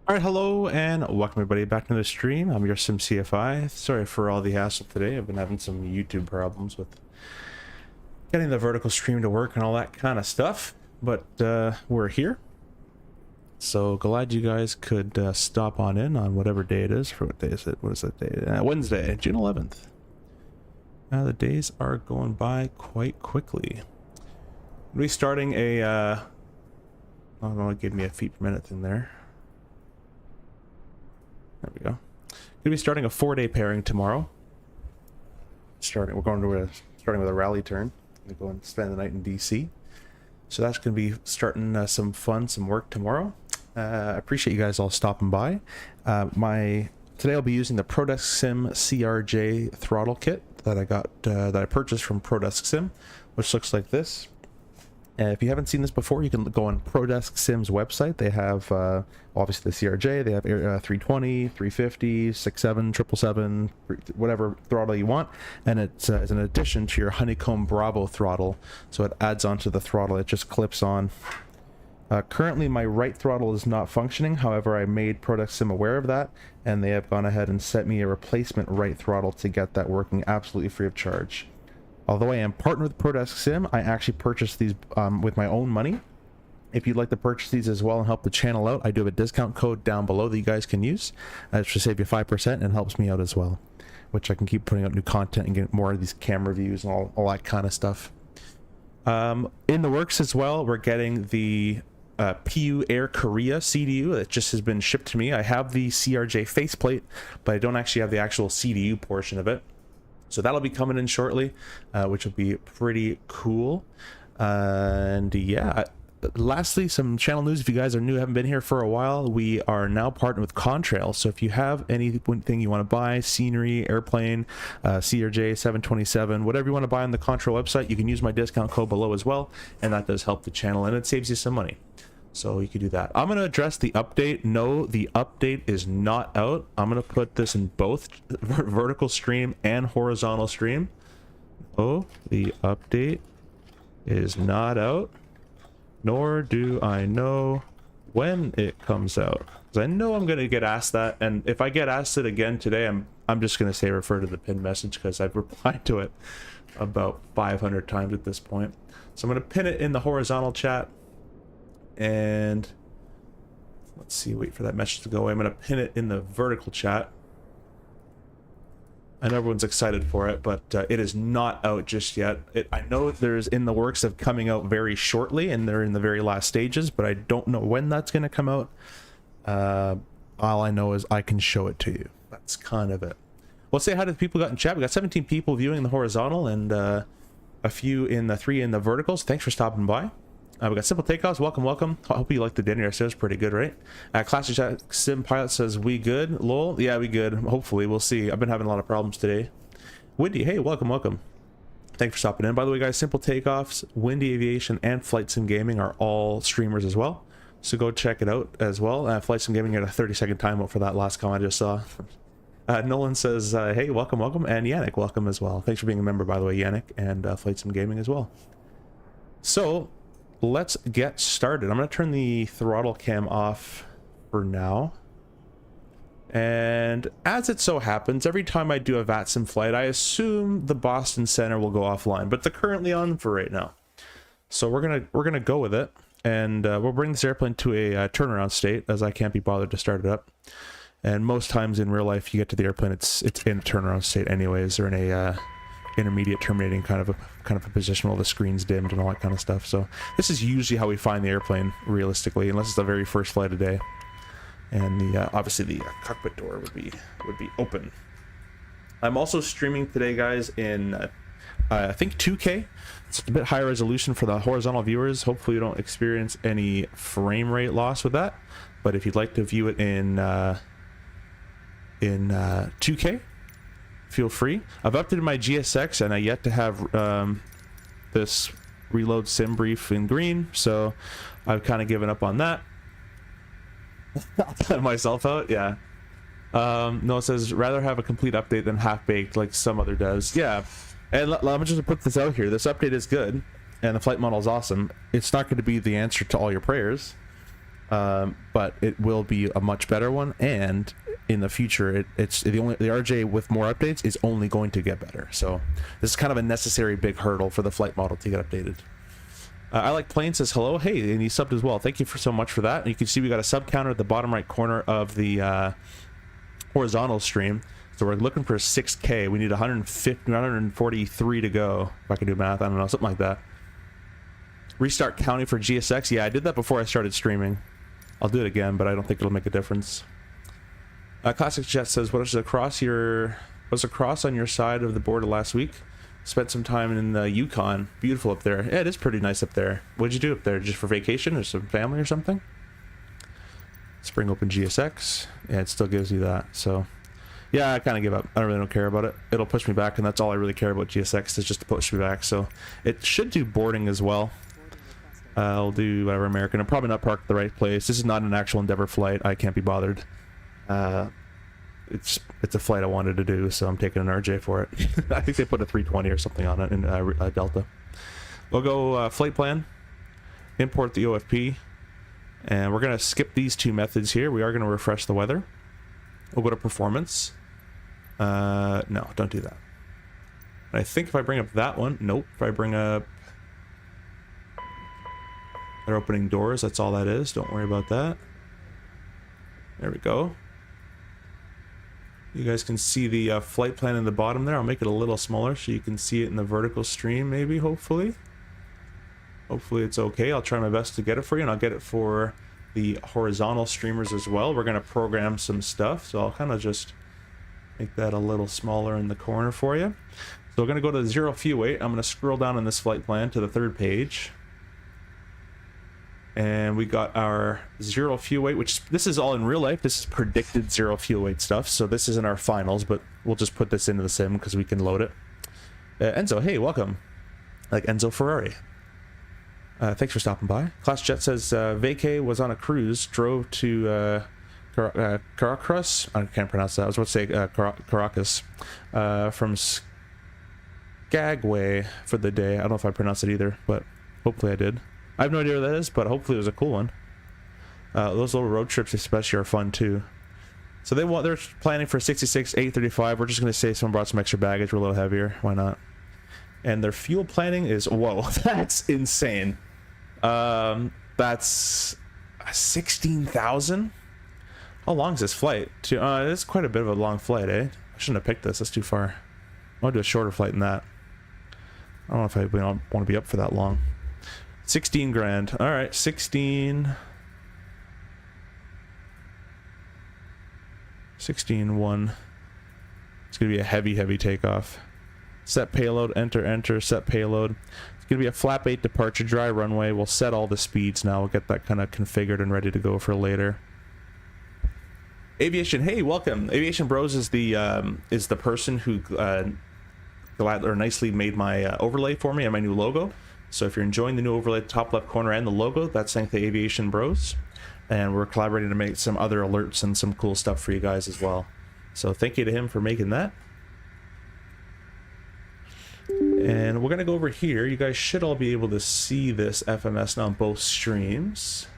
Alright, hello and welcome everybody back to the stream. I'm your Sim CFI. Sorry for all the hassle today. I've been having some YouTube problems with getting the vertical stream to work and all that kind of stuff. But we're here. So glad you guys could stop on whatever day it is. For what day is it? What is that day? Wednesday, June 11th. The days are going by quite quickly. Restarting a I don't know, give me a feet per minute thing there. There we go. Gonna be starting a 4-day pairing tomorrow. Starting with a rally turn. Gonna go and spend the night in DC. So that's gonna be starting some work tomorrow. I appreciate you guys all stopping by. Today I'll be using the ProdeskSIm CRJ throttle kit that I purchased from ProdeskSIm, which looks like this. If you haven't seen this before, you can go on ProdeskSIM's website. They have obviously the CRJ, they have 320, 350, 67, 777, whatever throttle you want, and it's an addition to your Honeycomb Bravo throttle, so it adds onto the throttle. It just clips on. Currently my right throttle is not functioning, however I made ProdeskSIM aware of that, and they have gone ahead and sent me a replacement right throttle to get that working absolutely free of charge. Although I am partnered with ProdeskSIM, I actually purchased these with my own money. If you'd like to purchase these as well and help the channel out, I do have a discount code down below that you guys can use. It should save you 5% and helps me out as well, which I can keep putting out new content and get more of these camera reviews and all that kind of stuff. In the works as well, we're getting the PU Air Korea CDU that just has been shipped to me. I have the CRJ faceplate, but I don't actually have the actual CDU portion of it. So that'll be coming in shortly, which will be pretty cool. And yeah, lastly, some channel news. If you guys are new, haven't been here for a while, we are now partnered with Contrail. So if you have anything you want to buy, scenery, airplane, CRJ 727, whatever you want to buy on the Contrail website, you can use my discount code below as well, and that does help the channel and it saves you some money. So you can do that. I'm going to address the update. No, the update is not out. I'm going to put this in both vertical stream and horizontal stream. Oh, the update is not out, nor do I know when it comes out. Because I know I'm going to get asked that, and if I get asked it again today, I'm just going to say refer to the pinned message because I've replied to it about 500 times at this point. So I'm going to pin it in the horizontal chat. And let's see, wait for that message to go away. I'm going to pin it in the vertical chat. I know everyone's excited for it, but it is not out just yet. I know there's in the works of coming out very shortly, and they're in the very last stages, but I don't know when that's going to come out. All I know is I can show it to you. That's kind of it. Well, say hi to the people we got in chat. We got 17 people viewing the horizontal and a few in the 3 in the verticals. Thanks for stopping by. We got Simple Takeoffs, welcome. I hope you liked the dinner yesterday. It was pretty good, right? Classic Sim Pilot says, we good? Lol, yeah, we good. Hopefully, we'll see. I've been having a lot of problems today. Windy, hey, welcome. Thanks for stopping in. By the way, guys, Simple Takeoffs, Windy Aviation, and Flight Sim Gaming are all streamers as well. So go check it out as well. Flight Sim Gaming had a 30-second timeout for that last comment I just saw. Nolan says, hey, welcome. And Yannick, welcome as well. Thanks for being a member, by the way, Yannick, and Flight Sim Gaming as well. So let's get started. I'm going to turn the throttle cam off for now. And as it so happens, every time I do a VATSIM flight, I assume the Boston Center will go offline, but they're currently on for right now. So we're gonna go with it, and we'll bring this airplane to a turnaround state, as I can't be bothered to start it up. And most times in real life, you get to the airplane, it's in a turnaround state anyways, or in a intermediate terminating kind of a position while the screen's dimmed and all that kind of stuff. So this is usually how we find the airplane realistically, unless it's the very first flight of the day. And the obviously the cockpit door would be open. I'm also streaming today, guys, in I think 2K. It's a bit higher resolution for the horizontal viewers. Hopefully you don't experience any frame rate loss with that. But if you'd like to view it in 2K, feel free. I've updated my GSX and I yet to have this reload sim brief in green, so I've kind of given up on that. I'll cut myself out, yeah. No, it says rather have a complete update than half-baked like some other devs. Yeah, and let me just put this out here. This update is good and the flight model is awesome. It's not going to be the answer to all your prayers, but it will be a much better one, and in the future it's the RJ with more updates is only going to get better. So this is kind of a necessary big hurdle for the flight model to get updated. I like Plane says hello. Hey, and he subbed as well. Thank you so much for that. And you can see we got a sub counter at the bottom right corner of the horizontal stream. So we're looking for 6K. We need 143 to go. If I can do math, I don't know, something like that. Restart counting for GSX. Yeah, I did that before I started streaming. I'll do it again, but I don't think it'll make a difference. Classic Jet says, what's across on your side of the border last week? Spent some time in the Yukon. Beautiful up there. Yeah, it is pretty nice up there. What'd you do up there? Just for vacation or some family or something? Spring open GSX. Yeah, it still gives you that. So yeah, I kind of give up. I really don't care about it. It'll push me back, and that's all I really care about GSX, is just to push me back. So it should do boarding as well. I'll do whatever American. I'm probably not parked at the right place. This is not an actual Endeavor flight. I can't be bothered. It's a flight I wanted to do, so I'm taking an RJ for it. I think they put a 320 or something on it in Delta. We'll go flight plan, import the OFP, and we're going to skip these two methods here. We are going to refresh the weather. We'll go to performance. No, don't do that. I think if I bring up that one, nope. If I bring up, they're opening doors, that's all that is. Don't worry about that. There we go. You guys can see the flight plan in the bottom there. I'll make it a little smaller so you can see it in the vertical stream, maybe, hopefully. Hopefully it's okay. I'll try my best to get it for you, and I'll get it for the horizontal streamers as well. We're going to program some stuff, so I'll kind of just make that a little smaller in the corner for you. So we're going to go to the 0 fuel weight. I'm going to scroll down on this flight plan to the 3rd page. And we got our 0 fuel weight, which this is all in real life. This is predicted 0 fuel weight stuff. So this isn't our finals, but we'll just put this into the sim because we can load it. Enzo, hey, welcome. Like Enzo Ferrari. Thanks for stopping by. Class Jet says Vacay was on a cruise, drove to Caracas. I can't pronounce that. I was about to say Caracas. From Skagway for the day. I don't know if I pronounced it either, but hopefully I did. I have no idea what that is, but hopefully it was a cool one. Those little road trips especially are fun too. So they're planning for 66, 835. We're just going to say someone brought some extra baggage. We're a little heavier. Why not? And their fuel planning is, whoa, that's insane. That's 16,000. How long is this flight? It's quite a bit of a long flight, eh? I shouldn't have picked this. That's too far. I want to do a shorter flight than that. I don't know if I want to be up for that long. 16 grand. All right, 16. 16-1. It's going to be a heavy takeoff. Set payload, enter, set payload. It's going to be a flap 8 departure, dry runway. We'll set all the speeds now. We'll get that kind of configured and ready to go for later. Aviation, hey, welcome. Aviation Bros is the person who nicely made my overlay for me and my new logo. So if you're enjoying the new overlay, top left corner and the logo, that's thanks to Aviation Bros. And we're collaborating to make some other alerts and some cool stuff for you guys as well. So thank you to him for making that. And we're going to go over here. You guys should all be able to see this FMS now on both streams.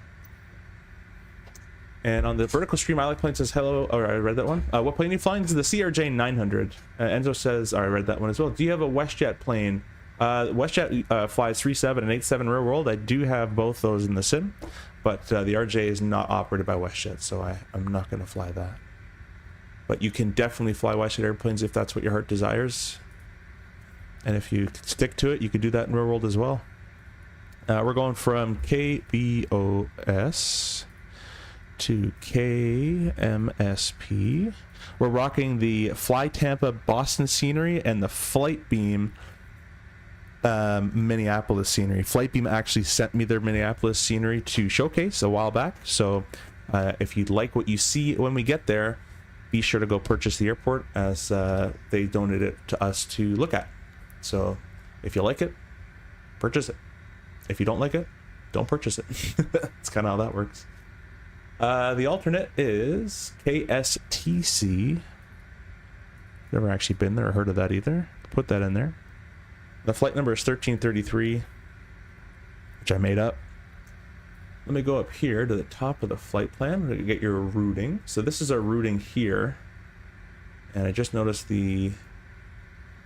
And on the vertical stream, I like plane says hello. Oh, I read that one. What plane are you flying? This is the CRJ 900. Enzo says, I read that one as well. Do you have a WestJet plane? WestJet flies 37 and 87 real world. I do have both those in the sim, but the RJ is not operated by WestJet, so I'm not going to fly that. But you can definitely fly WestJet airplanes if that's what your heart desires. And if you stick to it, you can do that in real world as well. We're going from KBOS to KMSP. We're rocking the Fly Tampa Boston scenery and the Flight Beam Minneapolis scenery. Flightbeam actually sent me their Minneapolis scenery to showcase a while back, so if you'd like what you see when we get there, be sure to go purchase the airport, as they donated it to us to look at. So if you like it, purchase it. If you don't like it, don't purchase it. That's kind of how that works. The alternate is KSTC. Never actually been there or heard of that either. Put that in there. The flight number is 1333, which I made up. let me go up here to the top of the flight plan to get your routing. So this is our routing here. And I just noticed the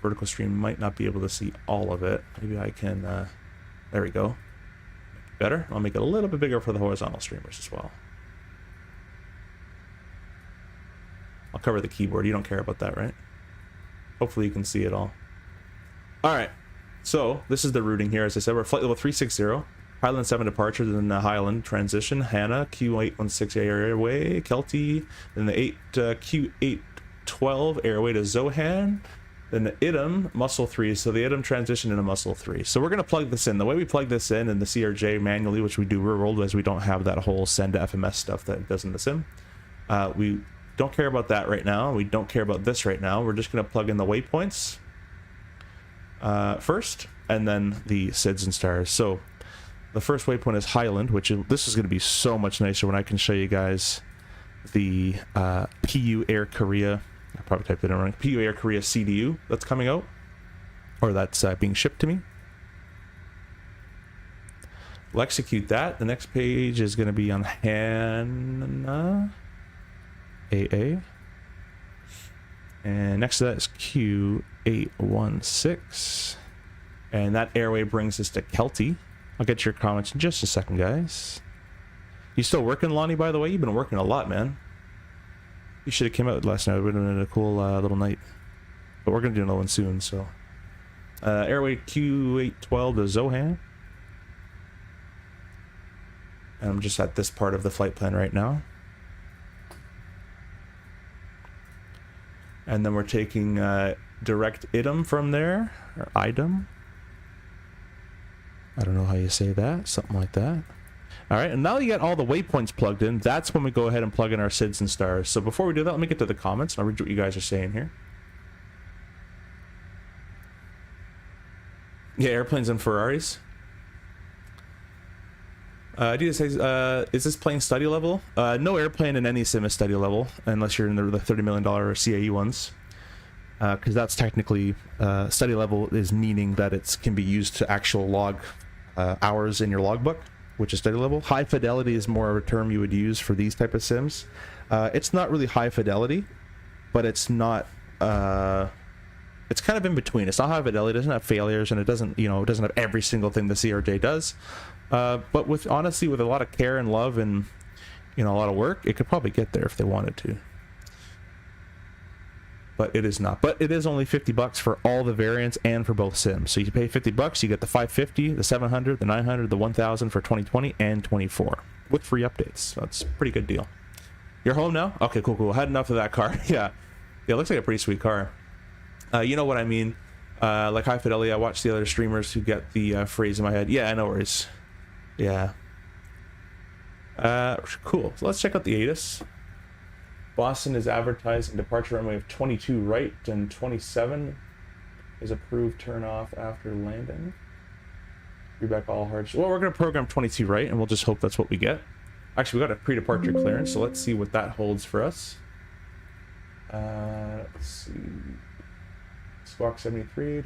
vertical stream might not be able to see all of it. Maybe I can, there we go. Better. I'll make it a little bit bigger for the horizontal streamers as well. I'll cover the keyboard. You don't care about that, right? Hopefully you can see it all. All right. So this is the routing here. As I said, we're flight level 360. Highland 7 departure, then the Highland transition. Hannah, Q816 airway. Kelty, then the Q812 airway to Zohan. Then the IDM, muscle 3. So the IDM transition into muscle 3. So we're going to plug this in. The way we plug this in the CRJ manually, which we do real-world, as we don't have that whole send to FMS stuff that it does in the sim. We don't care about that right now. We don't care about this right now. We're just going to plug in the waypoints first, and then the SIDS and stars. So the first waypoint is Highland, which this is going to be so much nicer when I can show you guys the PU Air Korea. I probably typed it in wrong. PU Air Korea CDU that's coming out, or that's being shipped to me. We'll execute that. The next page is going to be on Hannah AA, and next to that is Q816, and that airway brings us to Kelty. I'll get your comments in just a second, guys. You still working, Lonnie, by the way? You've been working a lot, man. You should have came out last night. It would have been a cool little night. But we're going to do another one soon, so. Airway Q812 to Zohan. And I'm just at this part of the flight plan right now. And then we're taking direct IDM from there, or IDM. I don't know how you say that, something like that. All right, and now you got all the waypoints plugged in. That's when we go ahead and plug in our SIDS and stars. So before we do that, let me get to the comments, and I'll read what you guys are saying here. Yeah, airplanes and Ferraris. Adidas says, is this plane study level? No airplane in any sim is study level, unless you're in the $30 million CAE ones. Because that's technically, study level is meaning that it can be used to actual log hours in your logbook, which is study level. High fidelity is more of a term you would use for these type of sims. It's not really high fidelity, but it's not, it's kind of in between. It's not high fidelity, it doesn't have failures, and it doesn't, you know, it doesn't have every single thing the CRJ does. But with, honestly, with a lot of care and love and, you know, a lot of work, it could probably get there if they wanted to. But it is not. But it is only $50 for all the variants and for both sims. So you pay $50, you get the 550, the 700, the 900, the 1000 for 2020 and 24 with free updates. So it's a pretty good deal. You're home now? Okay, cool, cool. Had enough of that car. Yeah, it looks like a pretty sweet car. You know what I mean? Like high fidelity. I watched the other streamers who get the phrase in my head. Yeah, no worries. Yeah. Cool. So let's check out the ATIS. Boston is advertising departure runway of 22 right and 27 is approved turn off after landing. Reback all hard. Well, we're going to program 22 right, and we'll just hope that's what we get. Actually, we got a pre-departure clearance, so let's see what that holds for us. Let's see. Squawk 73.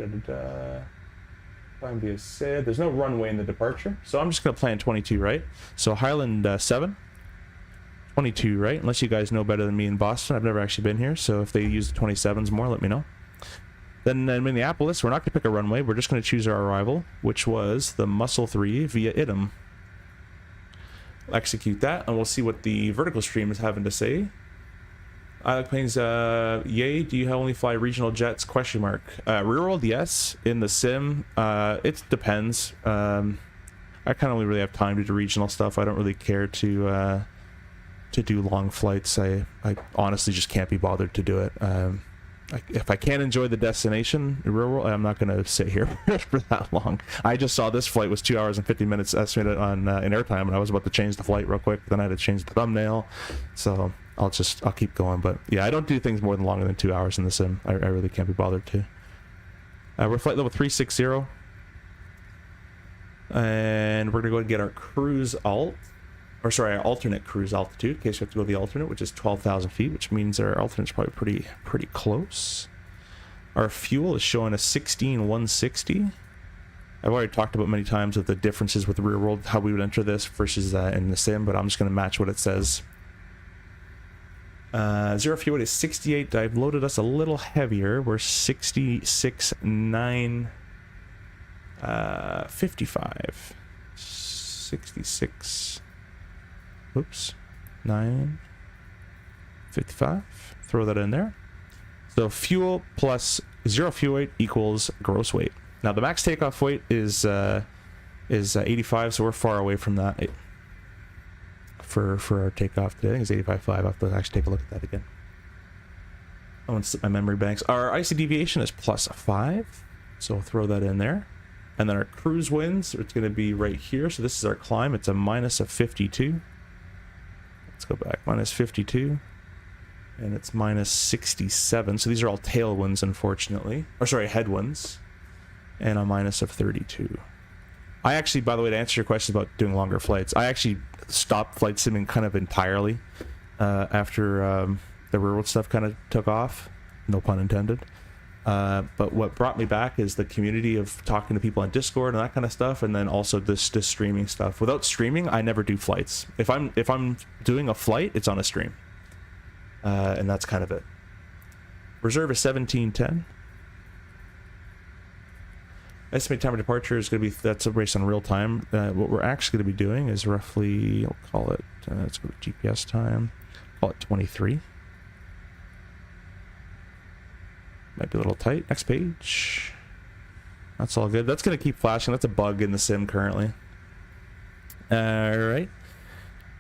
Climb via SID. There's no runway in the departure, so I'm just going to plan 22 right. So Highland 7. 22 right, unless you guys know better than me in Boston. I've never actually been here, so if they use the 27s more, let me know. Then in Minneapolis, we're not going to pick a runway. We're just going to choose our arrival, which was the Muscle 3 via IDM. We'll execute that, and we'll see what the vertical stream is having to say. I like planes, yay, do you only fly regional jets, question mark. Real world, yes. In the sim, it depends. I kind of only really have time to do regional stuff. I don't really care to do long flights. I honestly just can't be bothered to do it. If I can't enjoy the destination in real world, I'm not going to sit here for that long. I just saw this flight was 2 hours and 50 minutes estimated on in airtime, and I was about to change the flight real quick. Then I had to change the thumbnail, so I'll keep going. But yeah, I don't do things more than longer than 2 hours in the sim. I really can't be bothered to. We're flight level 360, and we're gonna go ahead and get our cruise alt. Or sorry, our alternate cruise altitude, in case we have to go to the alternate, which is 12,000 feet, which means our alternate's probably pretty close. Our fuel is showing a 16,160. I've already talked about many times of the differences with the real world, how we would enter this versus in the sim, but I'm just going to match what it says. Zero fuel weight is 68. I've loaded us a little heavier. We're 66, 9, 55. 66. Oops. 9, 55. Throw that in there. So fuel plus zero fuel weight equals gross weight. Now the max takeoff weight is 85, so we're far away from that for our takeoff today. I think it's 85.5. I'll have to actually take a look at that again. I want to set my memory banks. Our IC deviation is plus 5, so we'll throw that in there. And then our cruise winds, it's going to be right here. So this is our climb. It's a minus of 52. Let's go back. Minus 52. And it's minus 67. So these are all tailwinds, unfortunately. Or sorry, headwinds. And a minus of 32. I actually, by the way, to answer your question about doing longer flights, I actually stopped flight simming kind of entirely after the real world stuff kind of took off. No pun intended. But what brought me back is the community of talking to people on Discord and that kind of stuff, and then also this streaming stuff. Without streaming, I never do flights. If I'm doing a flight, it's on a stream. And that's kind of it. Reserve is 1710. Estimated time of departure is going to be, that's based on real time. What we're actually going to be doing is roughly, I'll call it, let's go to GPS time, call it 23. Might be a little tight. Next page. That's all good. That's going to keep flashing. That's a bug in the sim currently. Alright.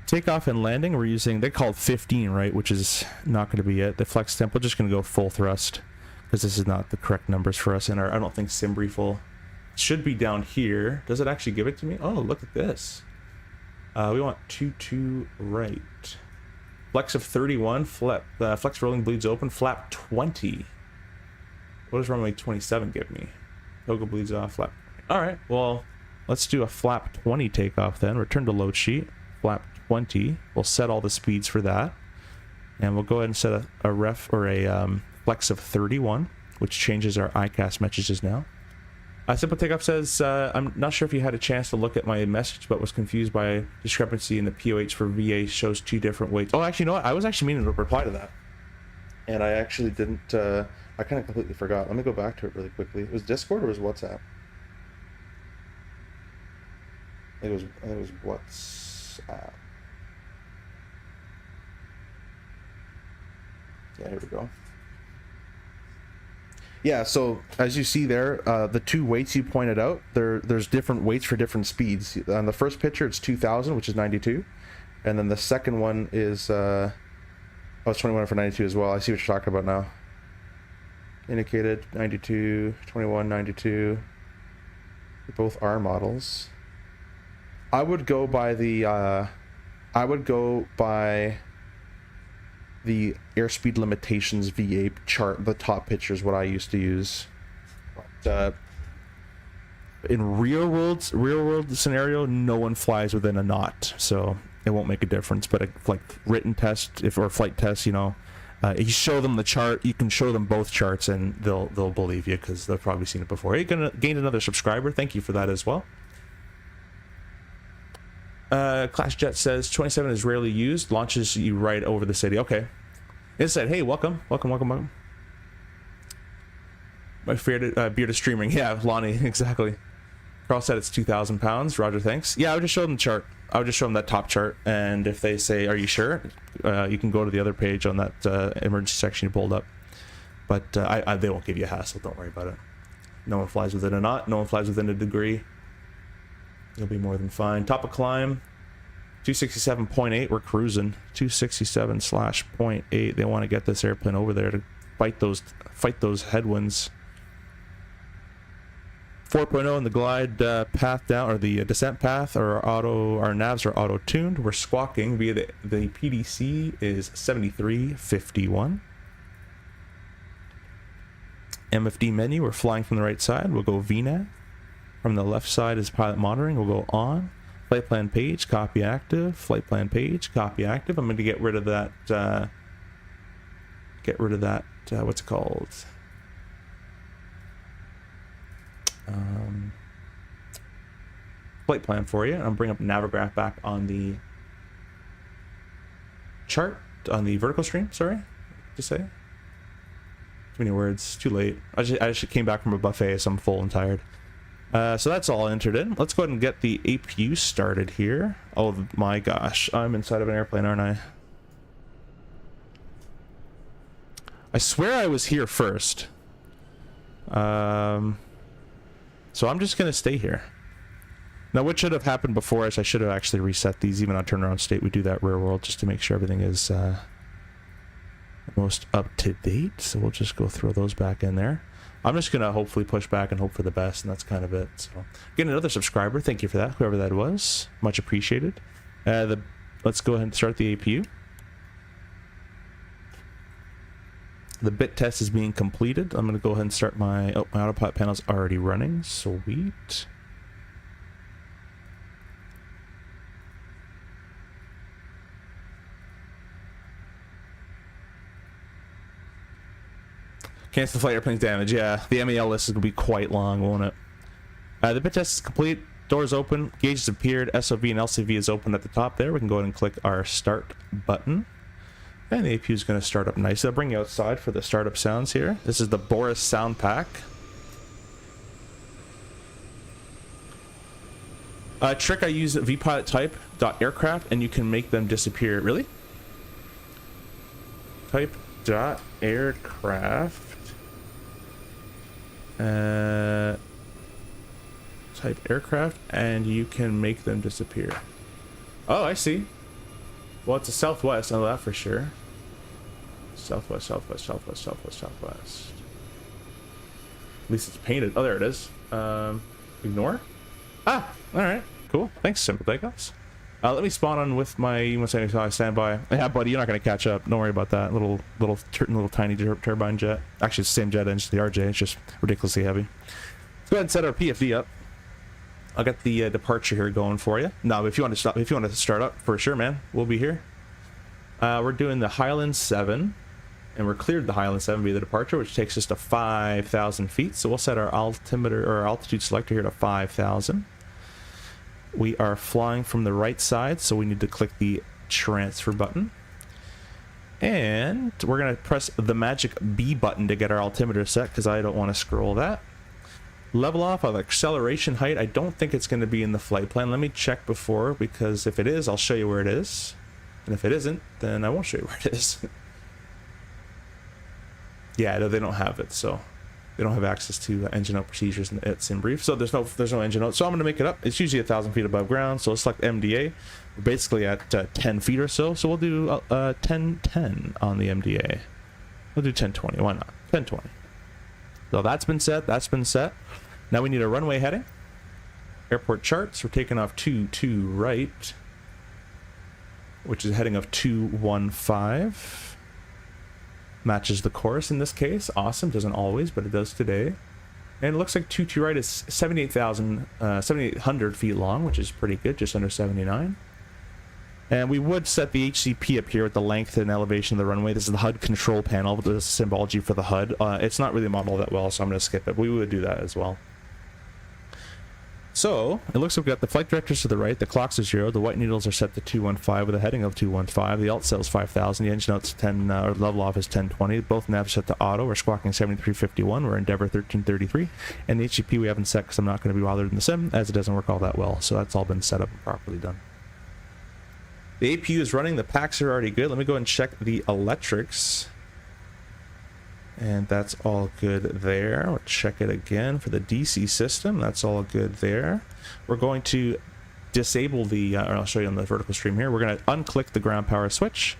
Takeoff and landing, we're using, they call it 15, right? Which is not going to be it. The flex temp, we're just going to go full thrust, because this is not the correct numbers for us in our, I don't think sim brief will. It should be down here. Does it actually give it to me? Oh, look at this. We want 2-2 right. Flex of 31, flex rolling bleeds open, flap 20. What does runway 27 give me? Toga bleeds off, flap. Alright, well, let's do a flap 20 takeoff then. Return to load sheet. Flap 20. We'll set all the speeds for that. And we'll go ahead and set a ref or a flex of 31, which changes our ICAS messages now. Simple Takeoff says, I'm not sure if you had a chance to look at my message, but was confused by discrepancy in the POH for VA shows 2 different weights. Oh, actually, you know what? I was actually meaning to reply to that. And I actually didn't, I kind of completely forgot. Let me go back to it really quickly. It was Discord or was WhatsApp? I think it was WhatsApp. Yeah, here we go. Yeah, so as you see there, the 2 weights you pointed out, there's different weights for different speeds. On the first picture, it's 2,000, which is 92. And then the second one is, oh, it's 21 for 92 as well. I see what you're talking about now. Indicated 92, 21, 92. Both are models. I would go by the airspeed limitations V8 chart. The top picture is what I used to use. But, in real world scenario, no one flies within a knot, so it won't make a difference. But like written test, or flight test, you know, you show them the chart. You can show them both charts, and they'll believe you because they've probably seen it before. Hey, gonna gain another subscriber. Thank you for that as well. Clash Jet says 27 is rarely used, launches you right over the city. Okay. It said, hey, welcome. My bearded streaming. Yeah, Lonnie, exactly. Carl said it's 2,000 pounds. Roger, thanks. Yeah, I would just show them the chart. I would just show them that top chart, and if they say, are you sure? You can go to the other page on that emergency section you pulled up. But they won't give you a hassle. Don't worry about it. No one flies within a knot. No one flies within a degree. You'll be more than fine. Top of climb, 267.8. We're cruising 267/0.8. They want to get this airplane over there to fight those headwinds. 4.0 in the glide path down, or the descent path, or our navs are auto tuned. We're squawking via the PDC is 7351. MFD menu. We're flying from the right side. We'll go VNAV. From the left side is pilot monitoring. We'll go on. Flight plan page, copy active. Flight plan page, copy active. I'm going to get rid of that. What's it called? flight plan for you. I'll bring up Navigraph back on the chart, on the vertical stream, sorry to say. Too many words, too late. I just came back from a buffet, so I'm full and tired. So that's all entered in. Let's go ahead and get the APU started here. Oh my gosh, I'm inside of an airplane, aren't I? I swear I was here first. So I'm just gonna stay here. Now what should have happened before is I should have actually reset these. Even on turnaround state, we do that rear world just to make sure everything is most up to date. So we'll just go throw those back in there. I'm just gonna hopefully push back and hope for the best, and that's kind of it. So getting another subscriber, thank you for that, whoever that was, much appreciated. Let's go ahead and start the APU. The bit test is being completed. I'm gonna go ahead and start my autopilot panel's already running. Sweet. Cancel flight, airplane's damage. Yeah, the MEL list is going to be quite long, won't it? The bit test is complete. Doors open. Gauges appeared. SOV and LCV is open at the top there. We can go ahead and click our start button. And the APU is going to start up nice. I'll bring you outside for the startup sounds here. This is the Boris sound pack. Trick, I use vpilot type.aircraft and you can make them disappear. Really? Type.aircraft. Type aircraft and you can make them disappear. Oh, I see. Well, it's a southwest, I know that for sure. Southwest, southwest, southwest, southwest, southwest. At least it's painted. Oh, there it is. Ignore. Ah, all right, cool. Thanks, Simple Takeoffs. Let me spawn on with my standby. Yeah, buddy, you're not gonna catch up. Don't worry about that. Little tiny turbine jet. Actually, it's the same jet engine, the RJ. It's just ridiculously heavy. Let's go ahead and set our PFD up. I'll get the departure here going for you. Now, if you want to start up for sure, man, we'll be here. We're doing the Highland 7, and we're cleared the Highland 7 via the departure, which takes us to 5,000 feet. So we'll set our altimeter or our altitude selector here to 5,000. We are flying from the right side, so we need to click the transfer button. And we're going to press the magic B button to get our altimeter set, because I don't want to scroll that. Level off of acceleration height. I don't think it's going to be in the flight plan. Let me check before, because if it is, I'll show you where it is. And if it isn't, then I won't show you where it is. Yeah, no, they don't have it, so they don't have access to engine out procedures and it's in brief. So there's no engine out. So I'm going to make it up. It's usually 1,000 feet above ground. So let's select MDA. We're basically at 10 feet or so. So we'll do 1010 on the MDA. We'll do 1020. Why not? 1020. So that's been set. That's been set. Now we need a runway heading. Airport charts. We're taking off 22 right, which is heading of 215. Matches the course in this case. Awesome. Doesn't always, but it does today. And it looks like 22 right is 7,800 feet long, which is pretty good, just under 79. And we would set the HCP up here with the length and elevation of the runway. This is the HUD control panel with the symbology for the HUD. It's not really modeled that well, so I'm going to skip it. But we would do that as well. So it looks like we've got the flight directors to the right, the clocks are 0, the white needles are set to 215 with a heading of 215, the alt sail is 5,000, the engine out's 10, or level off is 1020, both navs are set to auto, we're squawking 7351, we're Endeavour 1333, and the HCP we haven't set because I'm not going to be bothered in the sim, as it doesn't work all that well, so that's all been set up and properly done. The APU is running, the packs are already good. Let me go and check the electrics. And that's all good there. We'll check it again for the DC system. That's all good there. We're going to disable the, or I'll show you on the vertical stream here. We're going to unclick the ground power switch.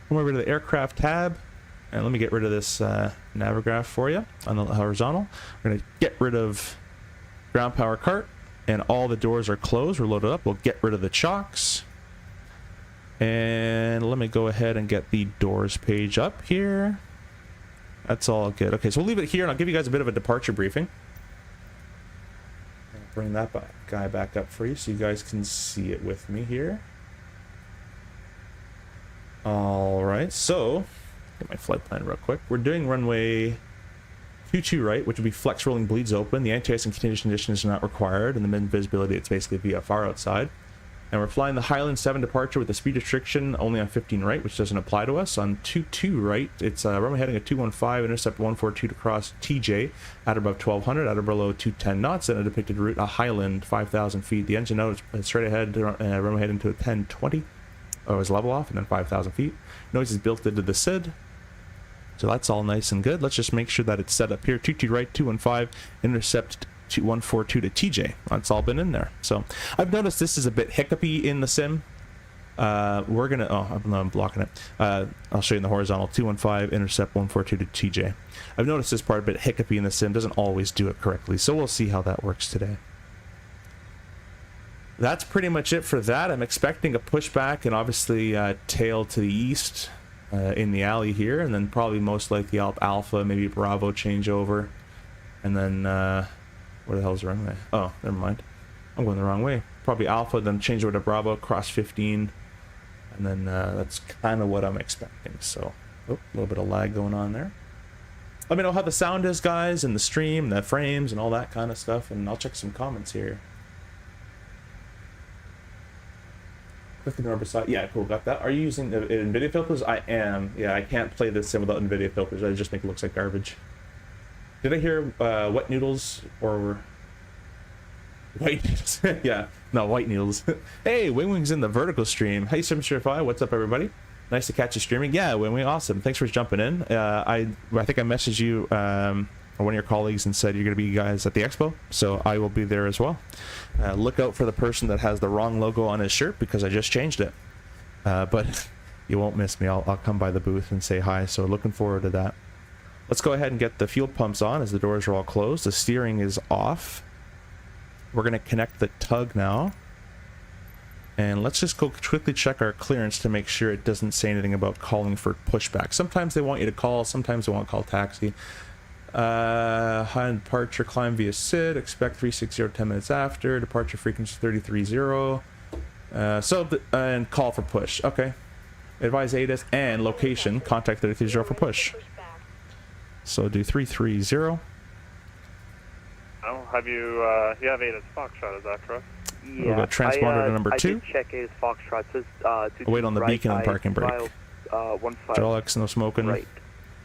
Come over to the aircraft tab. And let me get rid of this Navigraph for you on the horizontal. We're going to get rid of ground power cart. And all the doors are closed. We're loaded up. We'll get rid of the chocks. And let me go ahead and get the doors page up here. That's all good. Okay, so we'll leave it here, and I'll give you guys a bit of a departure briefing. I'll bring that guy back up for you so you guys can see it with me here. All right, so get my flight plan real quick. We're doing runway 2-2 right, which would be flex rolling bleeds open. The anti-icing condition is not required, and the min visibility, it's basically VFR outside. And we're flying the Highland 7 departure with a speed restriction only on 15 right, which doesn't apply to us. On 2-2 right, it's runway heading at 215, intercept 142 to cross TJ at above 1200, at or below 210 knots, and a depicted route, a Highland 5,000 feet. The engine note is straight ahead, runway heading to a 1020. Oh, is level off, and then 5,000 feet. Noise is built into the SID. So that's all nice and good. Let's just make sure that it's set up here. 2-2 right, 215, intercept 142 to TJ. That's all been in there. So I've noticed this is a bit hiccupy in the sim. We're gonna, oh, I'm blocking it. I'll show you in the horizontal. 215, intercept 142 to TJ. I've noticed this part a bit hiccupy in the sim. Doesn't always do it correctly. So we'll see how that works today. That's pretty much it for that. I'm expecting a pushback and obviously tail to the east in the alley here, and then probably most likely Alpha, maybe Bravo changeover, and then where the hell's the runway? Oh, never mind. I'm going the wrong way. Probably Alpha, then change over to Bravo, cross 15, and then that's kind of what I'm expecting. So, oh, a little bit of lag going on there. Let me know how the sound is, guys, and the stream, the frames, and all that kind of stuff, and I'll check some comments here. 15 over beside. Yeah, cool, got that. Are you using NVIDIA filters? I am. Yeah, I can't play this sim without NVIDIA filters. I just make it look like garbage. Did I hear wet noodles or white noodles? Yeah, no, white noodles. Hey, Wing's in the vertical stream. Hey, Sim5, what's up, everybody? Nice to catch you streaming. Yeah, Wing, awesome. Thanks for jumping in. I think I messaged you or one of your colleagues and said you're going to be guys at the expo, so I will be there as well. Look out for the person that has the wrong logo on his shirt because I just changed it. But you won't miss me. I'll come by the booth and say hi, so looking forward to that. Let's go ahead and get the fuel pumps on as the doors are all closed. The steering is off. We're going to connect the tug now. And let's just go quickly check our clearance to make sure it doesn't say anything about calling for pushback. Sometimes they want you to call, sometimes they want to call taxi. High departure, climb via SID, expect 360 10 minutes after, departure frequency 330. And call for push. Okay. Advise ADIS and location, contact 330 for push. So do 330. Oh, have you have ADIS Foxtrot, is that correct? Yeah, we'll go transponder to number 2. I did check ADIS Foxtrot. It says, wait on the beacon and parking brake. Hydraulics, no smoking. Right,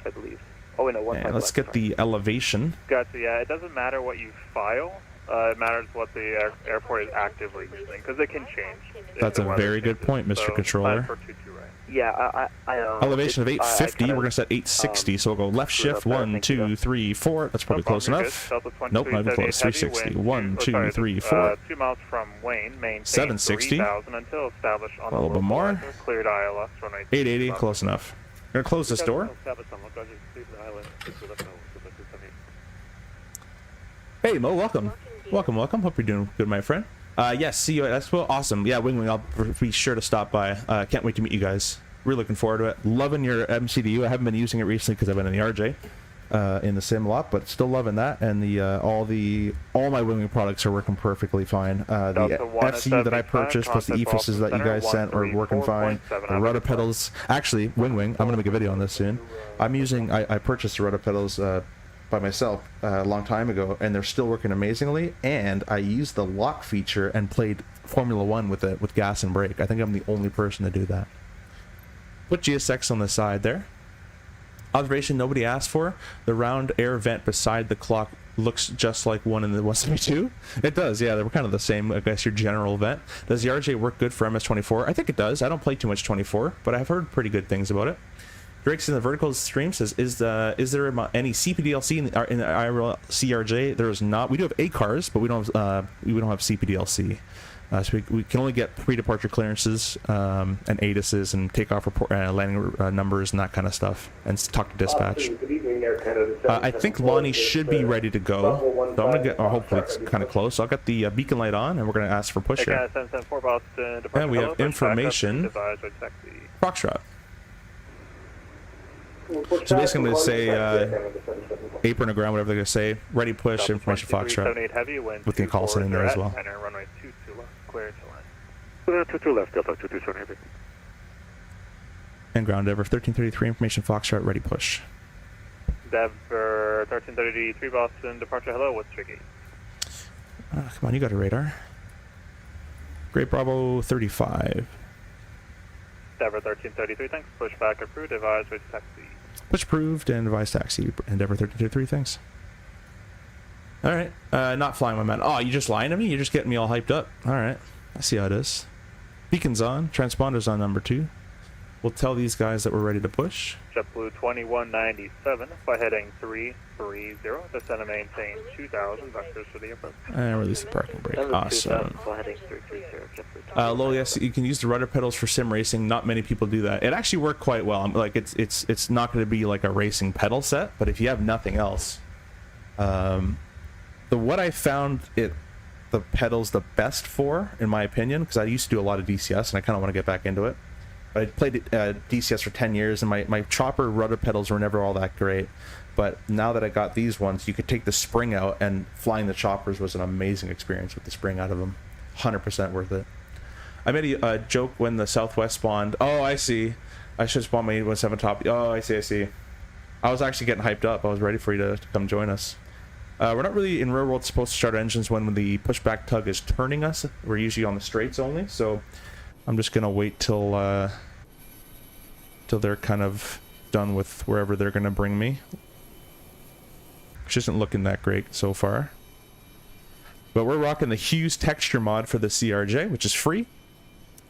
I believe. Oh, no, 15 let's get the elevation. Gotcha, yeah, it doesn't matter what you file. It matters what the airport is actively using, because it can change. That's a very good point, Mr. Controller. Yeah, elevation of 850, we're going to set 860, so we'll go left shift, 1, 2, 3, 4. That's probably close enough. Nope, not even close. 360. 1, 2, 3, 4. 2 miles from Wayne, maintain 760. 3,000 until established on a little bit more. Cleared ILS, 880, close enough. We're going to close this door. Hey Mo, welcome. Welcome. Hope you're doing good, my friend. Yes, see you at Expo. Awesome. Yeah, Wing, I'll be sure to stop by. Can't wait to meet you guys. Really looking forward to it. Loving your MCDU. I haven't been using it recently because I've been in the RJ in the sim a lot, but still loving that. And the all my Wing products are working perfectly fine. The FCU that I purchased plus the EFOSs that you guys sent are working fine. The rudder pedals. Actually, Wing, I'm gonna make a video on this soon. I purchased the rudder pedals by myself a long time ago, and they're still working amazingly. And I used the lock feature and played Formula 1 with it with gas and brake. I think I'm the only person to do that. Put GSX on the side there. Observation nobody asked for. The round air vent beside the clock looks just like one in the 172. It does, yeah. They were kind of the same, I guess, your general vent. Does the RJ work good for MS24? I think it does. I don't play too much 24, but I've heard pretty good things about it. Drake's in the vertical stream says, is there any CPDLC in the IRL CRJ? There is not. We do have A cars, but we don't have CPDLC. So we can only get pre-departure clearances and ADISs and takeoff report, landing numbers and that kind of stuff, and talk to dispatch. I think Lonnie should be ready to go. So I'm gonna get, hopefully it's kind of close. So I'll get the beacon light on, and we're gonna ask for push here. And we have information. Foxtrot. So basically, I'm going to say apron or ground, whatever they're going to say. Ready push, information Foxtrot. With the call sign in there as well. And ground Dever 1333, information Foxtrot, ready push. Dever Denver 1333 Boston, departure hello, what's your gate? Come on, you got a radar. Great Bravo 35. Denver 1333, thanks. Pushback approved, advise ready to taxi. Push approved and advise taxi. Endeavor 1323, thanks. Alright, not flying my man. Oh, you just lying to me? You're just getting me all hyped up. Alright, I see how it is. Beacons on, transponders on number 2. We'll tell these guys that we're ready to push. JetBlue 2197, flight heading 330, descend and maintain 2000, vectors for the approach. And release the parking brake. Number Awesome. 2000, flight heading 330, JetBlue. Lol, yes, you can use the rudder pedals for sim racing. Not many people do that. It actually worked quite well. Like it's not going to be like a racing pedal set, but if you have nothing else, what I found the pedals the best for, in my opinion, because I used to do a lot of DCS and I kind of want to get back into it. I played DCS for 10 years and my chopper rudder pedals were never all that great. But now that I got these ones, you could take the spring out, and flying the choppers was an amazing experience with the spring out of them. 100% worth it. I made a joke when the Southwest spawned. Oh, I see. I should spawn my 817 top. Oh, I see. I was actually getting hyped up. I was ready for you to come join us. We're not really in real world supposed to start engines when the pushback tug is turning us. We're usually on the straights only, so I'm just gonna wait till they're kind of done with wherever they're gonna bring me. Which isn't looking that great so far. But we're rocking the Hughes texture mod for the CRJ, which is free.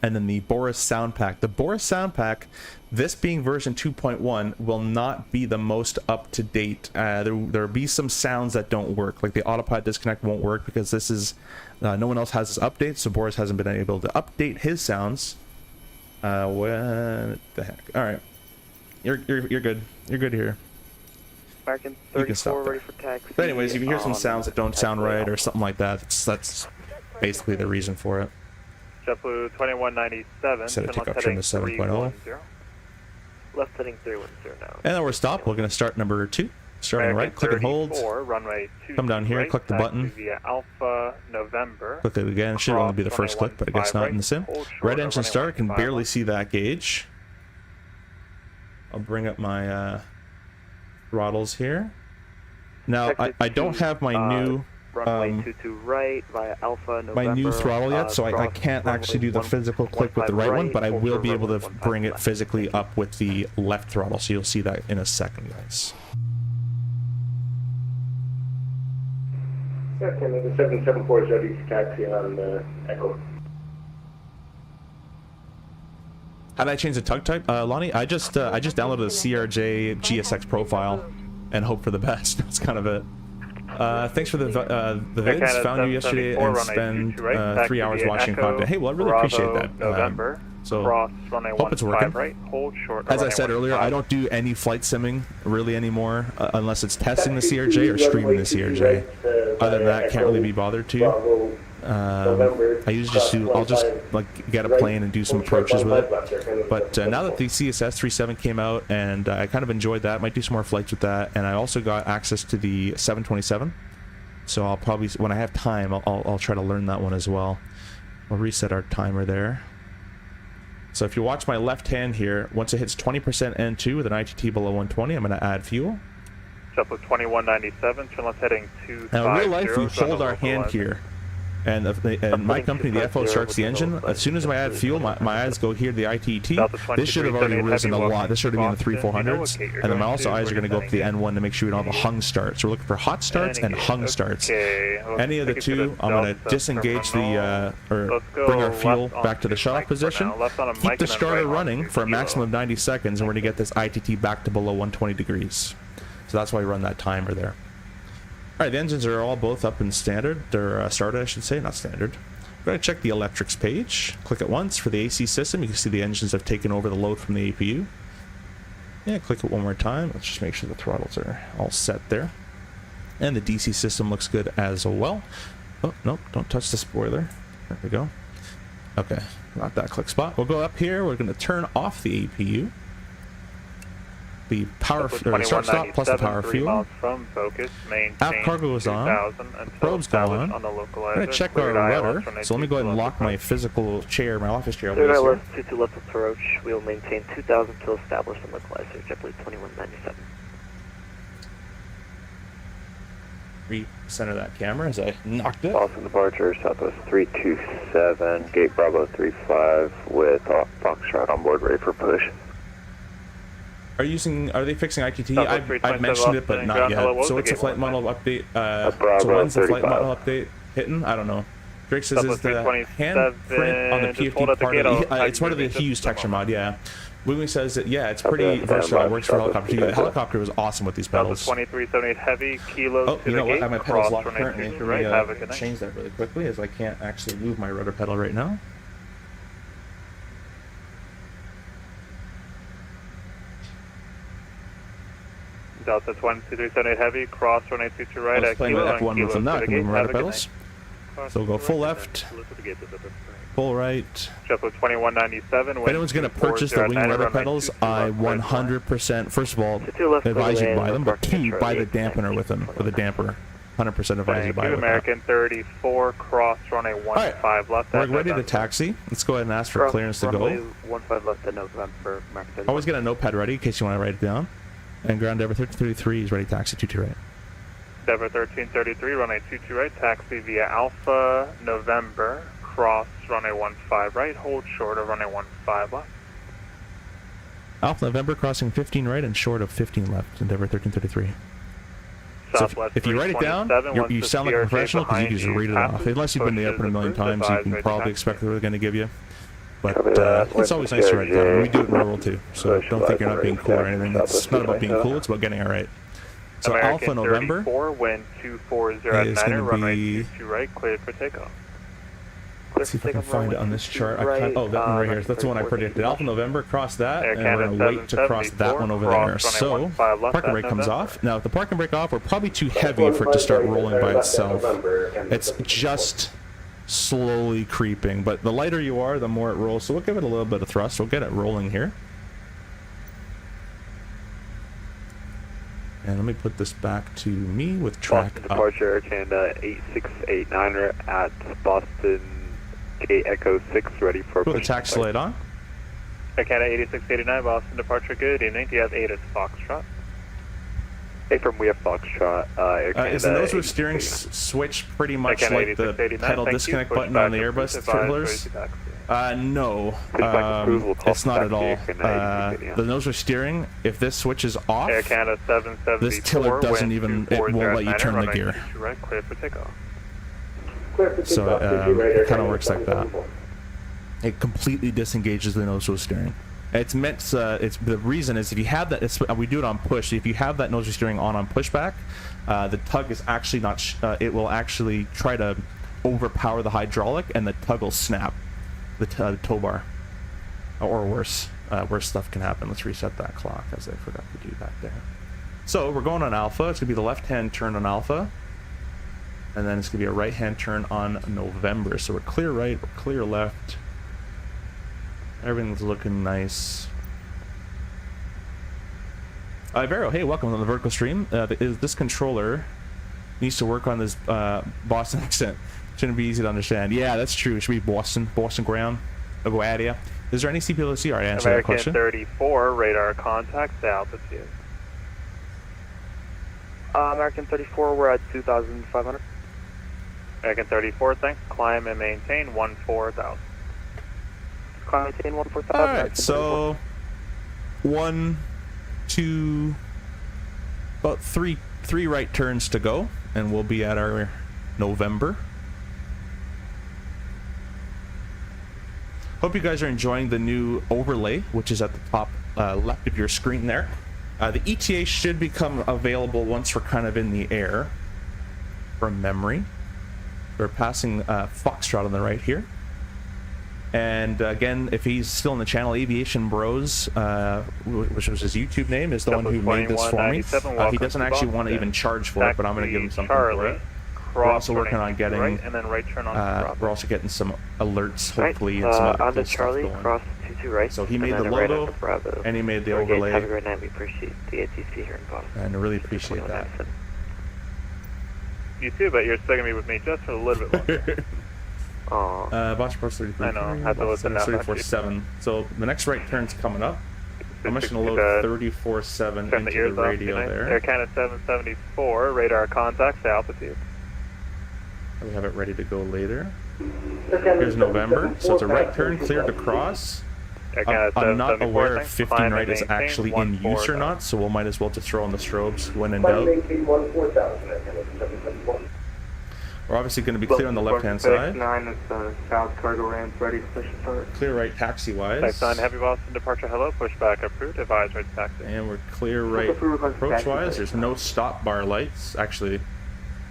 And then the Boris sound pack. The Boris sound pack, this being version 2.1, will not be the most up-to-date. There'll be some sounds that don't work. Like the autopilot disconnect won't work because this is... no one else has this update, so Boris hasn't been able to update his sounds. What the heck? Alright. You're good. You're good here. American You can stop 34 there. ready for taxi. But anyways, if you hear some sounds that don't sound right or something like that, that's basically the reason for it. JetBlue 2197, Set a takeoff heading trim to 7.0. 310. Left heading 310 now. And then we're stopped. We're going to start number 2. Starting American right, click and hold. 34, runway 2 Come down here, right, click the taxi button. Via Alpha November. Click it again. It should only be the first click, but I guess not in the sim. Red engine start. Can barely see that gauge. I'll bring up my throttles here. Now, I don't have my new runway 22 right via Alpha November. my new throttle yet, so I cross can't actually do the runway physical click with the 15 right one, but I hold will short be able to runway bring 15 it left. physically up with the left throttle, so you'll see that in a second, guys. Yeah, the 774 is ready for taxi on Echo. How did I change the tug type? Lonnie, I just downloaded the CRJ GSX profile and hope for the best. That's kind of it. Thanks for the vids. Found you yesterday and spend 3 hours watching content. Hey, well, I really appreciate that. November. So, Cross runway hope it's 15 working. right, hold short. As I runway said earlier, 15. I don't do any flight simming really anymore unless it's testing the CRJ or streaming the CRJ. Other than that, can't really be bothered to. I usually just do, I'll just like get a plane and do some approaches with it. But now that the CSS 37 came out, and I kind of enjoyed that, might do some more flights with that. And I also got access to the 727, so I'll probably, when I have time, I'll try to learn that one as well. We'll reset our timer there. So if you watch my left hand here, once it hits 20% N2 with an ITT below 120, I'm going to add fuel. JetBlue 2197, turn left heading 250. Now in real life, we hold our hand here. And my company, the FO, starts the engine. As soon as I add fuel, my eyes go here to the ITT. This should have already risen a lot. This should have been in the 3400s. And then my also eyes are going to go up to the N1 to make sure we don't have a hung start. So we're looking for hot starts and hung starts. Any of the two, I'm going to disengage the, or bring our fuel back to the shutoff position. Keep the starter running for a maximum of 90 seconds, and we're going to get this ITT back to below 120 degrees. So that's why we run that timer there. Alright, the engines are all both up in standard. They're started, I should say, not standard. We're going to check the electrics page. Click it once. For the AC system, you can see the engines have taken over the load from the APU. Yeah, click it one more time. Let's just make sure the throttles are all set there. And the DC system looks good as well. Oh, nope, don't touch the spoiler. There we go. Okay, not that click spot. We'll go up here. We're going to turn off the APU. The power start stop plus the power fuel. From focus, Aft cargo is on. Probes go on. I'm going to check our rudder. So let me go ahead and lock my physical chair, my office chair. Third left, 22 left approach. We will maintain 2000 till established on localizer. JetBlue 2197. recenter that camera as I knocked it. Boston departure, Southwest 327, Gate Bravo 35 with Foxtrot on board, ready for push. Are they fixing IQT? Southwest I've mentioned it, but 327 not ground, hello, yet. what So was what's the the flight gate model update? Bravo So when's the flight 35. model update hitting? I don't know. Drake says is Southwest the 327, handprint on the just hold PFD at the part gate, of I'll it's one of the activate Hughes just a texture moment. mod, yeah. Wingway says that, yeah, it's pretty Okay, versatile. stand It works by. for helicopter too. The Southwest helicopter was awesome with these pedals. Southwest 2378 heavy, kilo Oh, to you the know what? gate, I have my pedals cross locked runway currently. 22 Let right, me have a good night. change that really quickly as I can't actually move my rudder pedal right now. Delta 2378 heavy, cross runway 22 right, I was at playing kilo with and F1 kilo with them now. I to the can move gate, my have rudder a good pedals. night. So we'll go full Cross left, to the gate, full right. JetBlue 2197. If anyone's going to purchase the wing rudder pedals, I 100%, first of all, advise you to buy them, but two, buy the dampener with them, for the damper. 100% advise you to buy it with that. American 34, cross runway 15 left. We're ready to taxi. Let's go ahead and ask for clearance to runway go. 15 left at November, American 34. Always get a notepad ready in case you want to write it down. And ground Denver 1333 is ready to taxi 22 right. Denver 1333, runway 22 right, taxi via Alpha, November, cross runway 15 right, hold short of runway 15 left. Alpha November crossing 15 right and short of 15 left in Denver 1333. So Southwest if you write it down, 327, you once sound the like a CRJ professional because you can just behind read it off. passes, Unless you've been to the pushes airport a million approved, times, you can advise probably ready expect what they're going to give you. But Copy that. it's always nice to write it down. We do it in rural too, so Push don't think you're not being cool or right, anything. It's not about being cool, it's about getting it right. So American Alpha November 34, wind 240 at is 9, gonna runway be- 22 right, cleared for takeoff. Let's see if I can find it on this chart. I can't, oh, that one right here. That's the one I predicted. Alpha November, cross that, and we're going to wait to cross that one over there. So, parking brake comes off. Now, if the parking brake off, we're probably too heavy for it to start rolling by itself. It's just slowly creeping, but the lighter you are, the more it rolls. So we'll give it a little bit of thrust. We'll get it rolling here. And let me put this back to me with track Boston up. departure, Canada 8689 at Boston Gate Echo 6, ready for Put the push. taxi light on. Air Canada 8689, Boston departure, good evening. Do you have 8 as Foxtrot? Hey, from we have Foxtrot, Air Canada. Is the nose with 8689. steering switch pretty much Air Canada like the 8689, pedal thank you. disconnect Push button on the back Airbus approved, advise thrillers? ready to taxi. No, Pushback approval, it's not at all. Air Canada 8689. The nose with steering, if this switches off, Air Canada 774, this tiller doesn't wind even, it 240 won't at let you 9, turn the runway gear. 22 right, cleared for takeoff. So it kind of works like that. It completely disengages the nose with steering. It's meant. It's the reason is if you have that. We do it on push. If you have that nose with steering on pushback, the tug is actually not. It will actually try to overpower the hydraulic, and the tug will snap the tow bar, or worse. Worse stuff can happen. Let's reset that clock as I forgot to do that there. So we're going on Alpha. It's gonna be the left-hand turn on Alpha, and then it's gonna be a right-hand turn on November. So we're clear right, we're clear left. Everything's looking nice. Vero, hey, welcome on the vertical stream. This controller needs to work on this Boston accent. Shouldn't be easy to understand. Yeah, that's true. It should be Boston ground, LaGuardia. Is there any CPLC? All right, answer that American question. 34, radar contact to altitude. American 34, we're at 2,500. American 34, thanks. Climb and maintain 14,000. Climb maintain 14,000. All right, so 1, 2, about three right turns to go, and we'll be at our November. Hope you guys are enjoying the new overlay, which is at the top left of your screen there. The ETA should become available once we're kind of in the air, from memory. We're passing Foxtrot on the right here. And again, if he's still in the channel, Aviation Bros, which was his YouTube name, is the one who made this for me. He doesn't actually want to even charge for it, but I'm going to give him something for it. We're also working on getting. Right, and then right turn on we're also getting some alerts, hopefully, right, and some other on cool the stuff Charlie, going. cross 22 right. So he made and the then right logo, onto Bravo. and he made the Okay, overlay. have a great night. We appreciate the ATC here in Boston. And I really appreciate that. You too, but you're still going to be with me just for a little bit longer. Aww. Bosch Pro 33. I know, I have to listen now, 34.7. So the next right turn's coming up. I'm just gonna load 34.7 turn the into ears the off. radio Air there. Canada 774, radar contacts, altitude. We have it ready to go later. Here's November, so it's a right turn, cleared to cross. Air Canada I'm not 774, aware if thanks. 15 Climb right and is maintain actually in use or 14,000. not, so we'll might as well just throw on the strobes when in Climb doubt. maintain 14,000 at 774. We're obviously going to be clear on the left-hand side. 9 is south cargo ramp ready to push start. Clear right taxi-wise. Type 9 Heavy Boston departure, hello, pushback approved, advise right taxi. And we're clear right approach-wise. There's no stop bar lights. Actually,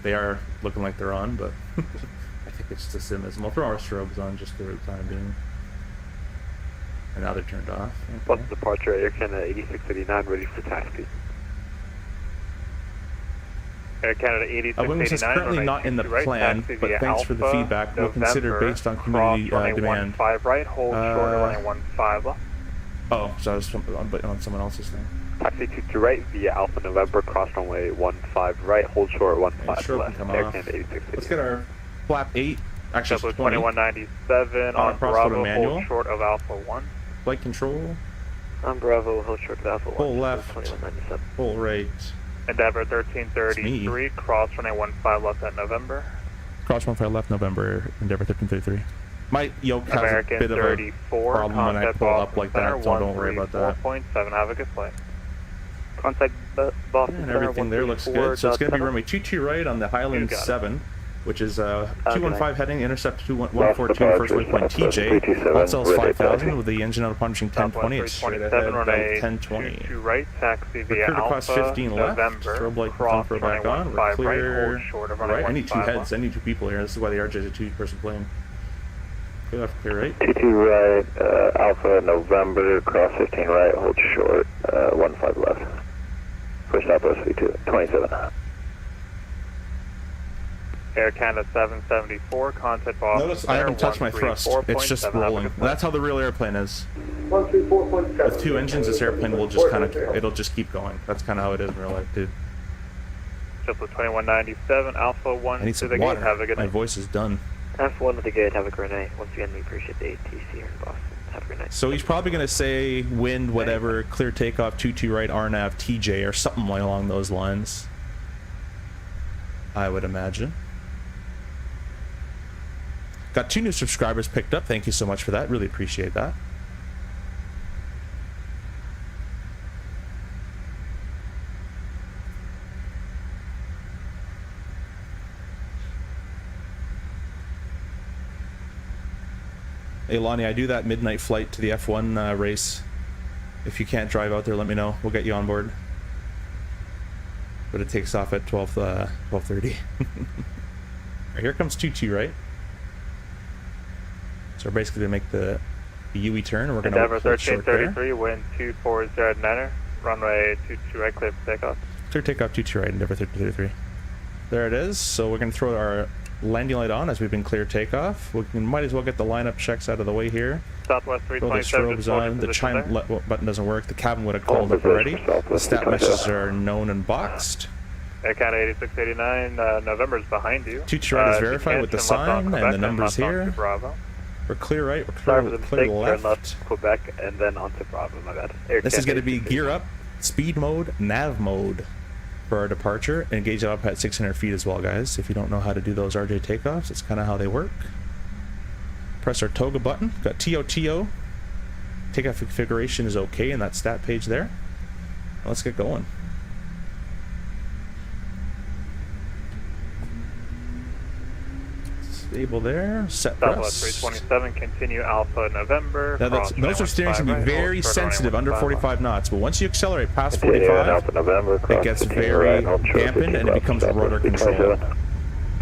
they are looking like they're on, but I think it's just a sim-ism. We'll throw our strobes on just for the time being. And now they're turned off. Okay. Boston departure, Air Canada 8689, ready for taxi. Air Canada Wings is 8689, currently not in the plan, but thanks for the feedback. We'll consider based on community demand. 15 right, hold short of running 15 left. Oh, so I was on someone else's thing. Taxi 22 right via Alpha November, cross runway 15 right, hold short 15 Sure, left. come Air off. Canada 8689. Let's get our flap 8, actually JetBlue 20. 2197 on cross Bravo, photo manual. hold short of Alpha 1. Flight control, On Bravo, hold short of Alpha 1. full left, 2197. full right. Endeavor 1333, cross running 15 left at November. Cross 15 left, November, Endeavor 1333. My yoke has American a bit of a 34, problem when I contact pull up Boston like Center, that, so don't worry about that. 134.7, have a good flight. Contact Boston And Center, everything there looks good. So it's going to be runway 22 right on the Highland You got it. 7, which is 215 night. heading, intercept 142, first waypoint TJ. Hot cells 5,000 with the engine out punching 1020. It's straight ahead, 1020. 22 right, taxi We're via clear to cross Alpha, 15 left. November, Strobe light cross for running back on. 15 We're right, clear. hold short of running Right, I need 2 15 heads. left. I need 2 people here. This is why the RJ is a 2-person plane. Clear left, clear right. 22 right, Alpha November, cross 15 right, hold short 15 left. Push Southwest V2, 27. Air Canada 774, contact Boston Notice I Center, haven't touched my thrust. It's just 134.7, have a rolling. good flight. That's how the real airplane is. 134.7. With 2 engines, this airplane will just kind of, it'll just keep going. That's kind of how it is in real life, too. JetBlue 2197, Alpha 1 I need to some the gate, water. have a good My night. voice is done. F1 to the gate, have a great night. Once again, we appreciate the ATC here in Boston. Have a great night. So he's probably going to say wind, whatever, clear takeoff, 22 right, RNAV, TJ, or something along those lines. I would imagine. Got 2 new subscribers picked up. Thank you so much for that. Really appreciate that. Hey Lonnie, I do that midnight flight to the F1 race. If you can't drive out there, let me know. We'll get you on board. But it takes off at 12:30. Right, here comes 22, right? So we're basically gonna make the UE turn, and we're gonna Endeavor hold short there. 1333, wind 240 at Niner, runway 22 right, clear for takeoff. Clear takeoff 22 right, Endeavor 1333. There it is. So we're gonna throw our landing light on as we've been clear takeoff. We might as well get the lineup checks out of the way here. Southwest Throw the 327, strobes on. The chime button doesn't work. The cabin would have called up already. The stat messages are known and boxed. Air Canada 8689, November's behind you. 22 right is if you verified can't, with the turn left on sign and Quebec the numbers left onto here. Bravo. We're clear right. We're Sorry for clear, the clear mistake, turn left. left Quebec and then onto Bravo, my bad. Air This is Canada going to be 8689. gear up, speed mode, nav mode for our departure. Engage up at 600 feet as well, guys. If you don't know how to do those RJ takeoffs, it's kind of how they work. Press our toga button. Got TOTO. Takeoff configuration is okay in that stat page there. Let's get going. Stable there. Set Southwest thrust. 327, continue Alpha November. Now cross those are steering going to be 15 right, very hold short sensitive runway under 15 45 knots, but once you accelerate past Continue 45, Alpha November, it cross gets 15 very right, hold short dampened 15 and it left, becomes Southwest rudder controlled. 327.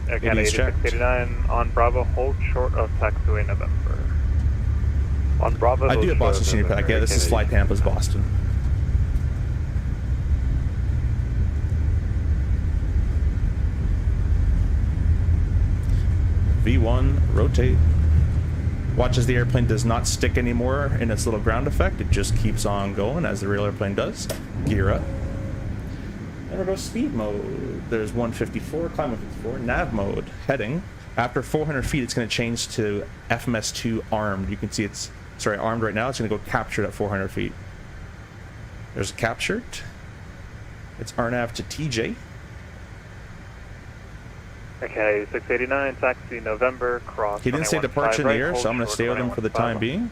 Air Canada is checked. 8689 on Bravo, hold short of taxiway November. On Bravo, I do have Boston Senior Pack. Yeah, this is Fly Tampa's Boston. V1, rotate. Watch as the airplane does not stick anymore in its little ground effect. It just keeps on going as the real airplane does. Gear up. And we'll go speed mode. There's 154, climb 154, nav mode, heading. After 400 feet, it's going to change to FMS2 armed. You can see it's, sorry, armed right now. It's going to go captured at 400 feet. There's a captured. It's RNAV to TJ. Okay, 689, taxi November, cross. He didn't say departure in the air, so I'm going to stay with him for the time being.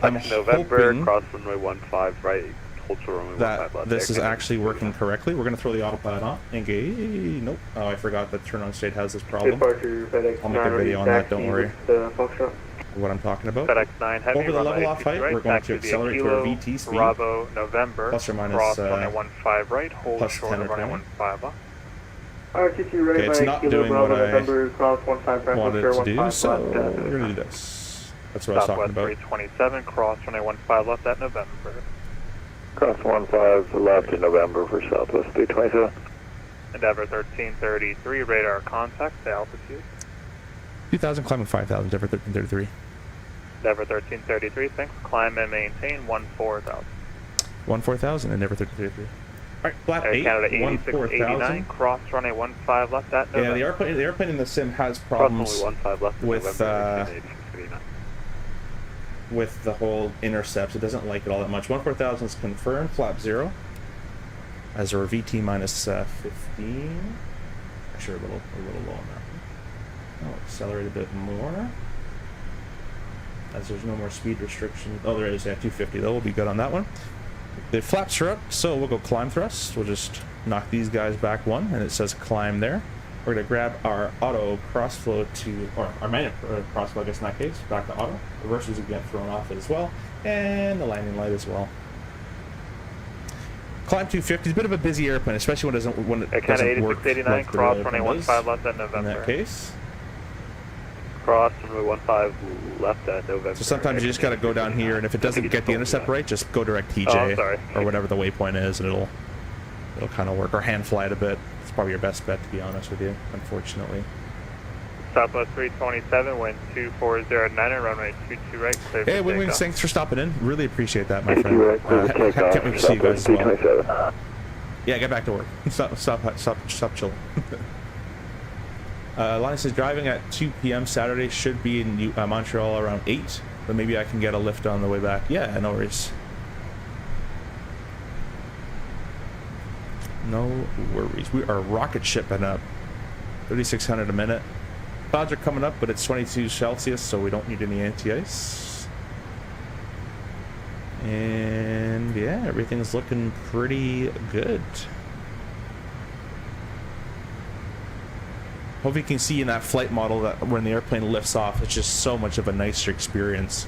I'm November, hoping cross runway 15 right, hold short runway 15 that left. this is actually working correctly. We're going to throw the autopilot on. Engage. Nope. Oh, I forgot that turn on state has this problem. Departure FedEx I'll make a 9 video on taxi that, don't worry. with Foxtrot. What I'm talking about. FedEx 9 heavy, Over the level off height, we're going to accelerate to our VT speed. Bravo, November, Plus or minus, cross runway 15 right, hold plus short 10 of or runway 20. 15 left. RTC right Okay, it's by not Kilo doing Bravo what I November, cross 15 Franco, wanted sure, to do, 15 so left, we're going to do this. That's what I was talking Southwest about. 327, cross runway 15 left at November. Cross 15 left in November for Southwest 327. Endeavor 1333, radar contact to altitude. 2,000 climbing 5,000, Endeavor 1333. Endeavor 1333, thanks. Climb and maintain 14,000. 14,000, Endeavor 1333. Alright, flat Air 8, Canada 14,000. 8689, cross runway 15 left at November. Yeah, the airplane in the sim has Cross problems runway 15 left in with, November, 8689. with the whole intercepts. It doesn't like it all that much. 14,000 is confirmed, flap 0. As our VT minus 15. Actually, a little low on that one. I'll accelerate a bit more. As there's no more speed restriction. Oh, there is, yeah, 250 though. We'll be good on that one. The flaps are up, so we'll go climb thrust. We'll just knock these guys back one, and it says climb there. We're going to grab our auto crossflow to, or our manual crossflow, I guess in that case, back to auto. Reversers will get thrown off as well, and the landing light as well. Climb 250 is a bit of a busy airplane, especially when it doesn't work. 8689, like the cross real runway airplane 15 does. left at November. In that case. Cross runway 15 left at November. So sometimes you just got to go down here, and if it doesn't get the intercept right, just go direct TJ Oh, sorry. or whatever the waypoint is, and it'll kind of work. Or hand fly it a bit. It's probably your best bet, to be honest with you. Unfortunately. Southwest 327, wind 2409, and runway 22 right, clear for Hey, Wing Wing, takeoff. thanks for stopping in. Really appreciate that, my 50 friend. right, clear for takeoff. Can't wait to see you guys as well. 327. Yeah, get back to work. Stop chilling. Linus is driving at 2 p.m. Saturday. Should be in Montreal around 8, but maybe I can get a lift on the way back. Yeah, no worries. No worries. We are rocket shipping up. 3,600 a minute. Clouds are coming up, but it's 22 Celsius, so we don't need any anti-ice. And yeah, everything's looking pretty good. Hope you can see in that flight model that when the airplane lifts off, it's just so much of a nicer experience.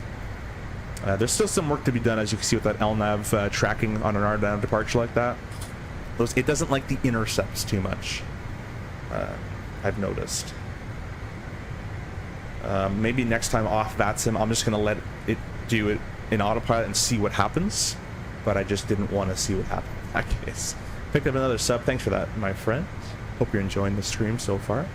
There's still some work to be done, as you can see with that LNAV tracking on an RNAV departure like that. It doesn't like the intercepts too much, I've noticed. Maybe next time off VATSIM, I'm just going to let it do it in autopilot and see what happens. But I just didn't want to see what happened in that case. Picked up another sub. Thanks for that, my friend. Hope you're enjoying the stream so far.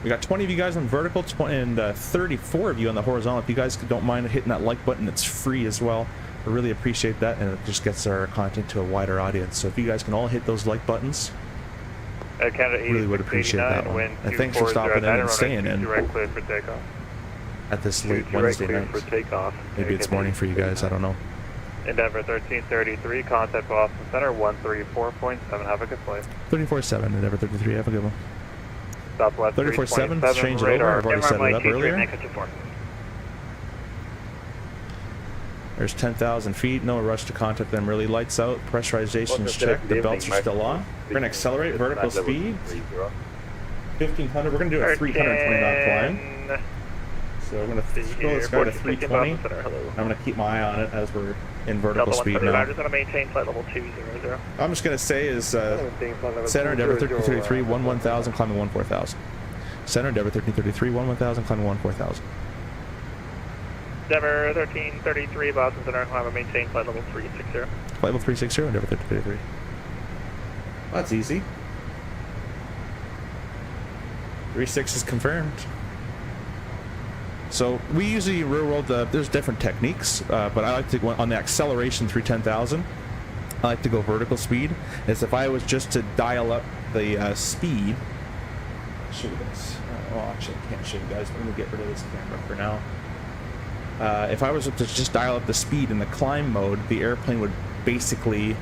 We got 20 of you guys on vertical, and 34 of you on the horizontal. If you guys don't mind hitting that like button, it's free as well. I really appreciate that, and it just gets our content to a wider audience. So if you guys can all hit those like buttons, really would appreciate that one. And thanks for stopping in and staying in Right, clear for takeoff. at this late Right, Wednesday clear night. for takeoff. Maybe it's morning for you guys, I don't know. Endeavor 1333, contact Boston Center 134.7. Have a good flight. 34-7, Endeavor 33, have a good one. Southwest 34-7, 327, change it over. I've already set it up earlier. There's 10,000 feet, no rush to contact them. Really lights out, pressurization's checked, the belts are still on. We're going to accelerate vertical speed. 1,500, we're going to do a 320 knot climb. So we're going to throw this guy to 320. I'm going to keep my eye on it as we're in vertical speed now. I'm just going to maintain flight level 200. I'm just going to say is center Endeavor 1333, 1,000, climbing 14,000. Center Endeavor 1333, 1,000, climbing 14,000. Endeavor 1333, Boston Center, climb maintain flight level 360. Flight level 360, Endeavor 1333. That's easy. 36 is confirmed. So we usually real world, there's different techniques, but I like to go on the acceleration through 10,000. I like to go vertical speed. As if I was just to dial up the speed. Show you this. Oh, actually, I can't show you guys. Let me get rid of this camera for now. If I was to just dial up the speed in the climb mode, the airplane would basically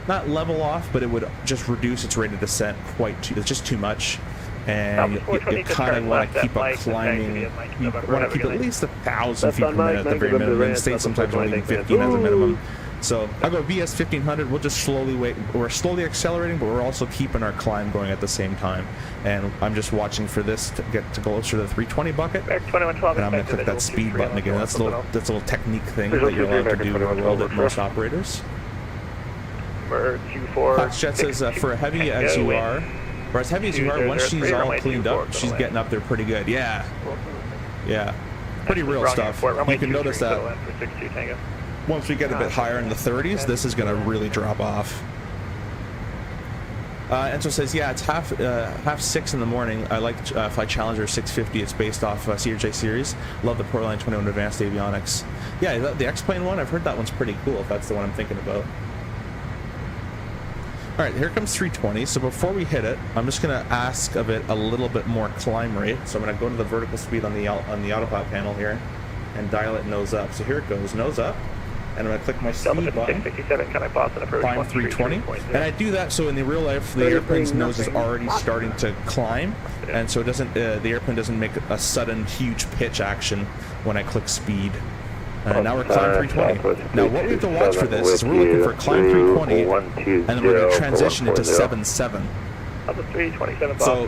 not level off, but it would just reduce its rate of descent it's just too much. And you kind of want to keep up climbing. You want to keep at least 1,000 feet per minute at the very minimum. And stay sometimes only 15 as a minimum. So I'll go VS 1500. We'll just slowly wait. We're slowly accelerating, but we're also keeping our climb going at the same time. And I'm just watching for this to get to closer to the 320 bucket. And I'm going to click that speed button again. That's a little technique thing that you're allowed to do in the world at most operators. Jet says for a heavy as you are, or as heavy as you are, once she's all cleaned up, she's getting up there pretty good. Yeah. Yeah. Pretty real stuff. You can notice that once we get a bit higher in the 30s, this is going to really drop off. Enzo says, yeah, it's half 6 in the morning. I like Flight Challenger 650. It's based off CRJ series. Love the Portland 21 Advanced Avionics. Yeah, the X-Plane one, I've heard that one's pretty cool, if that's the one I'm thinking about. All right, here comes 320. So before we hit it, I'm just going to ask of it a little bit more climb rate. So I'm going to go to the vertical speed on the autopilot panel here and dial it nose up. So here it goes, nose up. And I'm going to click my speed button, climb 320. And I do that so in the real life, the airplane's nose is already starting to climb. And so it doesn't, the airplane doesn't make a sudden huge pitch action when I click speed. Now we're climb 320. Now what we have to watch for this is we're looking for climb 320, and then we're going to transition into 7.7. So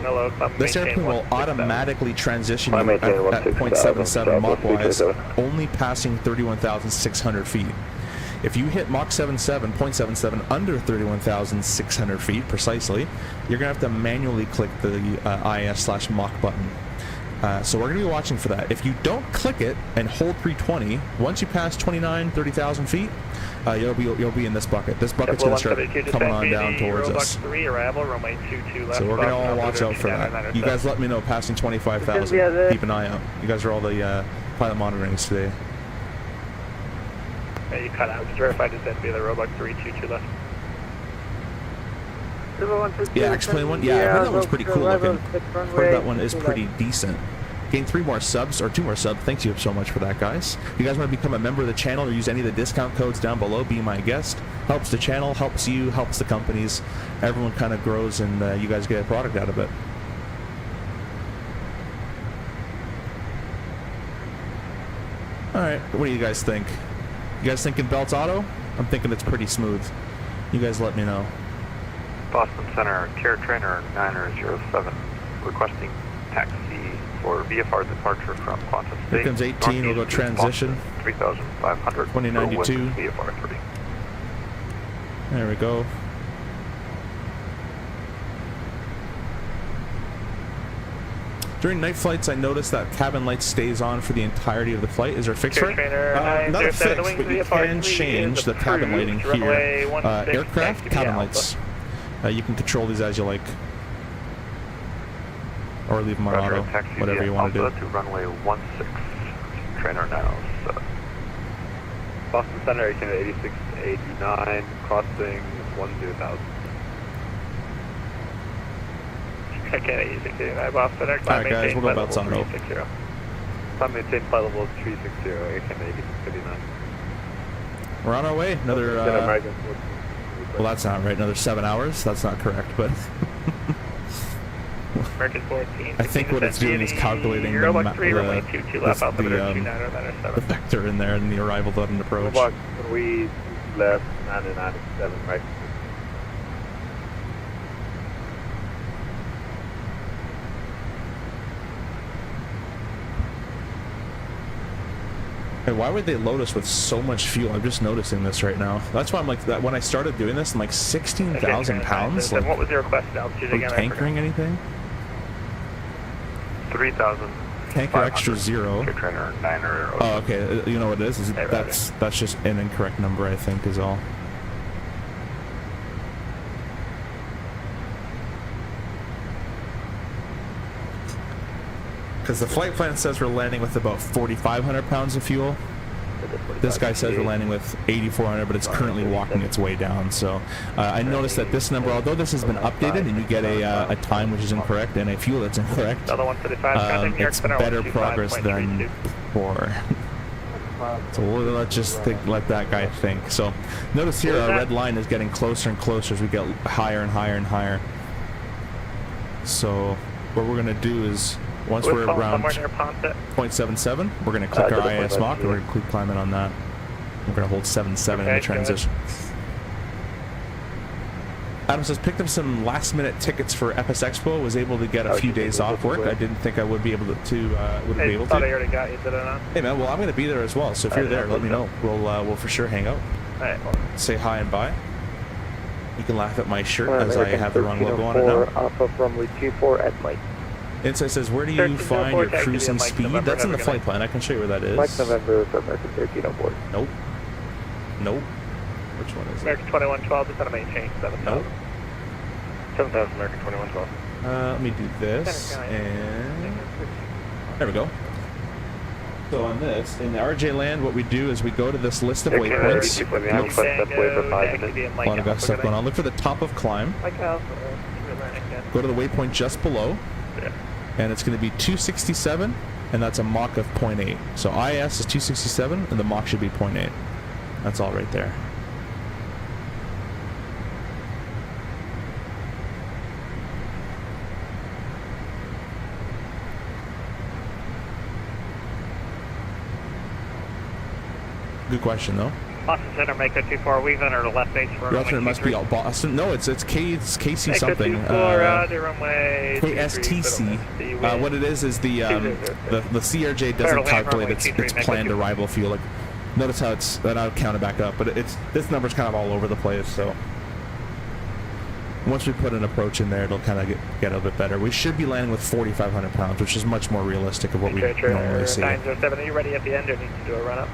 this airplane will automatically transition at 0.77 Mach-wise, only passing 31,600 feet. If you hit Mach 0.77 under 31,600 feet precisely, you're going to have to manually click the IS/Mach button. So we're going to be watching for that. If you don't click it and hold 320, once you pass 30,000 feet, you'll be in this bucket. This bucket's going to start coming on down towards us. So we're going to all watch out for that. You guys let me know passing 25,000. Keep an eye out. You guys are all the pilot monitorings today. Yeah, you cut out. Just verified to send me the Robux 322 left. Yeah, X-Plane one. Yeah, I heard that one's pretty cool looking. Heard that one is pretty decent. Gain 3 more subs, or 2 more subs. Thank you so much for that, guys. If you guys want to become a member of the channel or use any of the discount codes down below, be my guest. Helps the channel, helps you, helps the companies. Everyone kind of grows, and you guys get a product out of it. Alright, what do you guys think? You guys thinking belts auto? I'm thinking it's pretty smooth. You guys let me know. Boston Center, Care Trainer 907, requesting taxi for VFR departure from Quantum State. Here comes 18, we'll go transition. 3,500. 2092. VFR 3. There we go. During night flights, I noticed that cabin light stays on for the entirety of the flight. Is there a fix for it? Not a fix, but you can change the cabin lighting here. Aircraft, cabin lights. You can control these as you like. Or leave them on auto, whatever you want to do. To runway 16, trainer now. Boston Center, 1886-89, crossing 10,000. I can't 8689 Boston Center. Alright guys, we'll go belts on auto. Climb maintain flight level 360, 1886-89. We're on our way. Another, well that's not right, another 7 hours. That's not correct, but... American 14. I think what it's doing is calculating the vector in there and the arrival button approach. Roblox 3 left 997 right. Hey, why would they load us with so much fuel? I'm just noticing this right now. That's why I'm like, that when I started doing this, I'm like 16,000 pounds. Like, what was your request altitude again? Tankering anything? 3,000. Tanker extra 0. Trainer 900. Oh, okay. You know what it is? That's just an incorrect number, I think, is all. Because the flight plan says we're landing with about 4,500 pounds of fuel. This guy says we're landing with 8400, but it's currently walking its way down. So I noticed that this number, although this has been updated and you get a time which is incorrect and a fuel that's incorrect, Another 135, it's better progress than poor. So let's just let that guy think. So notice here our red line is getting closer and closer as we get higher and higher and higher. So what we're going to do is once we're around 0.77, we're going to click our IS Mach and we're going to keep climbing on that. We're going to hold 7.7 in the transition. Adam says, picked up some last minute tickets for EXPO, was able to get a few days off work. I didn't think I would be able to thought I already got you, did I not? Hey man, well I'm going to be there as well, so if you're there, let me know. We'll for sure hang out. Alright. Say hi and bye. You can laugh at my shirt as I have the wrong logo on it now. Alpha runway 24 at Mike. Insight says, where do you find your cruising speed? That's in the flight plan. I can show you where that is. Mike November for American 1304. Nope. Nope. Which one is it? American 2112, just want to maintain 7,000. Nope. 7,000 American 2112. Let me do this, and there we go. So on this, in the RJ land, what we do is we go to this list of waypoints. A lot of stuff going on. Look for the top of climb. Go to the waypoint just below, and it's going to be 267, and that's a Mach of 0.8. So IS is 267, and the Mach should be 0.8. That's all right there. Good question, though. Boston Center, Mako 24, we've entered a left base for Your alternate must be Boston. No, it's KC something. KSTC. What it is the CRJ doesn't calculate its planned arrival fuel. Like, notice how it's then I'll count it back up, but this number's kind of all over the place. So once we put an approach in there, it'll kind of get a bit better. We should be landing with 4,500 pounds, which is much more realistic of what we normally see. 907, are you ready at the end or need to do a run up?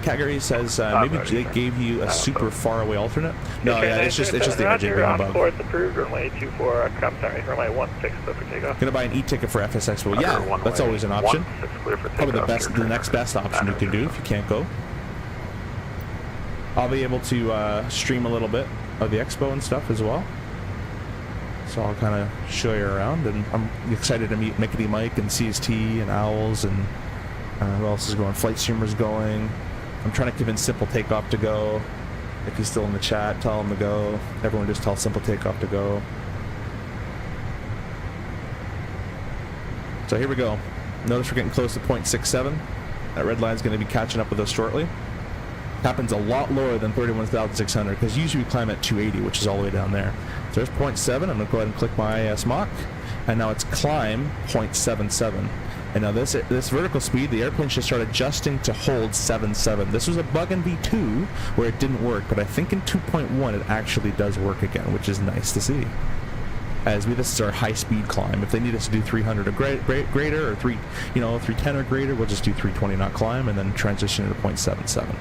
Calgary says maybe they gave you a super far away alternate. No, yeah, it's just the RJ being above. Course approved, runway 24. I'm sorry, runway 16 for takeoff. Gonna buy an e-ticket for FSX. Yeah, that's always an option. Probably the next best option you can do if you can't go. I'll be able to stream a little bit of the expo and stuff as well. So I'll kind of show you around, and I'm excited to meet Mickety Mike and CST and Owls and. Who else is going? Flight Streamer's going. I'm trying to convince Simple Takeoff to go. If he's still in the chat, tell him to go. Everyone just tell Simple Takeoff to go. So here we go. Notice we're getting close to 0.67. That red line's going to be catching up with us shortly. Happens a lot lower than 31,600 because usually we climb at 280, which is all the way down there. So there's 0.7. I'm going to go ahead and click my IS Mach. And now it's climb 0.77. And now this vertical speed, the airplane should start adjusting to hold 7.7. This was a bug in V2 where it didn't work, but I think in 2.1 it actually does work again, which is nice to see. As this is our high speed climb. If they need us to do 300 or greater, or 310 or greater, we'll just do 320 knot climb and then transition to 0.77.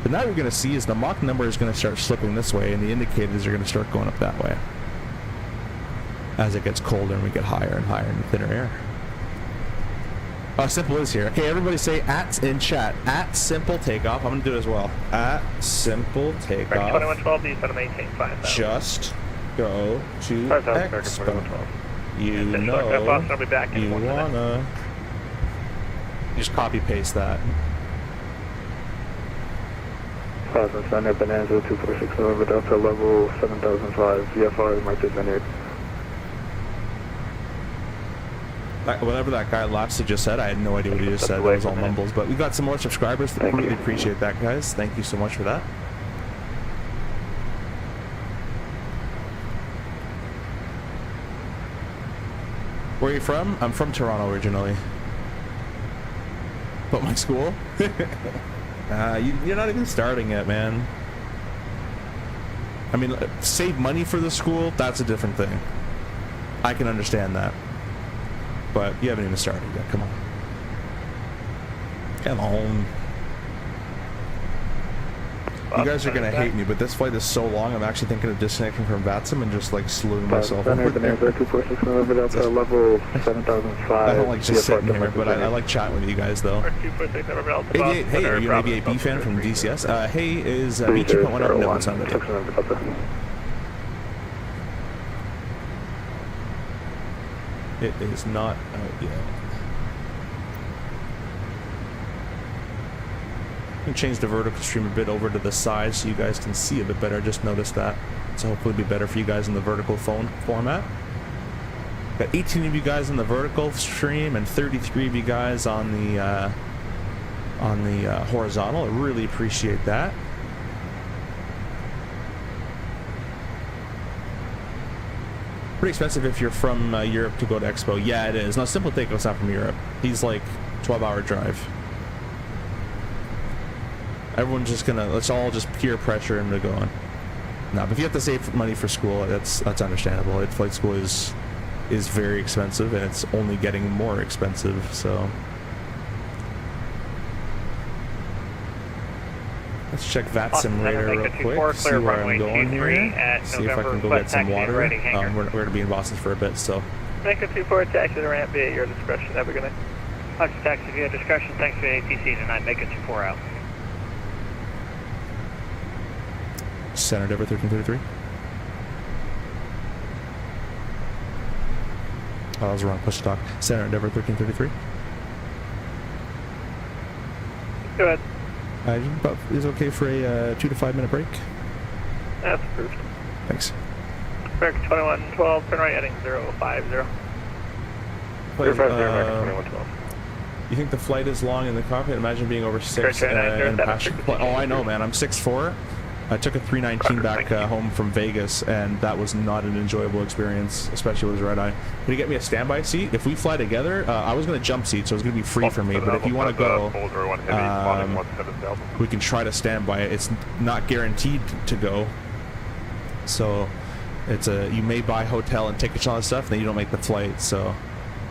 But now what you're going to see is the Mach number is going to start slipping this way, and the indicators are going to start going up that way as it gets colder and we get higher and higher in the thinner air. Simple is here. Okay, everybody say in chat, Simple Takeoff. I'm going to do it as well. Simple Takeoff. 2112, you said to maintain 5,000. Just go to EXPO. You know you wanna. Just copy paste that. Boston Center, Bonanza 246 November Delta, level 7005, VFR, Martha's Vineyard. Whatever that guy last just said, I had no idea what he just said. That was all mumbles. But we got some more subscribers. Really appreciate that, guys. Thank you so much for that. Where are you from? I'm from Toronto originally. But my school? You're not even starting yet, man. I mean, save money for the school, that's a different thing. I can understand that. But you haven't even started yet. Come on. Come on. You guys are gonna hate me, but this flight is so long. I'm actually thinking of disconnecting from VATSIM and just like slewing myself over there. 246 November Delta, level 7005. I don't like just sitting here, but I like chatting with you guys though. 246 November Delta. 88, hey, are you an 88B fan from DCS? Hey, is V2.1 up? No, it's not ready. It is not out yet. I can change the vertical stream a bit over to the side so you guys can see a bit better. I just noticed that. So hopefully it'll be better for you guys in the vertical phone format. Got 18 of you guys in the vertical stream and 33 of you guys on the horizontal. I really appreciate that. Pretty expensive if you're from Europe to go to EXPO. Yeah, it is. No, Simple Takeoff's not from Europe. He's like 12-hour drive. Everyone's just gonna, let's all just peer pressure him to go on. No, but if you have to save money for school, that's understandable. Flight school is very expensive, and it's only getting more expensive, so. Let's check VATSIM radar real quick, see where I'm going here, see if I can go get some water. We're going to be in Boston for a bit, so. Make a 24 taxi to ramp via your discretion. Have a good night. Fox taxi via discretion, thanks for the ATC tonight, make it 24 out. Center Denver 1333. Oh, that was the wrong push to talk. Center Denver 1333. Go ahead. Is it okay for a 2 to 5 minute break? That's approved. Thanks. American 2112, turn right heading 050. 050, You think the flight is long in the cockpit? Imagine being over 6 in a passenger flight. Oh, I know, man. I'm 6'4". I took a 319 back home from Vegas, and that was not an enjoyable experience, especially with red eye. Can you get me a standby seat? If we fly together, I was going to jump seat, so it's going to be free for me. But if you want to go, we can try to stand by it. It's not guaranteed to go, so it's you may buy hotel and tickets and all that stuff, and then you don't make the flight. So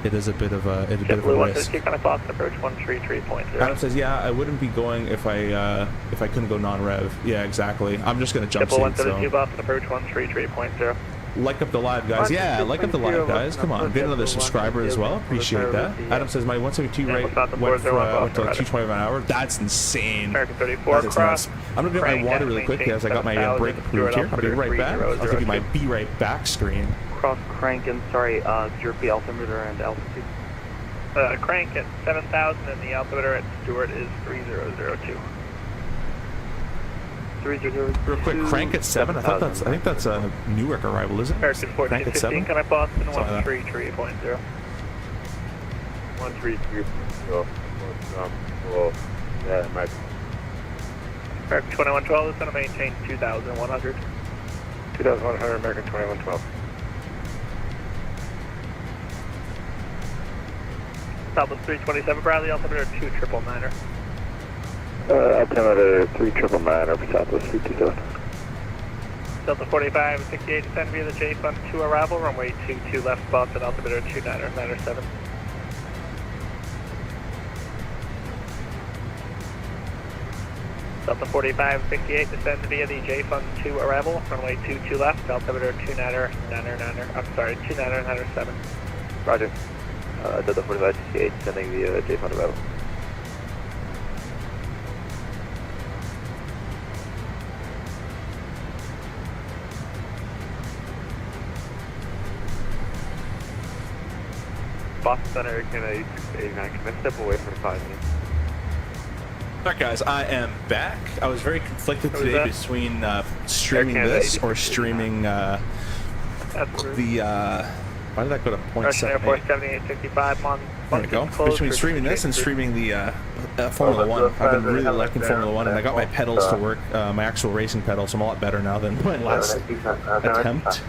it is a bit of a risk. Kind of Boston approach 133.0. Adam says, yeah, I wouldn't be going if I couldn't go non-rev. Yeah, exactly. I'm just gonna jump seat. 172 Boston approach 133.0 Like up the live, guys. Yeah, like up the live, guys. Come on, get another subscriber as well. Appreciate that. Adam says my 172 rate went to like 220 an hour. That's insane. American 34 cross. I'm gonna get my water really quick as I got my break approved here. I'll be right back. I'll give you my be right back screen. Cross crank and sorry, your altimeter and altitude. Crank at 7,000 and the altimeter at Stewart is 3002. 3002. Real quick, crank at 7. I think that's a Newark arrival, isn't it? American 1415, kind of Boston 133.0. 133.0. Well, yeah, it might. American 2112 is going to maintain 2,100. 2,100, American 2112. Southwest 327 Bradley, altimeter 2999er. Altimeter 3999 for Southwest 327. Delta 45 68 descend via the J Fund 2 arrival, runway 22 left Boston, altimeter 2997. Delta 45 68 descend via the J Fund 2 arrival, runway 22 left, altimeter 2999. I'm sorry, 2997. Roger. Delta 45 68 descending via J Fund arrival. Boston Center, can 89, can I step away for 5 minutes? Alright guys, I am back. I was very conflicted today between streaming this or streaming the why did that go to Russian Air Force 7865 There we go. Between streaming this and streaming the Formula 1. I've been really liking Formula 1, and I got my pedals to work, my actual racing pedals, so I'm a lot better now than my last attempt.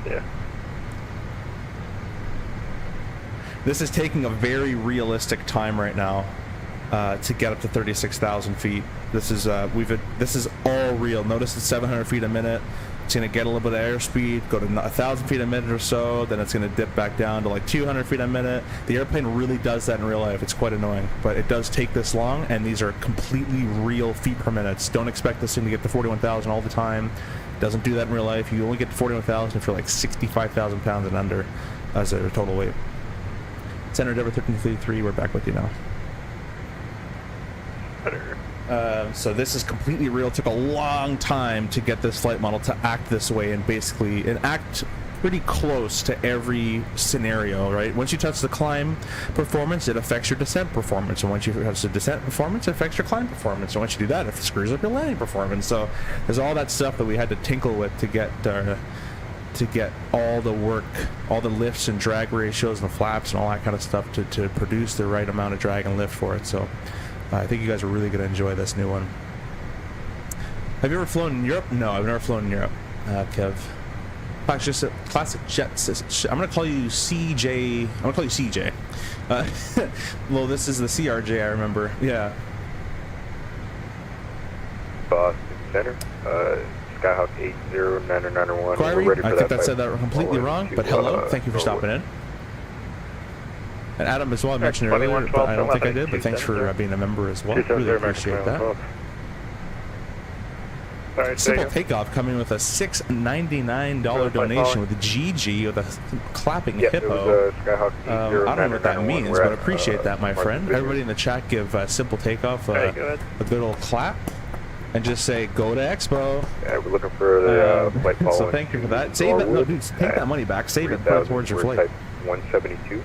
Yeah. This is taking a very realistic time right now to get up to 36,000 feet. This is this is all real. Notice it's 700 feet a minute. It's gonna get a little bit of airspeed, go to 1,000 feet a minute or so, then it's gonna dip back down to like 200 feet a minute. The airplane really does that in real life. It's quite annoying, but it does take this long, and these are completely real feet per minute. Don't expect this thing to get to 41,000 all the time. It doesn't do that in real life. You only get to 41,000 if you're like 65,000 pounds and under as a total weight. Center Endeavour 1333, we're back with you now. So this is completely real. It took a long time to get this flight model to act this way, and basically act pretty close to every scenario, right? Once you touch the climb performance, it affects your descent performance, and once you touch the descent performance, it affects your climb performance, and once you do that, it screws up your landing performance. So there's all that stuff that we had to tinkle with to get all the work, all the lifts and drag ratios and the flaps and all that kind of stuff to produce the right amount of drag and lift for it. So I think you guys are really going to enjoy this new one. Have you ever flown in Europe? No, I've never flown in Europe, Kev. It's just a classic jet system. I'm going to call you CJ. I'm going to call you CJ. Well, this is the CRJ, I remember. Yeah. Boston Center, Skyhawk 809901. Query? I think that said that completely wrong, but hello. Thank you for stopping in. And Adam as well, I mentioned earlier, but I don't think I did, but thanks for being a member as well. Really appreciate that. Simple Takeoff coming with a $6.99 donation with a GG with a clapping hippo. I don't know what that means, but I appreciate that, my friend. Everybody in the chat give Simple Takeoff a good old clap and just say, go to EXPO. Yeah, we're looking for the flight following. So thank you for that. Save it. No, dude, take that money back. Save it. Put it towards your flight. 172.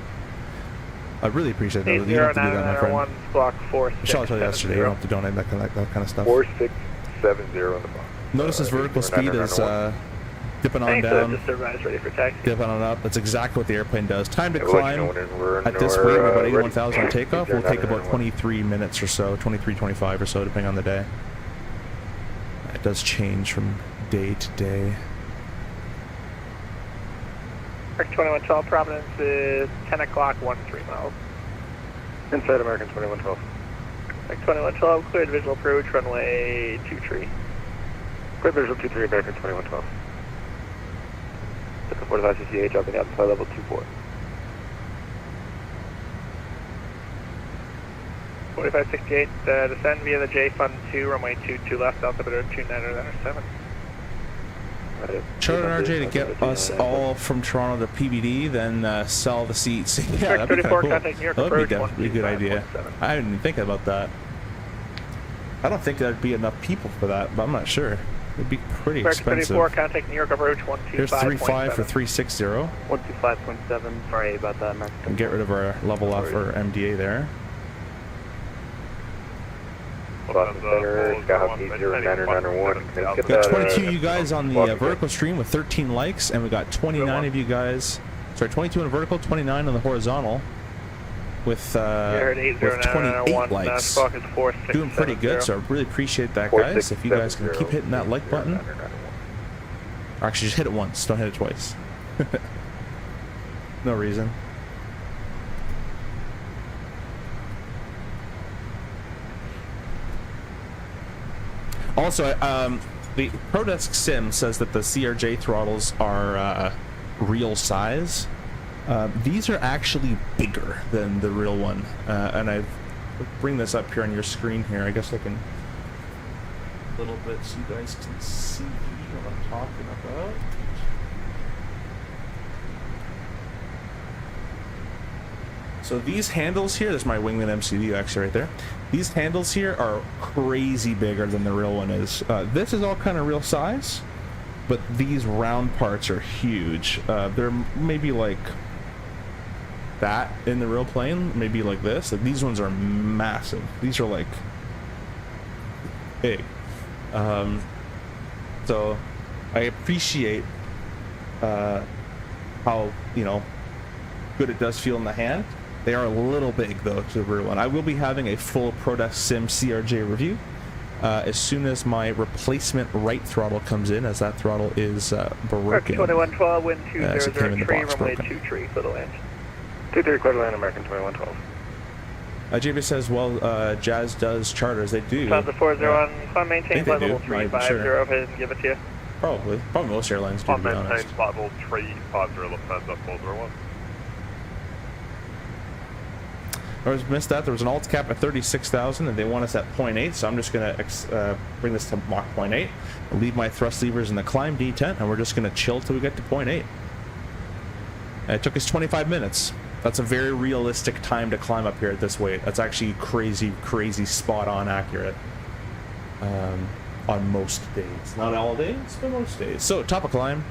I really appreciate that. You don't have to do that, my friend. Block 4. I told you yesterday, you don't have to donate that kind of stuff. 4670 in the box. Notice his vertical speed is dipping on down, Ready for taxi. dipping on up. That's exactly what the airplane does. Time to climb at this weight, about 81,000 on takeoff, will take about 23 minutes or so, 23, 25 or so, depending on the day. It does change from day to day. American 2112, Providence is 10 o'clock, 13 miles. Inside American 2112. American 2112, cleared visual approach, runway 23. Cleared visual 23, American 2112. Looking for the ICCA, dropping out to flight level 24. 4568, descend via the J Fund 2, runway 22 left, altimeter 2907. Charter an RJ to get us all from Toronto to PBD, then sell the seats. Yeah, that'd be kind of cool. That would be a good idea. I didn't even think about that. I don't think there'd be enough people for that, but I'm not sure. It'd be pretty expensive. 34, contact New York approach 125.7. Here's 35 for 360. 125.7, sorry about that, Mark. And get rid of our level F or MDA there. Boston Center, Skyhawk 809901. We got 22 you guys on the vertical stream with 13 likes, and we got 29 of you guys. Sorry, 22 on the vertical, 29 on the horizontal, with 28 likes. Doing pretty good, so I really appreciate that, guys. If you guys can keep hitting that like button, or actually just hit it once, don't hit it twice. No reason. Also, the ProdeskSIm says that the CRJ throttles are real size. These are actually bigger than the real one, and I bring this up here on your screen here. I guess I can a little bit so you guys can see what I'm talking about. So these handles here, there's my Wingman MCD actually right there. These handles here are crazy bigger than the real one is. This is all kind of real size, but these round parts are huge. They're maybe like that in the real plane, maybe like this. Like these ones are massive. These are like big. So I appreciate how, you know, good it does feel in the hand. They are a little big though to the rear one. I will be having a full ProdeskSIm CRJ review as soon as my replacement right throttle comes in, as that throttle is broken. 2112, wind 2003, runway 23 for the land. 23, quarter line, American 2112. JB says, well, Jazz does charters. They do. Transit 401, climb maintain think flight they do. level I'm 350 sure. if I didn't give it to you. Probably most airlines do, to be honest. maintain flight level 350 Lufthansa 401. I was missed that. There was an alt cap at 36,000 and they want us at 0.8, so I'm just going to bring this to Mach 0.8, leave my thrust levers in the climb detent, and we're just going to chill till we get to 0.8. It took us 25 minutes. That's a very realistic time to climb up here at this weight. That's actually crazy spot on accurate on most days. Not all days, but most days. So, top of climb.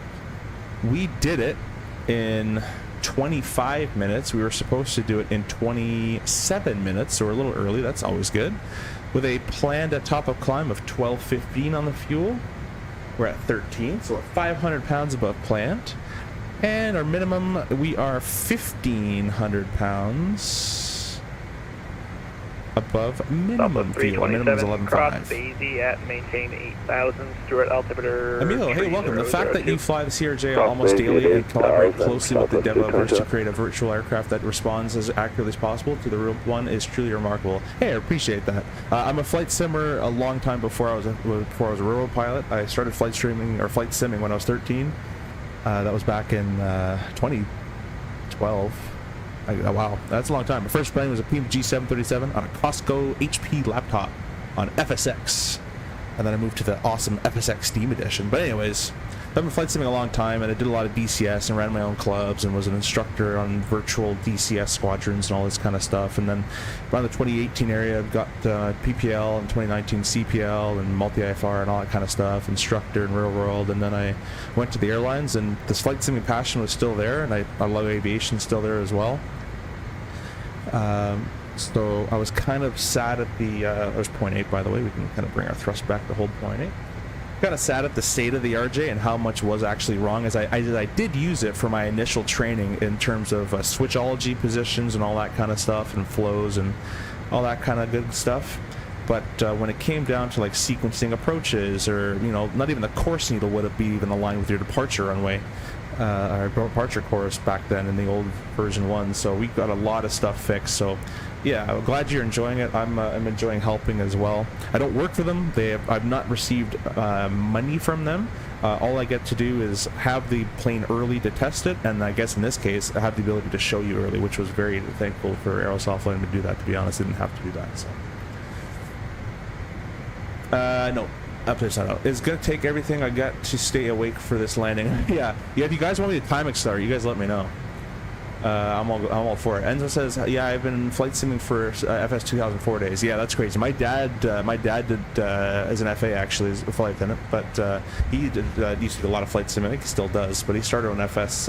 We did it in 25 minutes. We were supposed to do it in 27 minutes, so we're a little early. That's always good. With a planned at top of climb of 1215 on the fuel. We're at 13, so we're 500 pounds above planned. And our minimum, we are 1,500 pounds above minimum fuel. Minimum is 11.5. Cross Basie at maintain 8,000, Stuart altimeter. Emilio, hey, welcome. The fact that you 3002. fly the CRJ Cross almost Basie daily and collaborate 8,000, closely with the Southwest developers to 220. create a virtual aircraft that responds as accurately as possible to the real one is truly remarkable. Hey, I appreciate that. I'm a flight simmer a long time before I was a railroad pilot. I started flight simming when I was 13. That was back in 2012. Wow, that's a long time. My first plane was a PMG 737 on a Costco HP laptop on FSX. And then I moved to the awesome FSX Steam Edition. But anyways, I've been flight simming a long time, and I did a lot of DCS and ran my own clubs and was an instructor on virtual DCS squadrons and all this kind of stuff. And then around the 2018 area, I've got PPL and 2019 CPL and multi-IFR and all that kind of stuff, instructor in real world. And then I went to the airlines, and this flight simming passion was still there, and I love aviation still there as well. So I was kind of sad at the, there's 0.8 by the way, we can kind of bring our thrust back to hold 0.8. Kind of sad at the state of the RJ and how much was actually wrong, as I did use it for my initial training in terms of switchology positions and all that kind of stuff, and flows and all that kind of good stuff. But when it came down to like sequencing approaches, or not even the course needle would have been even aligned with your departure runway, our departure course back then in the old version 1. So we got a lot of stuff fixed. So yeah, I'm glad you're enjoying it. I'm enjoying helping as well. I don't work for them. I've not received money from them. All I get to do is have the plane early to test it, and I guess in this case I have the ability to show you early, which was very thankful for Aerosoft letting me do that. To be honest, I didn't have to do that. So no, upside down out. It's gonna take everything I got to stay awake for this landing. yeah. If you guys want me to time accelerate, you guys let me know. I'm all for it. Enzo says, yeah, I've been flight simming for FS 2004 days. Yeah, that's crazy. My dad did as an FA actually, as a flight attendant, but he used to do a lot of flight simming. I think he still does, but he started on FS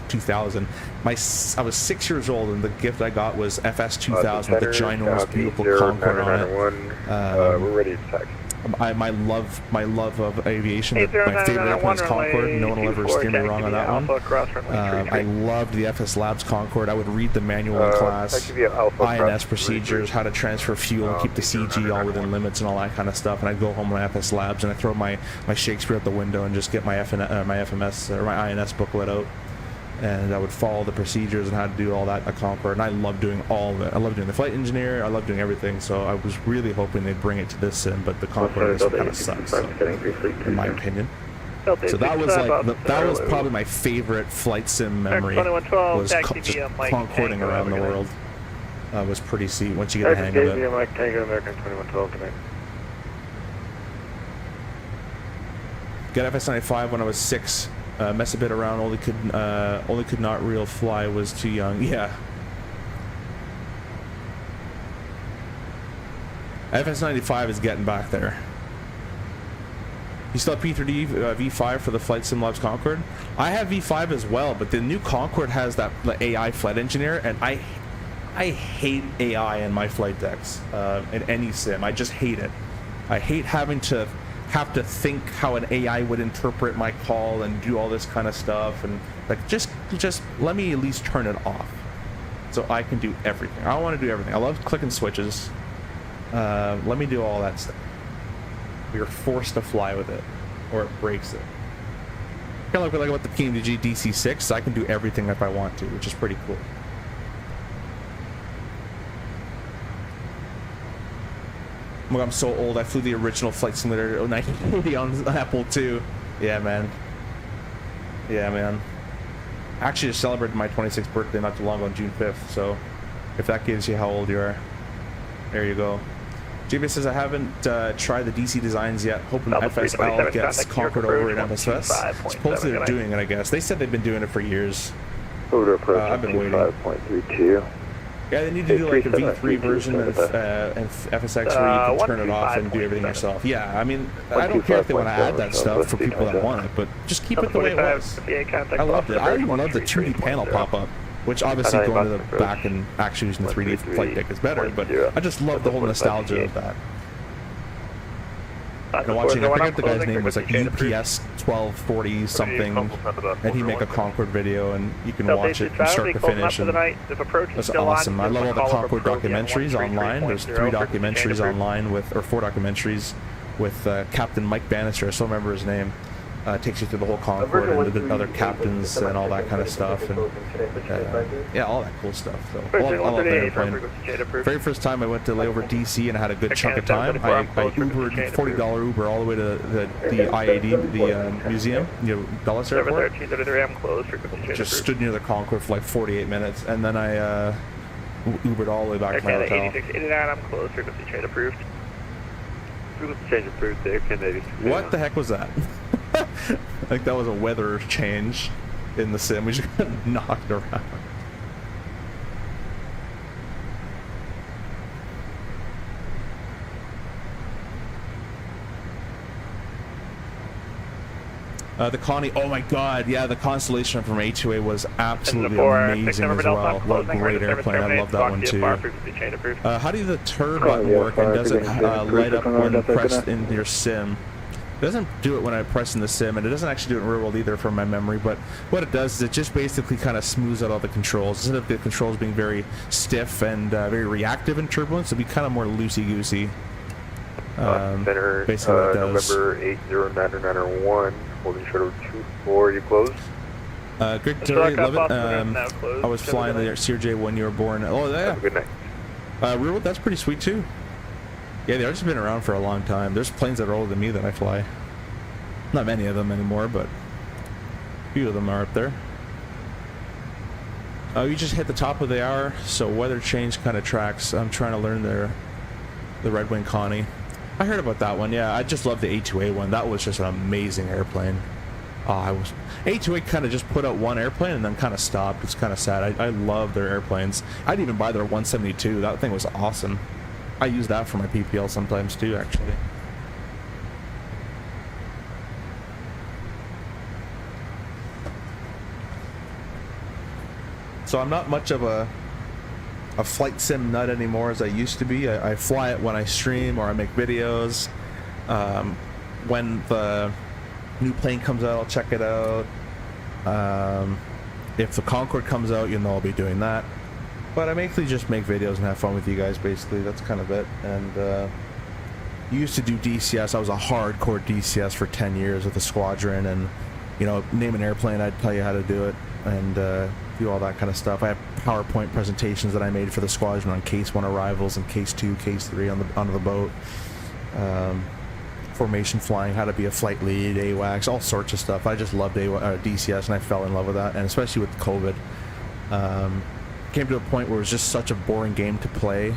2000. I was 6 years old, and the gift I got was FS 2000 with the ginormous, beautiful Concorde on it. We're ready to taxi. My love of aviation. My favorite airplane is Concorde. No one will ever steer me wrong on that one. I loved the FS Labs Concorde. I would read the manual in class, INS procedures, how to transfer fuel and keep the CG all within limits and all that kind of stuff. And I'd go home on FS Labs and I'd throw my Shakespeare out the window and just get my FMS or my INS booklet out. And I would follow the procedures and how to do all that at Concorde, and I love doing all of it. I love doing the flight engineer, I love doing everything, so I was really hoping they'd bring it to this sim, but the Concorde kind of sucks, so, in my opinion. So that was that was probably my favorite flight sim memory, was just Concording around the world. Was pretty sweet once you get the hang of it. Mike Tango, American 2112 tonight. Got FS95 when I was 6. Mess a bit around, only could not real fly, was too young. Yeah. FS95 is getting back there. You still have P3D V5 for the Flight Sim Labs Concorde? I have V5 as well, but the new Concorde has the AI flight engineer, and I hate AI in my flight decks, in any sim. I just hate it. I hate having to think how an AI would interpret my call and do all this kind of stuff, and like just let me at least turn it off so I can do everything. I want to do everything. I love clicking switches. Let me do all that stuff. We are forced to fly with it, or it breaks it. Kind of like about the PMG DC6, I can do everything if I want to, which is pretty cool. I'm so old. I flew the original Flight Simulator 1980 on Apple II. Yeah, man. Yeah, man. I actually just celebrated my 26th birthday not too long ago on June 5th, so if that gives you how old you are, there you go. JB says, I haven't tried the DC designs yet. Hoping FSL gets conquered over in FSS. Supposedly they're doing it, I guess. They said they've been doing it for years. I've been waiting. 5.32. Yeah, they need to do like a V3 version of FSX where you can turn it off and do everything yourself. Yeah, I mean, I don't care if they want to add that stuff for people that want it, but just keep it the way it was. I loved it. I even loved the 2D panel pop-up, which obviously going to the back and actually using the 3D flight deck is better, but I just love the whole nostalgia of that. And watching, I forget the guy's name, was like UPS 1240 something, and he'd make a Concorde video, and you can watch it from start to finish, and that's awesome. I love all the Concorde documentaries online. There's 3 documentaries online with, or 4 documentaries with Captain Mike Bannister, I still remember his name. Takes you through the whole Concorde and the other captains and all that kind of stuff, and yeah, all that cool stuff. So I love the airplane. Very first time I went to lay over DC and I had a good chunk of time. I Ubered $40 Uber all the way to the IAD, the museum, Dulles Airport. Just stood near the Concorde for like 48 minutes, and then I Ubered all the way back to my hotel. 8689, I'm closed. Frequency change approved. Frequency change approved. The Airplane 86. What the heck was that? Like that was a weather change in the sim. We just got knocked around. The Connie, oh my god, yeah, the Constellation from A2A was absolutely amazing as well. What a great airplane, I love that one too. How do the turbine work, and does it light up when pressed in your sim? It doesn't do it when I press in the sim, and it doesn't actually do it in real world either from my memory, but what it does is it just basically kind of smooths out all the controls. Instead of the controls being very stiff and very reactive in turbulence, it'll be kind of more loosey-goosey. Center, basically what it does. November 80991, holding short of 24, you closed? Great to love it. I was flying the CRJ when you were born. Oh, yeah. Have a good night. Real world, that's pretty sweet too. Yeah, they've just been around for a long time. There's planes that are older than me that I fly. Not many of them anymore, but a few of them are up there. You just hit the top of the hour, so weather change kind of tracks. I'm trying to learn the Red Wing Connie. I heard about that one, yeah. I just love the A2A one. That was just an amazing airplane. A2A kind of just put out one airplane and then kind of stopped. It's kind of sad. I love their airplanes. I'd even buy their 172. That thing was awesome. I use that for my PPL sometimes too, actually. So I'm not much of a flight sim nut anymore as I used to be. I fly it when I stream or I make videos. When the new plane comes out, I'll check it out. If the Concorde comes out, I'll be doing that. But I mainly just make videos and have fun with you guys, basically. That's kind of it. And used to do DCS. I was a hardcore DCS for 10 years with the squadron, and name an airplane, I'd tell you how to do it, and do all that kind of stuff. I have PowerPoint presentations that I made for the squadron on Case 1 arrivals and Case 2, Case 3 onto the boat. Formation flying, how to be a flight lead, AWACS, all sorts of stuff. I just loved DCS, and I fell in love with that, and especially with COVID. Came to a point where it was just such a boring game to play,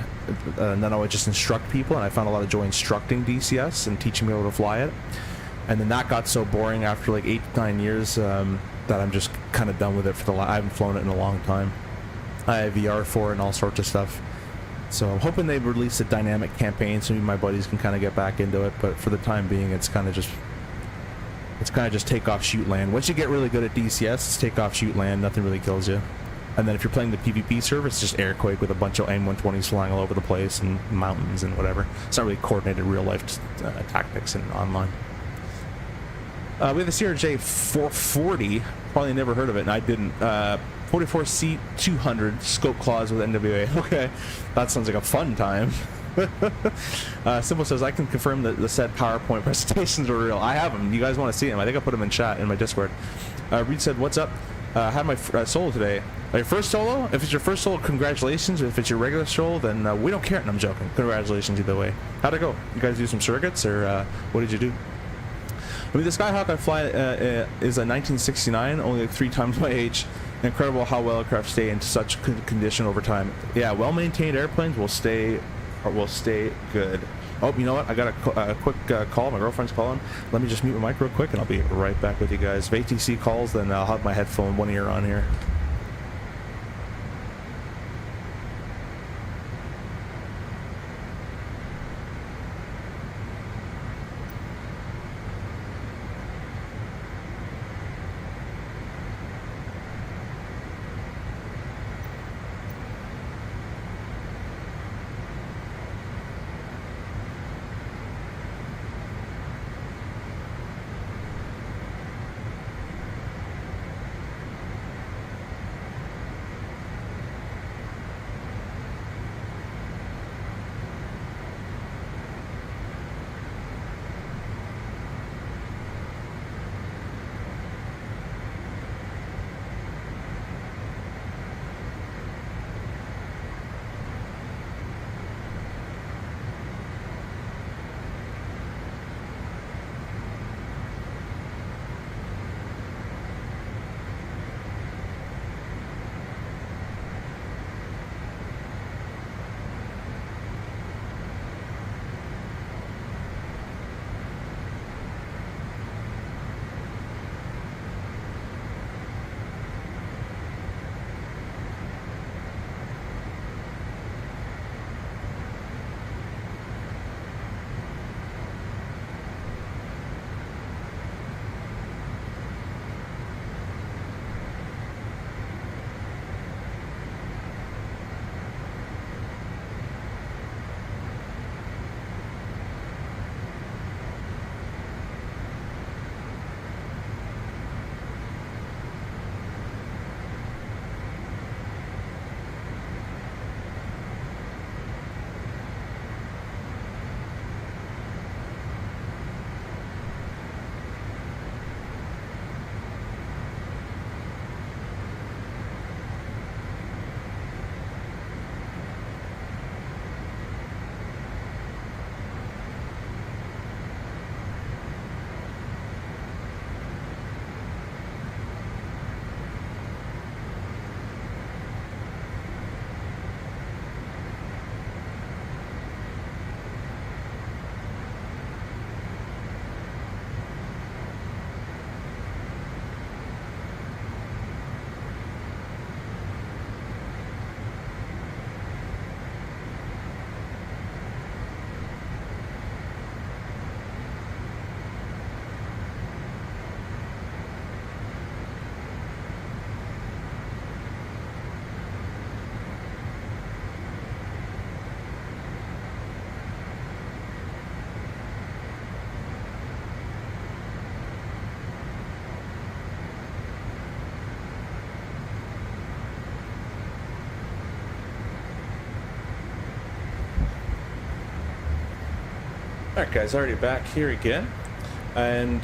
and then I would just instruct people, and I found a lot of joy instructing DCS and teaching people to fly it. And then that got so boring after like 8 to 9 years that I'm just kind of done with it. I haven't flown it in a long time. I have VR for it and all sorts of stuff. So I'm hoping they release a dynamic campaign so my buddies can kind of get back into it. But for the time being, it's kind of just take off, shoot, land. Once you get really good at DCS, it's take off, shoot, land. Nothing really kills you. And then if you're playing the PvP server, it's just Airquake with a bunch of AIM-120s flying all over the place and mountains and whatever. It's not really coordinated real-life tactics and online. We have the CRJ 440. Probably never heard of it, and I didn't. 44-seat, 200, scope clause with NWA. Okay, that sounds like a fun time. Simple says, I can confirm that the said PowerPoint presentations are real. I have them. You guys want to see them? I think I put them in chat in my Discord. Reed said, what's up? I had my solo today. Your first solo? If it's your first solo, congratulations. If it's your regular solo, then we don't care. And I'm joking. Congratulations either way. How'd it go? You guys do some circuits, or what did you do? I mean, the Skyhawk I fly is a 1969, only like 3 times my age. Incredible how well aircraft stay in such condition over time. Yeah, well-maintained airplanes will stay good. Oh, you know what? I got a quick call. My girlfriend's calling. Let me just mute my mic real quick, and I'll be right back with you guys. If ATC calls, then I'll have my headphone one ear on here. Alright guys, already back here again, and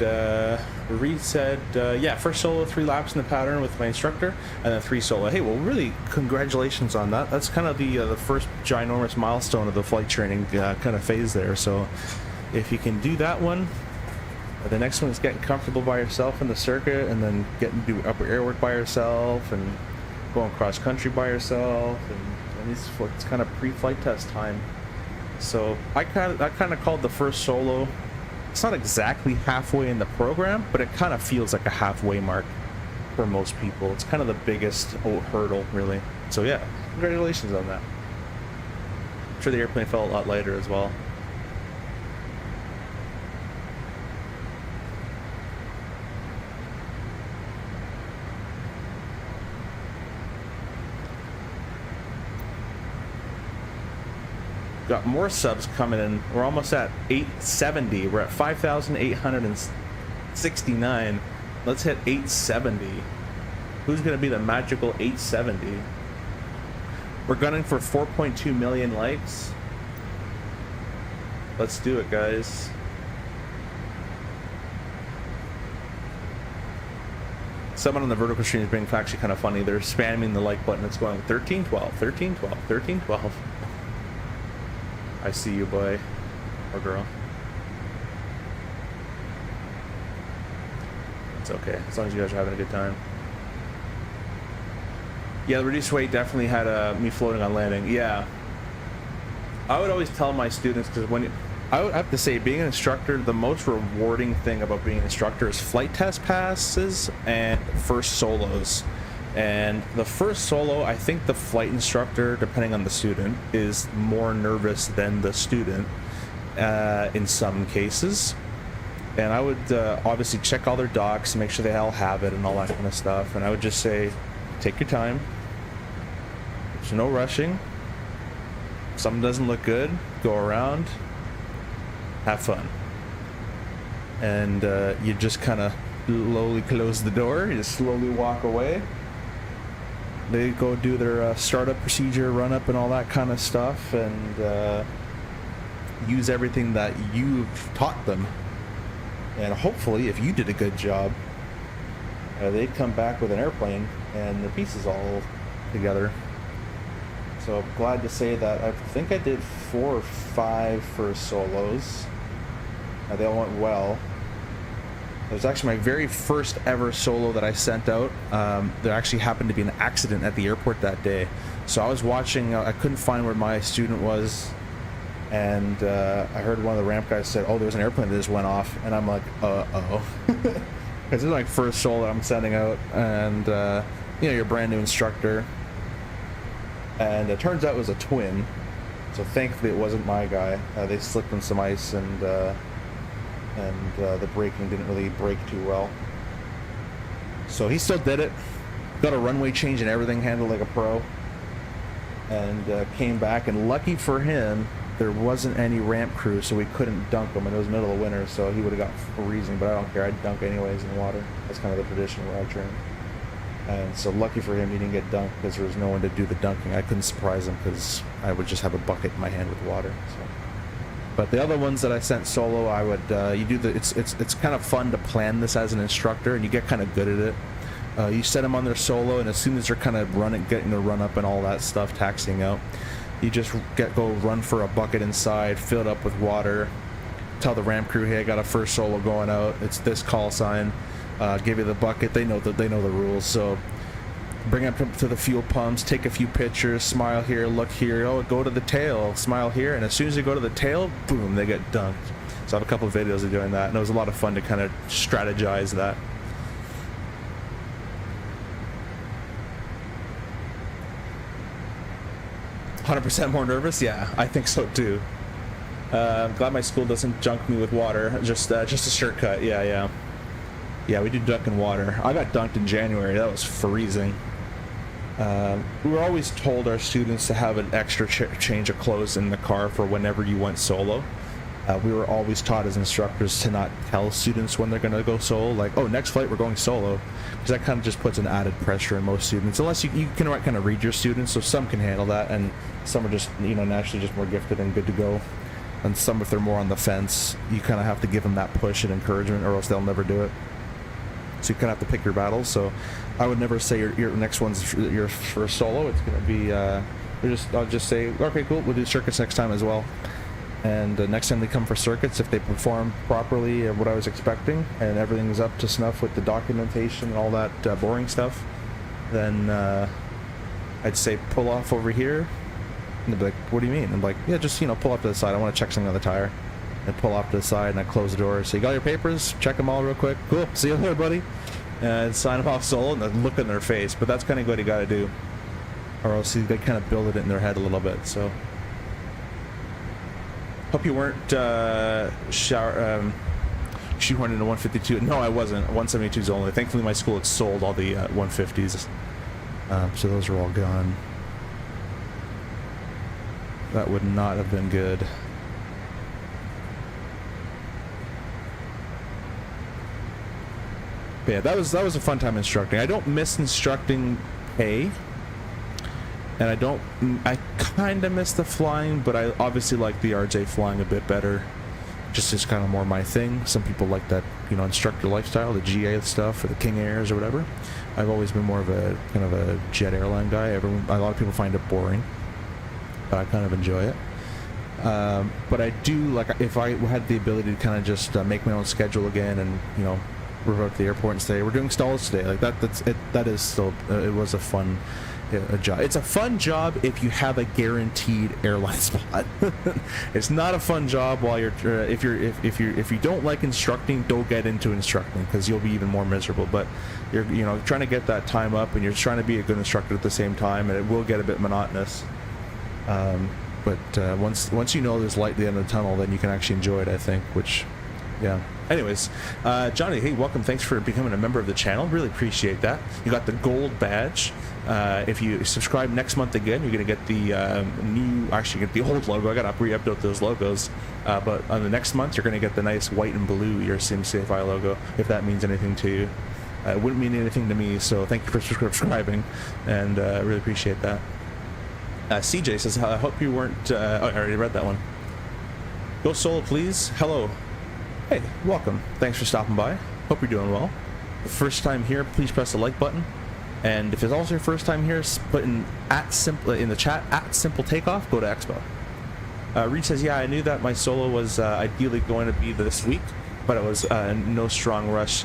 Reed said, yeah, first solo 3 laps in the pattern with my instructor, and then 3 solo. Hey, well, really, congratulations on that. That's kind of the first ginormous milestone of the flight training kind of phase there. So if you can do that one, the next one is getting comfortable by yourself in the circuit, and then getting to do upper air work by yourself, and going cross country by yourself, and it's kind of pre-flight test time. So I kind of called the first solo. It's not exactly halfway in the program, but it kind of feels like a halfway mark for most people. It's kind of the biggest hurdle, really. So yeah, congratulations on that. I'm sure the airplane felt a lot lighter as well. Got more subs coming in. We're almost at 870. We're at 5,869. Let's hit 870. Who's going to be the magical 870? We're gunning for 4.2 million likes. Let's do it, guys. Someone on the vertical stream is being actually kind of funny. They're spamming the like button. It's going 13, 12, 13, 12, 13, 12. I see you, boy or girl. It's okay, as long as you guys are having a good time. Yeah, the reduced weight definitely had me floating on landing. Yeah. I would always tell my students, because I would have to say, being an instructor, the most rewarding thing about being an instructor is flight test passes and first solos. And the first solo, I think the flight instructor, depending on the student, is more nervous than the student in some cases. And I would obviously check all their docs, make sure they all have it and all that kind of stuff. And I would just say, take your time. There's no rushing. If something doesn't look good, go around, have fun. And you just kind of slowly close the door, you just slowly walk away. They go do their startup procedure, run up and all that kind of stuff, and use everything that you've taught them. And hopefully, if you did a good job, they'd come back with an airplane and the pieces all together. So I'm glad to say that I think I did 4 or 5 first solos. They all went well. It was actually my very first ever solo that I sent out. There actually happened to be an accident at the airport that day. So I was watching, I couldn't find where my student was. And I heard one of the ramp guys said, oh, there's an airplane that just went off. And I'm like, uh-oh. Because this is my first solo I'm sending out. And, you know, you're a brand new instructor. And it turns out it was a twin. So thankfully it wasn't my guy. They slipped on some ice, and the braking didn't really brake too well. So he still did it. Got a runway change and everything, handled like a pro. And came back, and lucky for him, there wasn't any ramp crew, so we couldn't dunk him, and it was middle of winter, so he would have got freezing, but I don't care, I'd dunk anyways in the water. That's kind of the tradition where I train. And so lucky for him, he didn't get dunked, because there was no one to do the dunking. I couldn't surprise him, because I would just have a bucket in my hand with water. So. But the other ones that I sent solo, I would, it's kind of fun to plan this as an instructor, and you get kind of good at it. You set them on their solo, and as soon as they're kind of getting the run up and all that stuff, taxiing out, you just go run for a bucket inside, fill it up with water, tell the ramp crew, hey, I got a first solo going out, it's this call sign, give you the bucket. They know the rules. So bring up to the fuel pumps, take a few pictures, smile here, look here, oh, go to the tail, smile here, and as soon as you go to the tail, boom, they get dunked. So I have a couple of videos of doing that, and it was a lot of fun to kind of strategize that. "100% more nervous?" Yeah, I think so too. I'm glad my school doesn't junk me with water. Just a shortcut. Yeah, we do dunk in water. I got dunked in January. That was freezing. We were always told, our students, to have an extra change of clothes in the car for whenever you went solo. We were always taught as instructors to not tell students when they're going to go solo, like, oh, next flight we're going solo, because that kind of just puts an added pressure in most students, unless you can kind of read your students. So some can handle that, and some are just, you know, naturally just more gifted and good to go. And some, if they're more on the fence, you kind of have to give them that push and encouragement, or else they'll never do it. So you kind of have to pick your battles. So I would never say your next one's your first solo. It's going to be I'll just say, okay, cool, we'll do circuits next time as well. And next time they come for circuits, if they perform properly what I was expecting, and everything's up to snuff with the documentation and all that boring stuff, then I'd say pull off over here. And they'd be like, what do you mean? I'm like, yeah, just, you know, pull up to the side. I want to check something on the tire. And pull off to the side, and I close the door. So you got your papers? Check them all real quick. Cool. See you later, buddy. And sign them off solo, and then look in their face. But that's kind of what you got to do, or else they kind of build it in their head a little bit. So hope you weren't shoehorned into 152. No, I wasn't. 172s only. Thankfully, my school had sold all the 150s, so those are all gone. That would not have been good. But yeah, that was a fun time instructing. I don't miss instructing A, and I kind of miss the flying, but I obviously like the RJ flying a bit better, just is kind of more my thing. Some people like that, you know, instructor lifestyle, the GA stuff, or the King Airs or whatever. I've always been more of a kind of a jet airline guy. A lot of people find it boring, but I kind of enjoy it. But I do, like, if I had the ability to kind of just make my own schedule again, and, you know, revert to the airport and say we're doing stalls today, like that is still it was a fun job. It's a fun job if you have a guaranteed airline spot. It's not a fun job while you're if you don't like instructing, don't get into instructing, because you'll be even more miserable. But you're, you know, trying to get that time up, and you're trying to be a good instructor at the same time, and it will get a bit monotonous. But once you know there's light at the end of the tunnel, then you can actually enjoy it, I think, which, yeah. Anyways, Johnny, hey, welcome. Thanks for becoming a member of the channel. Really appreciate that. You got the gold badge. If you subscribe next month again, you're going to get the get the old logo. I got to re-update those logos. But on the next month, you're going to get the nice white and blue your SimCFI logo, if that means anything to you. It wouldn't mean anything to me, so thank you for subscribing, and I really appreciate that. CJ says, I hope you weren't... oh, I already read that one. Go solo, please. Hello. Hey, welcome. Thanks for stopping by. Hope you're doing well. First time here, please press the like button. And if it's also your first time here, put in in the chat, @simple takeoff, go to EXPO. Reed says, yeah, I knew that my solo was ideally going to be this week, but it was no strong rush.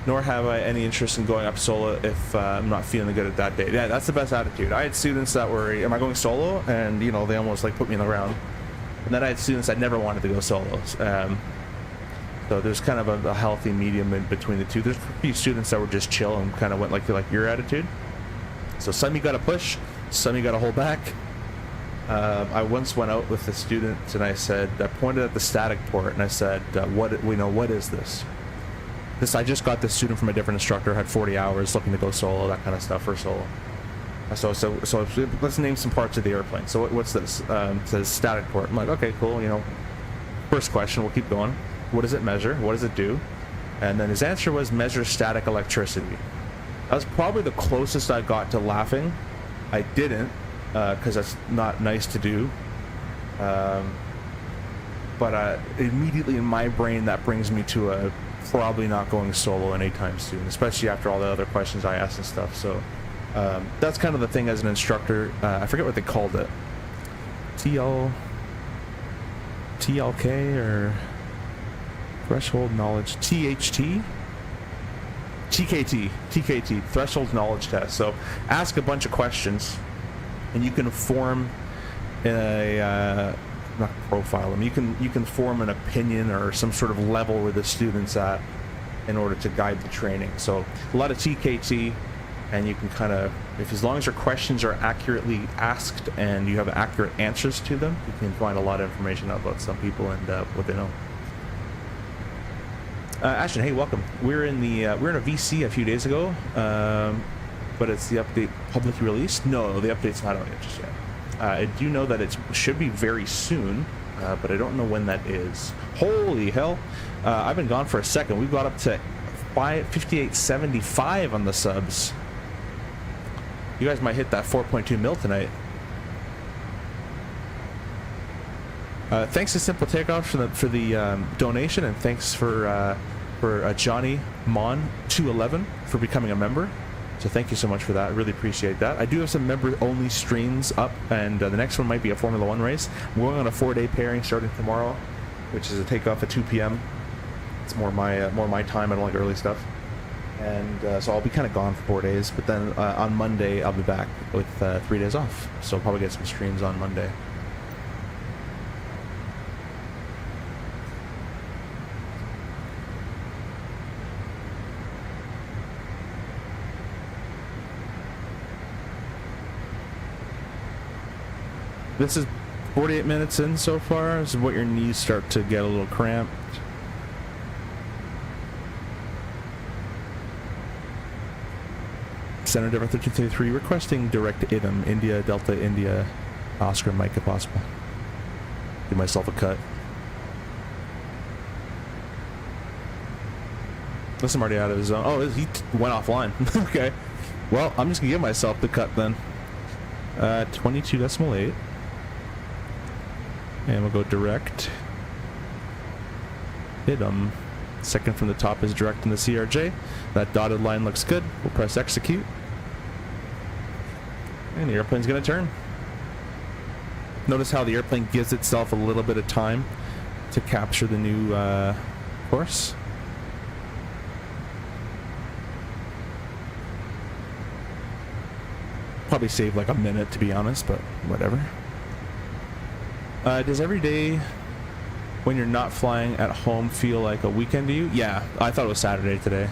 Nor have I any interest in going up solo if I'm not feeling good at that day. Yeah, that's the best attitude. I had students that were, am I going solo? And, you know, they almost like put me in the ground. And then I had students that never wanted to go solo. So there's kind of a healthy medium in between the two. There's a few students that were just chill and kind of went like your attitude. So some you got to push, some you got to hold back. I once went out with a student and I pointed at the static port and I said, what is this? I just got this student from a different instructor, had 40 hours looking to go solo, that kind of stuff for solo. So let's name some parts of the airplane. So what's this? It says static port. I'm like, okay, cool. You know, first question, we'll keep going. What does it measure? What does it do? And then his answer was measure static electricity. That was probably the closest I got to laughing. I didn't, because that's not nice to do. But immediately in my brain, that brings me to probably not going solo anytime soon, especially after all the other questions I asked and stuff. So that's kind of the thing as an instructor. I forget what they called it. TLK or threshold knowledge, TKT, threshold knowledge test. So ask a bunch of questions and you can form not profile them. You can form an opinion or some sort of level where the student's at in order to guide the training. So a lot of TKT, and you can kind of, as long as your questions are accurately asked and you have accurate answers to them, you can find a lot of information out about some people and what they know. Ashton, hey, welcome. We're in a VC a few days ago, but it's the update publicly released. No, the update's not out yet just yet. I do know that it should be very soon, but I don't know when that is. Holy hell. I've been gone for a second. We've got up to 5875 on the subs. You guys might hit that 4.2 mil tonight. Thanks to Simple Takeoff for the donation, and thanks for Johnny Mon 211 for becoming a member. So thank you so much for that. I really appreciate that. I do have some member-only streams up, and the next one might be a Formula 1 race. I'm going on a 4-day pairing starting tomorrow, which is a takeoff at 2 p.m. It's more my time. I don't like early stuff. And so I'll be kind of gone for 4 days, but then on Monday I'll be back with 3 days off. So I'll probably get some streams on Monday. This is 48 minutes in so far. This is what your knees start to get a little cramped. Center Denver 1333 requesting direct IDM, India, Delta, India, Oscar, Mike, if possible. Give myself a cut. Listen, I'm already out of his zone. Oh, he went offline. Okay. Well, I'm just going to give myself the cut then. 22.8. And we'll go direct. Hit 'em. Second from the top is direct in the CRJ. That dotted line looks good. We'll press execute. And the airplane's gonna turn. Notice how the airplane gives itself a little bit of time to capture the new course. Probably save like a minute, to be honest, but whatever. Does every day when you're not flying at home feel like a weekend to you? Yeah, I thought it was Saturday today.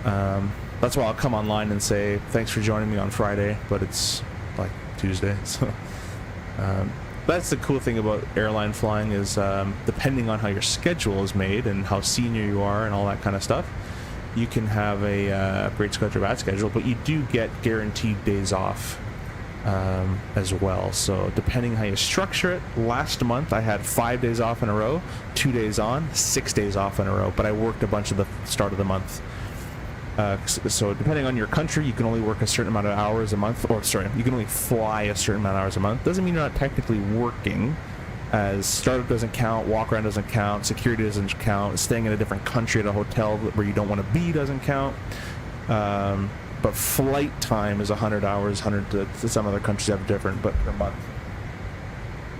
That's why I'll come online and say thanks for joining me on Friday, but it's like Tuesday. So that's the cool thing about airline flying is depending on how your schedule is made and how senior you are and all that kind of stuff, you can have a great schedule or bad schedule, but you do get guaranteed days off as well. So depending how you structure it, last month I had 5 days off in a row, 2 days on, 6 days off in a row, but I worked a bunch of the start of the month. So depending on your country, you can only work a certain amount of hours a month, or sorry, you can only fly a certain amount of hours a month. Doesn't mean you're not technically working, as startup doesn't count, walk around doesn't count, security doesn't count, staying in a different country at a hotel where you don't want to be doesn't count. But flight time is 100 hours, 100 to some other countries have different, but per month.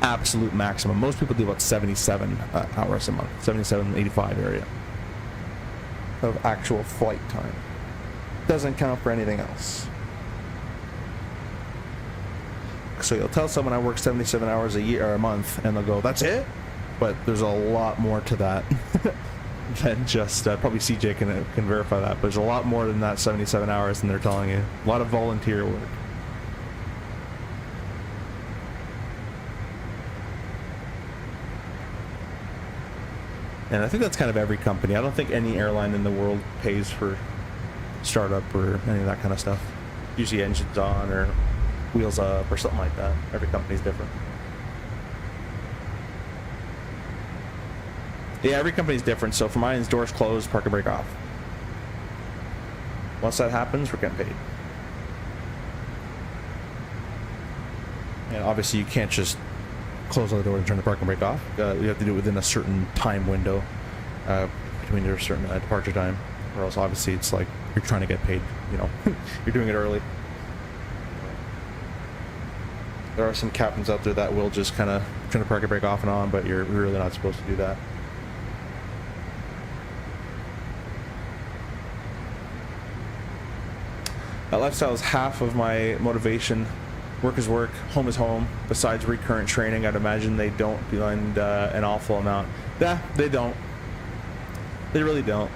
Absolute maximum. Most people do about 77 hours a month, 77, 85 area of actual flight time. Doesn't count for anything else. So you'll tell someone I work 77 hours a year or a month, and they'll go, "That's it?" But there's a lot more to that than just probably CJ can verify that. But there's a lot more than that 77 hours than they're telling you. A lot of volunteer work. And I think that's kind of every company. I don't think any airline in the world pays for startup or any of that kind of stuff. Usually engines on or wheels up or something like that. Every company's different. Yeah, every company's different. So for mine, doors closed, park and brake off. Once that happens, we're getting paid. And obviously you can't just close all the door and turn the park and brake off. You have to do it within a certain time window between your certain departure time, or else obviously it's like you're trying to get paid, you know. You're doing it early. There are some captains out there that will just kind of turn the park and brake off and on, but you're really not supposed to do that. That lifestyle is half of my motivation. Work is work, home is home. Besides recurrent training, I'd imagine they don't blend an awful amount. Yeah, they don't. They really don't.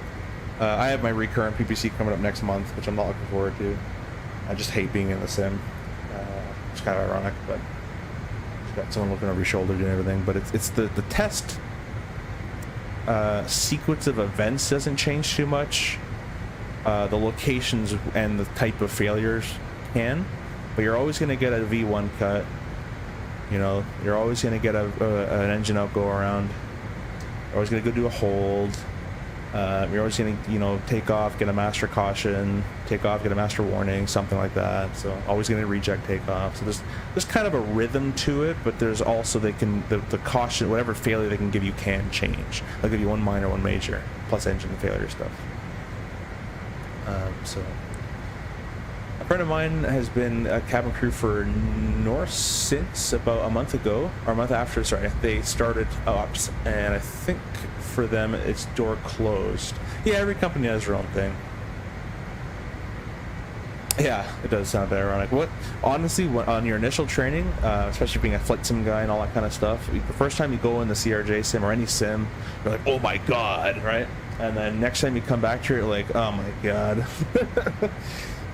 I have my recurrent PPC coming up next month, which I'm not looking forward to. I just hate being in the sim. It's kind of ironic, but it's got someone looking over your shoulder doing everything. But it's the test sequence of events doesn't change too much. The locations and the type of failures can. But you're always going to get a V1 cut. You know, you're always going to get an engine out go around. You're always going to go do a hold. You're always going to, you know, take off, get a master caution, take off, get a master warning, something like that. So always going to reject takeoff. So there's kind of a rhythm to it, but there's also the caution, whatever failure they can give you can change. They'll give you one minor, one major, plus engine failure stuff. So. A friend of mine has been a cabin crew for Norse since about a month ago, or a month after, sorry, they started ops, and I think for them it's door closed. Yeah, every company has their own thing. Yeah, it does sound a bit ironic. Honestly, on your initial training, especially being a flight sim guy and all that kind of stuff, the first time you go in the CRJ sim or any sim, you're like, oh my god, right? And then next time you come back to it, you're like, oh my god.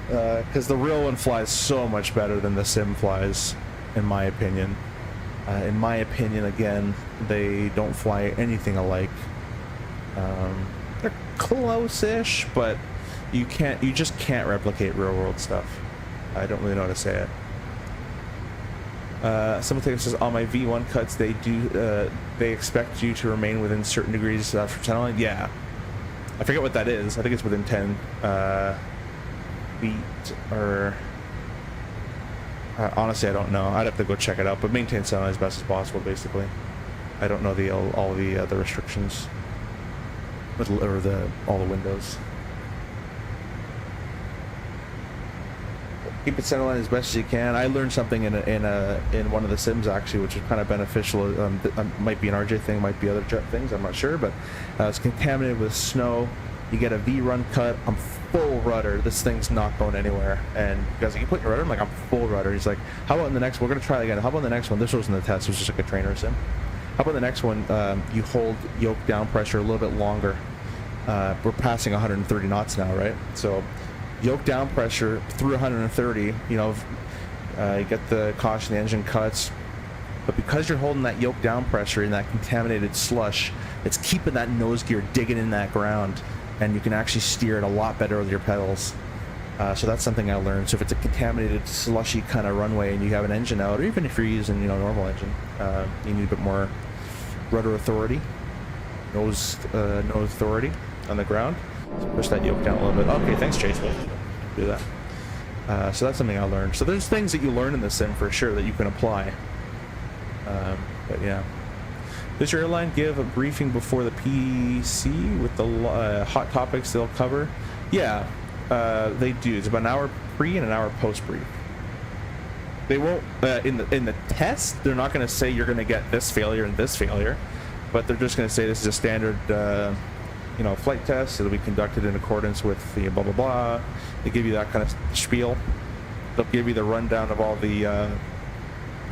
Because the real one flies so much better than the sim flies, in my opinion. Again, they don't fly anything alike. They're close-ish, but you just can't replicate real-world stuff. I don't really know how to say it. Someone says on my V1 cuts, they expect you to remain within certain degrees from centerline. Yeah, I forget what that is. I think it's within 10. Feet or honestly I don't know. I'd have to go check it out, but maintain sound as best as possible basically. I don't know all the restrictions, or all the windows. Keep it centerline as best as you can. I learned something in one of the sims actually, which is kind of beneficial. Might be an RJ thing, might be other jet things. I'm not sure, but it's contaminated with snow. You get a V run cut. I'm full rudder. This thing's not going anywhere. And guys, like, you put your rudder. I'm like, I'm full rudder. He's like, how about in the next? We're gonna try it again. How about the next one? This wasn't the test. It was just like a trainer sim. How about the next one? You hold yoke down pressure a little bit longer. We're passing 130 knots now, right? So yoke down pressure through 130, you know, you get the caution, the engine cuts, but because you're holding that yoke down pressure in that contaminated slush, it's keeping that nose gear digging in that ground, and you can actually steer it a lot better with your pedals. So that's something I learned. So if it's a contaminated, slushy kind of runway and you have an engine out, or even if you're using, you know, normal engine, you need a bit more rudder authority, nose authority on the ground. So push that yoke down a little bit. Okay, thanks, Chase. We'll do that. So that's something I learned. So there's things that you learn in the sim for sure that you can apply. But yeah. Does your airline give a briefing before the PC with the hot topics they'll cover? Yeah, they do. It's about an hour pre and an hour post brief. They won't in the test. They're not going to say you're going to get this failure and this failure, but they're just going to say this is a standard. You know, flight test. It'll be conducted in accordance with the blah blah blah. They give you that kind of spiel. They'll give you the rundown of all the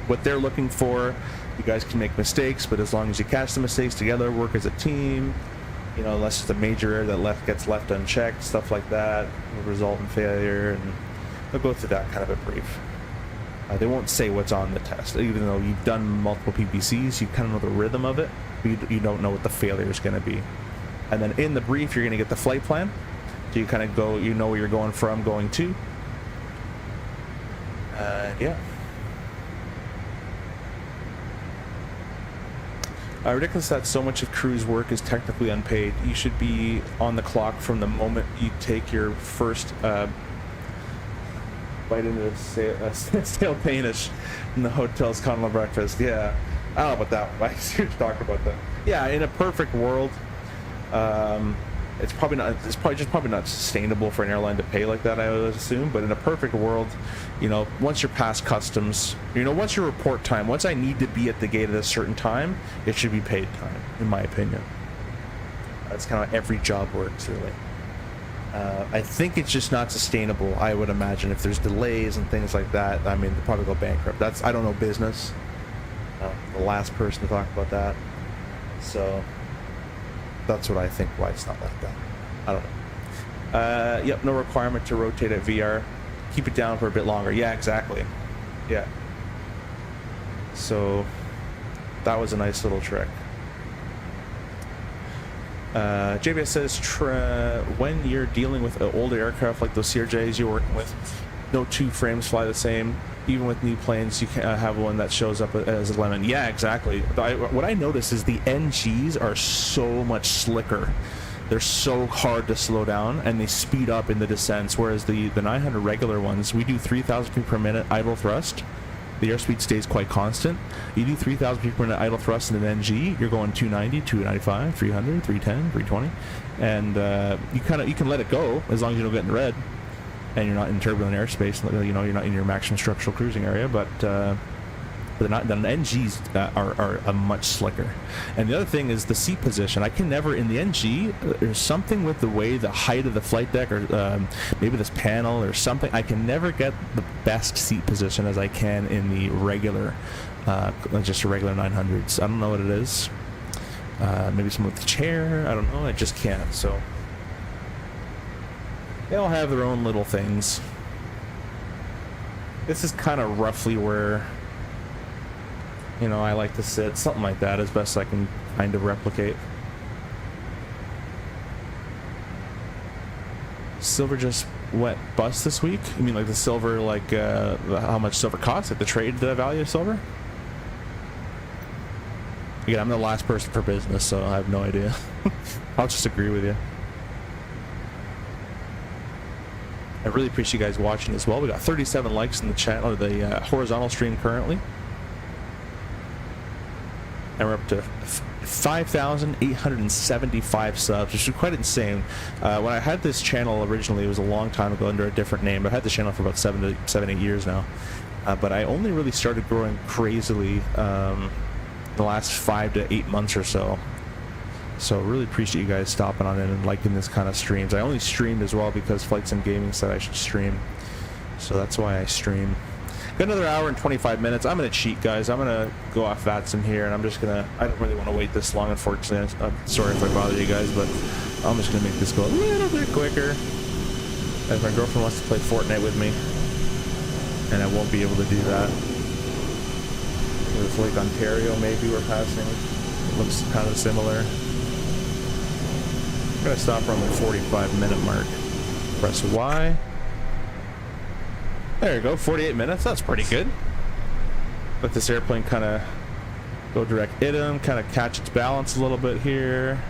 what they're looking for. You guys can make mistakes, but as long as you catch the mistakes together, work as a team. You know, unless it's a major error that gets left unchecked, stuff like that will result in failure, and they'll go through that kind of a brief. They won't say what's on the test, even though you've done multiple PPCs. You kind of know the rhythm of it, but you don't know what the failure is going to be. And then in the brief, you're going to get the flight plan. So you kind of go, you know where you're going from, going to. Yeah. Ridiculous that so much of crew's work is technically unpaid. You should be on the clock from the moment you take your first bite into stale Danish in the hotel's continental breakfast. Yeah. I don't know about that one. I see what you're talking about that. Yeah, in a perfect world, it's probably not sustainable for an airline to pay like that, I would assume. But in a perfect world, you know, once you're past customs, you know, once your report time, once I need to be at the gate at a certain time, it should be paid time, in my opinion. That's kind of how every job works, really. I think it's just not sustainable. I would imagine if there's delays and things like that, I mean, they'll probably go bankrupt. I don't know business. The last person to talk about that. So that's what I think why it's not like that. I don't know. Yep, no requirement to rotate at VR. Keep it down for a bit longer. Yeah, exactly. Yeah. So that was a nice little trick. JBS says, when you're dealing with older aircraft like those CRJs you're working with, no two frames fly the same. Even with new planes, you can't have one that shows up as a lemon. Yeah, exactly. What I noticed is the NGs are so much slicker. They're so hard to slow down, and they speed up in the descents, whereas the 900 regular ones, we do 3,000 feet per minute idle thrust. The airspeed stays quite constant. You do 3,000 feet per minute idle thrust in an NG, you're going 290, 295, 300, 310, 320, and you can let it go as long as you don't get in red. And you're not in turbulent airspace, you know, you're not in your maximum structural cruising area, but the NGs are much slicker. And the other thing is the seat position. I can never, in the NG, there's something with the way the height of the flight deck, or maybe this panel or something, I can never get the best seat position as I can in the regular, just a regular 900s. I don't know what it is. Maybe something with the chair, I don't know, I just can't, so. They all have their own little things. This is kind of roughly where, you know, I like to sit. Something like that, as best I can kind of replicate. Silver just went bust this week? You mean like the silver, like how much silver costs? Like the trade value of silver? Again, I'm the last person for business, so I have no idea. I'll just agree with you. I really appreciate you guys watching as well. We got 37 likes in the channel, or the horizontal stream currently. and we're up to 5,875 subs, which is quite insane. When I had this channel originally, it was a long time ago under a different name. I had the channel for about 7, 8 years now. But I only really started growing crazily the last 5 to 8 months or so. So really appreciate you guys stopping on in and liking this kind of streams. I only streamed as well because Flight Sim Gaming said I should stream. So that's why I stream. Got another hour and 25 minutes. I'm going to cheat, guys. I'm going to go off VATSIM here, and I'm just going to... I don't really want to wait this long, unfortunately. I'm sorry if I bother you guys, but I'm just going to make this go a little bit quicker. If my girlfriend wants to play Fortnite with me, and I won't be able to do that. It's Lake Ontario, maybe we're passing. It looks kind of similar. I'm going to stop around the 45-minute mark. Press Y. There you go, 48 minutes. That's pretty good. Let this airplane kind of go direct ITM, kind of catch its balance a little bit here.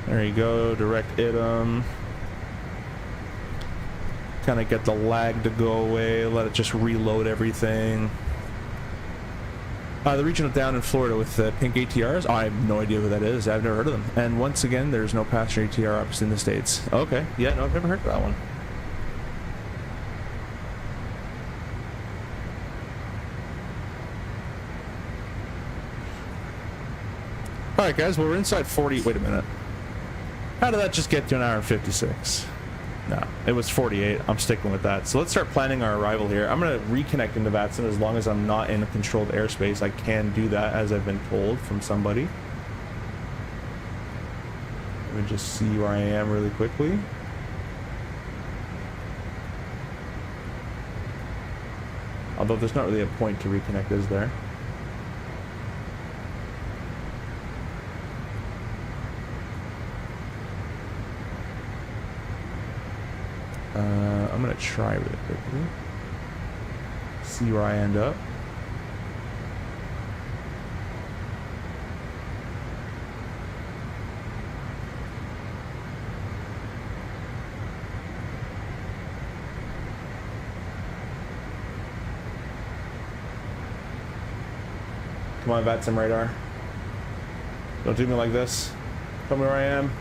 There you go, direct ITM. Kind of get the lag to go away, let it just reload everything. The regional down in Florida with the pink ATRs. I have no idea who that is. I've never heard of them. And once again, there's no passenger ATR ups in the States. Okay, yeah, no, I've never heard of that one. Alright guys, well we're inside 40, wait a minute. How did that just get to an hour and 56? No, it was 48. I'm sticking with that. So let's start planning our arrival here. I'm going to reconnect into VATSIM as long as I'm not in a controlled airspace. I can do that as I've been told from somebody. Let me just see where I am really quickly. Although there's not really a point to reconnect, is there? I'm gonna try really quickly. See where I end up. Come on, VATSIM radar. Don't do me like this. Tell me where I am.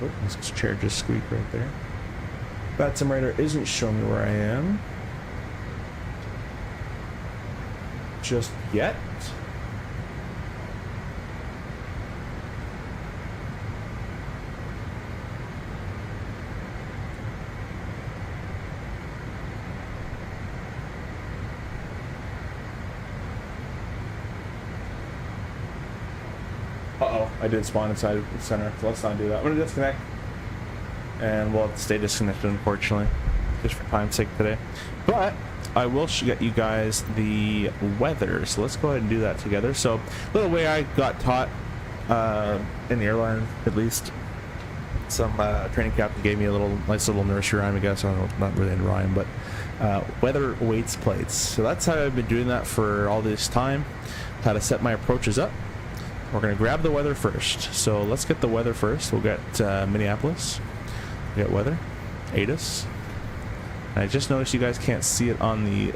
Oh, this chair just squeaked right there. VATSIM radar isn't showing me where I am just yet. Uh-oh, I did spawn inside the center, so let's not do that. I'm gonna disconnect, and we'll have to stay disconnected, unfortunately, just for time's sake today. But I will get you guys the weather, so let's go ahead and do that together. So, little way I got taught in the airline, at least. Some training captain gave me a nice little nursery rhyme, I guess. I don't know, not really a rhyme, but weather awaits plates. So that's how I've been doing that for all this time. How to set my approaches up. We're going to grab the weather first. So let's get the weather first. We'll get Minneapolis. We got weather. ATIS. And I just noticed you guys can't see it on the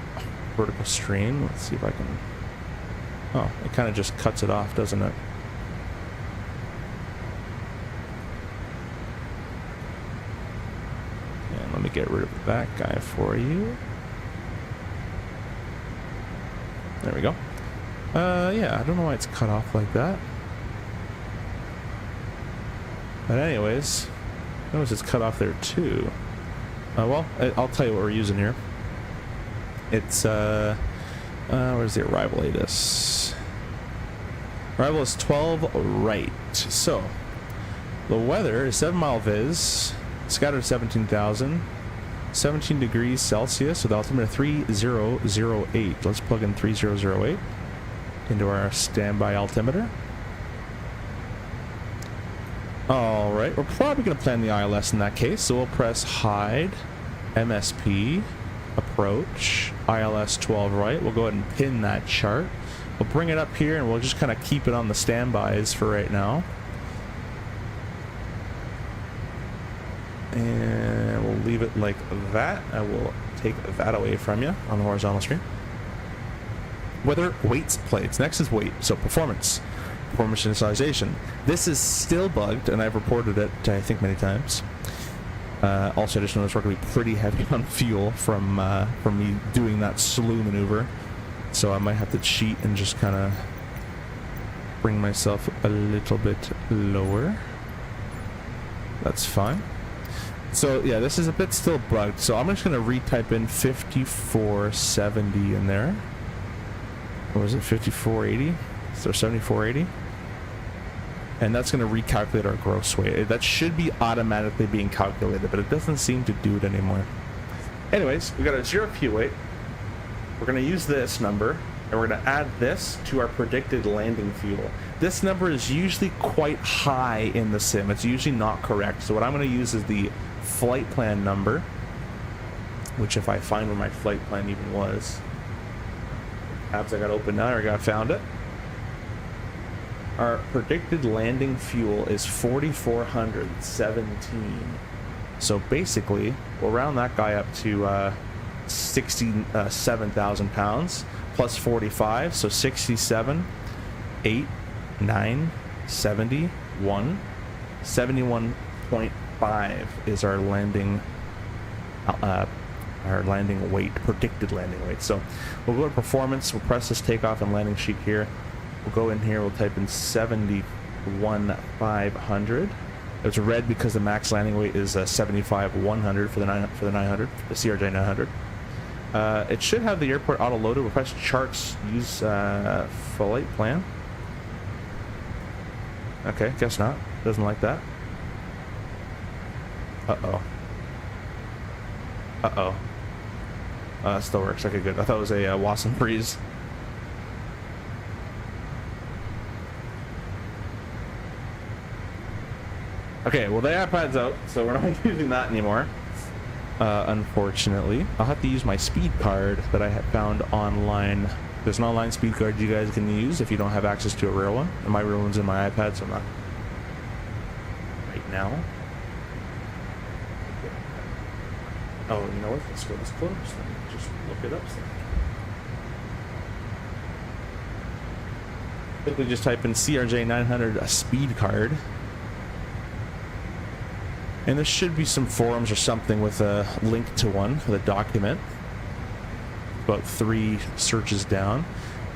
vertical stream. Let's see if I can... Oh, it kind of just cuts it off, doesn't it? And let me get rid of that guy for you. There we go. Yeah, I don't know why it's cut off like that. But anyways, notice it's cut off there too. Well, I'll tell you what we're using here. It's, where's the arrival ATIS? Arrival is 12 right. So, the weather is 7 mile viz, scattered 17,000, 17 degrees Celsius with altimeter 3008. Let's plug in 3008 into our standby altimeter. Alright, we're probably going to plan the ILS in that case, so we'll press hide, MSP, approach, ILS 12 right. We'll go ahead and pin that chart. We'll bring it up here and we'll just kind of keep it on the standbys for right now. And we'll leave it like that. I will take that away from you on the horizontal screen. Weather weights plates. Next is weight. So performance initialization. This is still bugged, and I've reported it, I think, many times. Also, I just noticed we're going to be pretty heavy on fuel from me doing that slew maneuver. So I might have to cheat and just kind of bring myself a little bit lower. That's fine. So yeah, this is a bit still bugged. So I'm just going to retype in 5470 in there. Or was it 5480? So 7480. And that's going to recalculate our gross weight. That should be automatically being calculated, but it doesn't seem to do it anymore. Anyways, we got a 0 fuel weight. We're going to use this number, and we're going to add this to our predicted landing fuel. This number is usually quite high in the sim. It's usually not correct. So what I'm going to use is the flight plan number, which if I find where my flight plan even was. Tabs I got open now, I got found it. Our predicted landing fuel is 4,417. So basically, we'll round that guy up to 67,000 pounds plus 45, so 67, 8, 9, 71, 71.5 is our landing weight, predicted landing weight. So we'll go to performance, we'll press this takeoff and landing sheet here. We'll go in here, we'll type in 71,500. It's red because the max landing weight is 75,100 for the 900, the CRJ 900. It should have the airport auto loaded. We'll press charts, use flight plan. Okay, guess not. Doesn't like that. Uh-oh. Uh-oh. Still works. Okay, good. I thought it was a Wasson Breeze. Okay, well the iPad's out, so we're not using that anymore. Unfortunately. I'll have to use my speed card that I have found online. There's an online speed card you guys can use if you don't have access to a real one. And my real one's in my iPad, so I'm not right now. Oh, you know what? Let's go this close. Let me just look it up. Quickly just type in CRJ 900 a speed card. And there should be some forums or something with a link to one, with a document. About 3 searches down.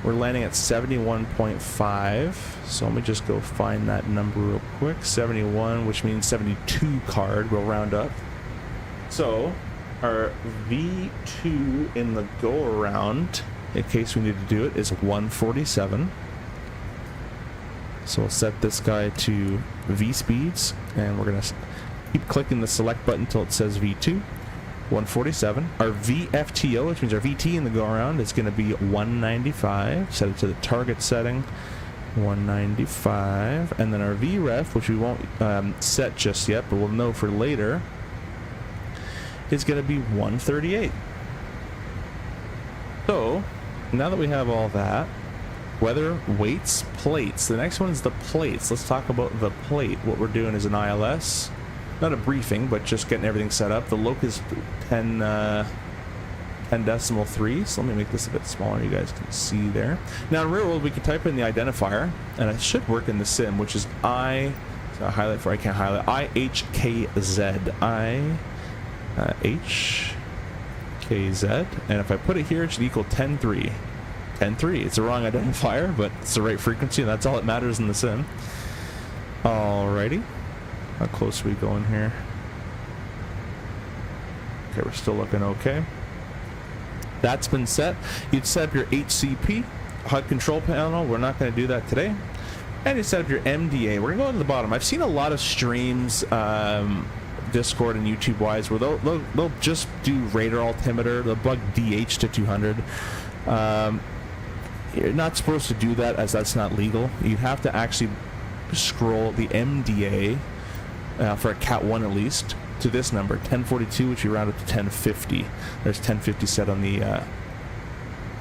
We're landing at 71.5. So let me just go find that number real quick. 71, which means 72 card. We'll round up. So our V2 in the go around, in case we need to do it, is 147. So we'll set this guy to V speeds, and we're gonna keep clicking the select button until it says V2. 147. Our VFTO, which means our VT in the go around, is going to be 195. Set it to the target setting. 195. And then our VREF, which we won't set just yet, but we'll know for later, is going to be 138. So, now that we have all that, weather, weights, plates. The next one is the plates. Let's talk about the plate. What we're doing is an ILS. Not a briefing, but just getting everything set up. The loc is 10.3, so let me make this a bit smaller. You guys can see there. Now in real world, we can type in the identifier, and it should work in the sim, which is I can't highlight, IHKZ. IHKZ. And if I put it here, it should equal 10.3. 10.3. It's a wrong identifier, but it's the right frequency, and that's all that matters in the sim. Alrighty. How close are we going here? Okay, we're still looking okay. That's been set. You'd set up your HCP, HUD control panel. We're not going to do that today. And you set up your MDA. We're going to go to the bottom. I've seen a lot of streams, Discord and YouTube wise, where they'll just do radar altimeter. They'll plug DH to 200. You're not supposed to do that, as that's not legal. You have to actually scroll the MDA. For a Cat 1 at least, to this number, 1042, which we round up to 1050. There's 1050 set on the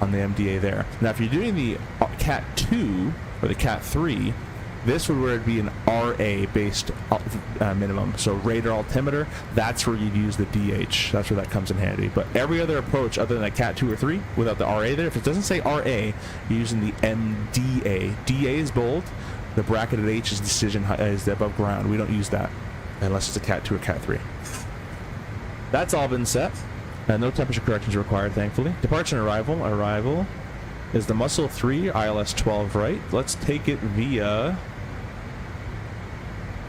MDA there. Now, if you're doing the Cat 2 or the Cat 3, this would be an RA-based minimum. So radar altimeter, that's where you'd use the DH. That's where that comes in handy. But every other approach other than a Cat 2 or 3, without the RA there, if it doesn't say RA, you're using the MDA. DA is bold. The bracketed H is decision is above ground. We don't use that unless it's a Cat 2 or Cat 3. That's all been set. No temperature corrections required, thankfully. Departure and arrival. Arrival is the Muscle 3, ILS 12 right. Let's take it via...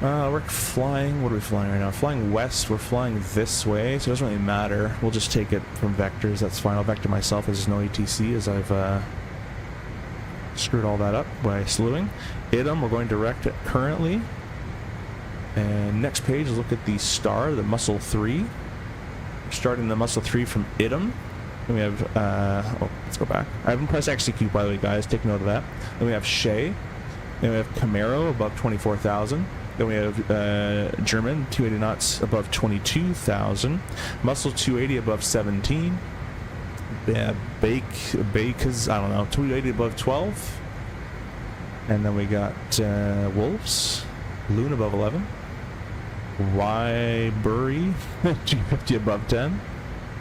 we're flying... What are we flying right now? Flying west. We're flying this way, so it doesn't really matter. We'll just take it from vectors. That's fine. I'll vector myself as no ATC, as I've screwed all that up by slewing. IDM, we're going direct it currently. And next page, look at the star, the Muscle 3. Starting the Muscle 3 from IDM. Then we have, let's go back. I haven't pressed execute, by the way, guys. Take note of that. Then we have Shea. Then we have Camaro above 24,000. Then we have German, 280 knots above 22,000. Muscle 280 above 17. Yeah, Baker's, I don't know, 280 above 12. And then we got Wolves, Loon above 11. Wybury, 250 above 10.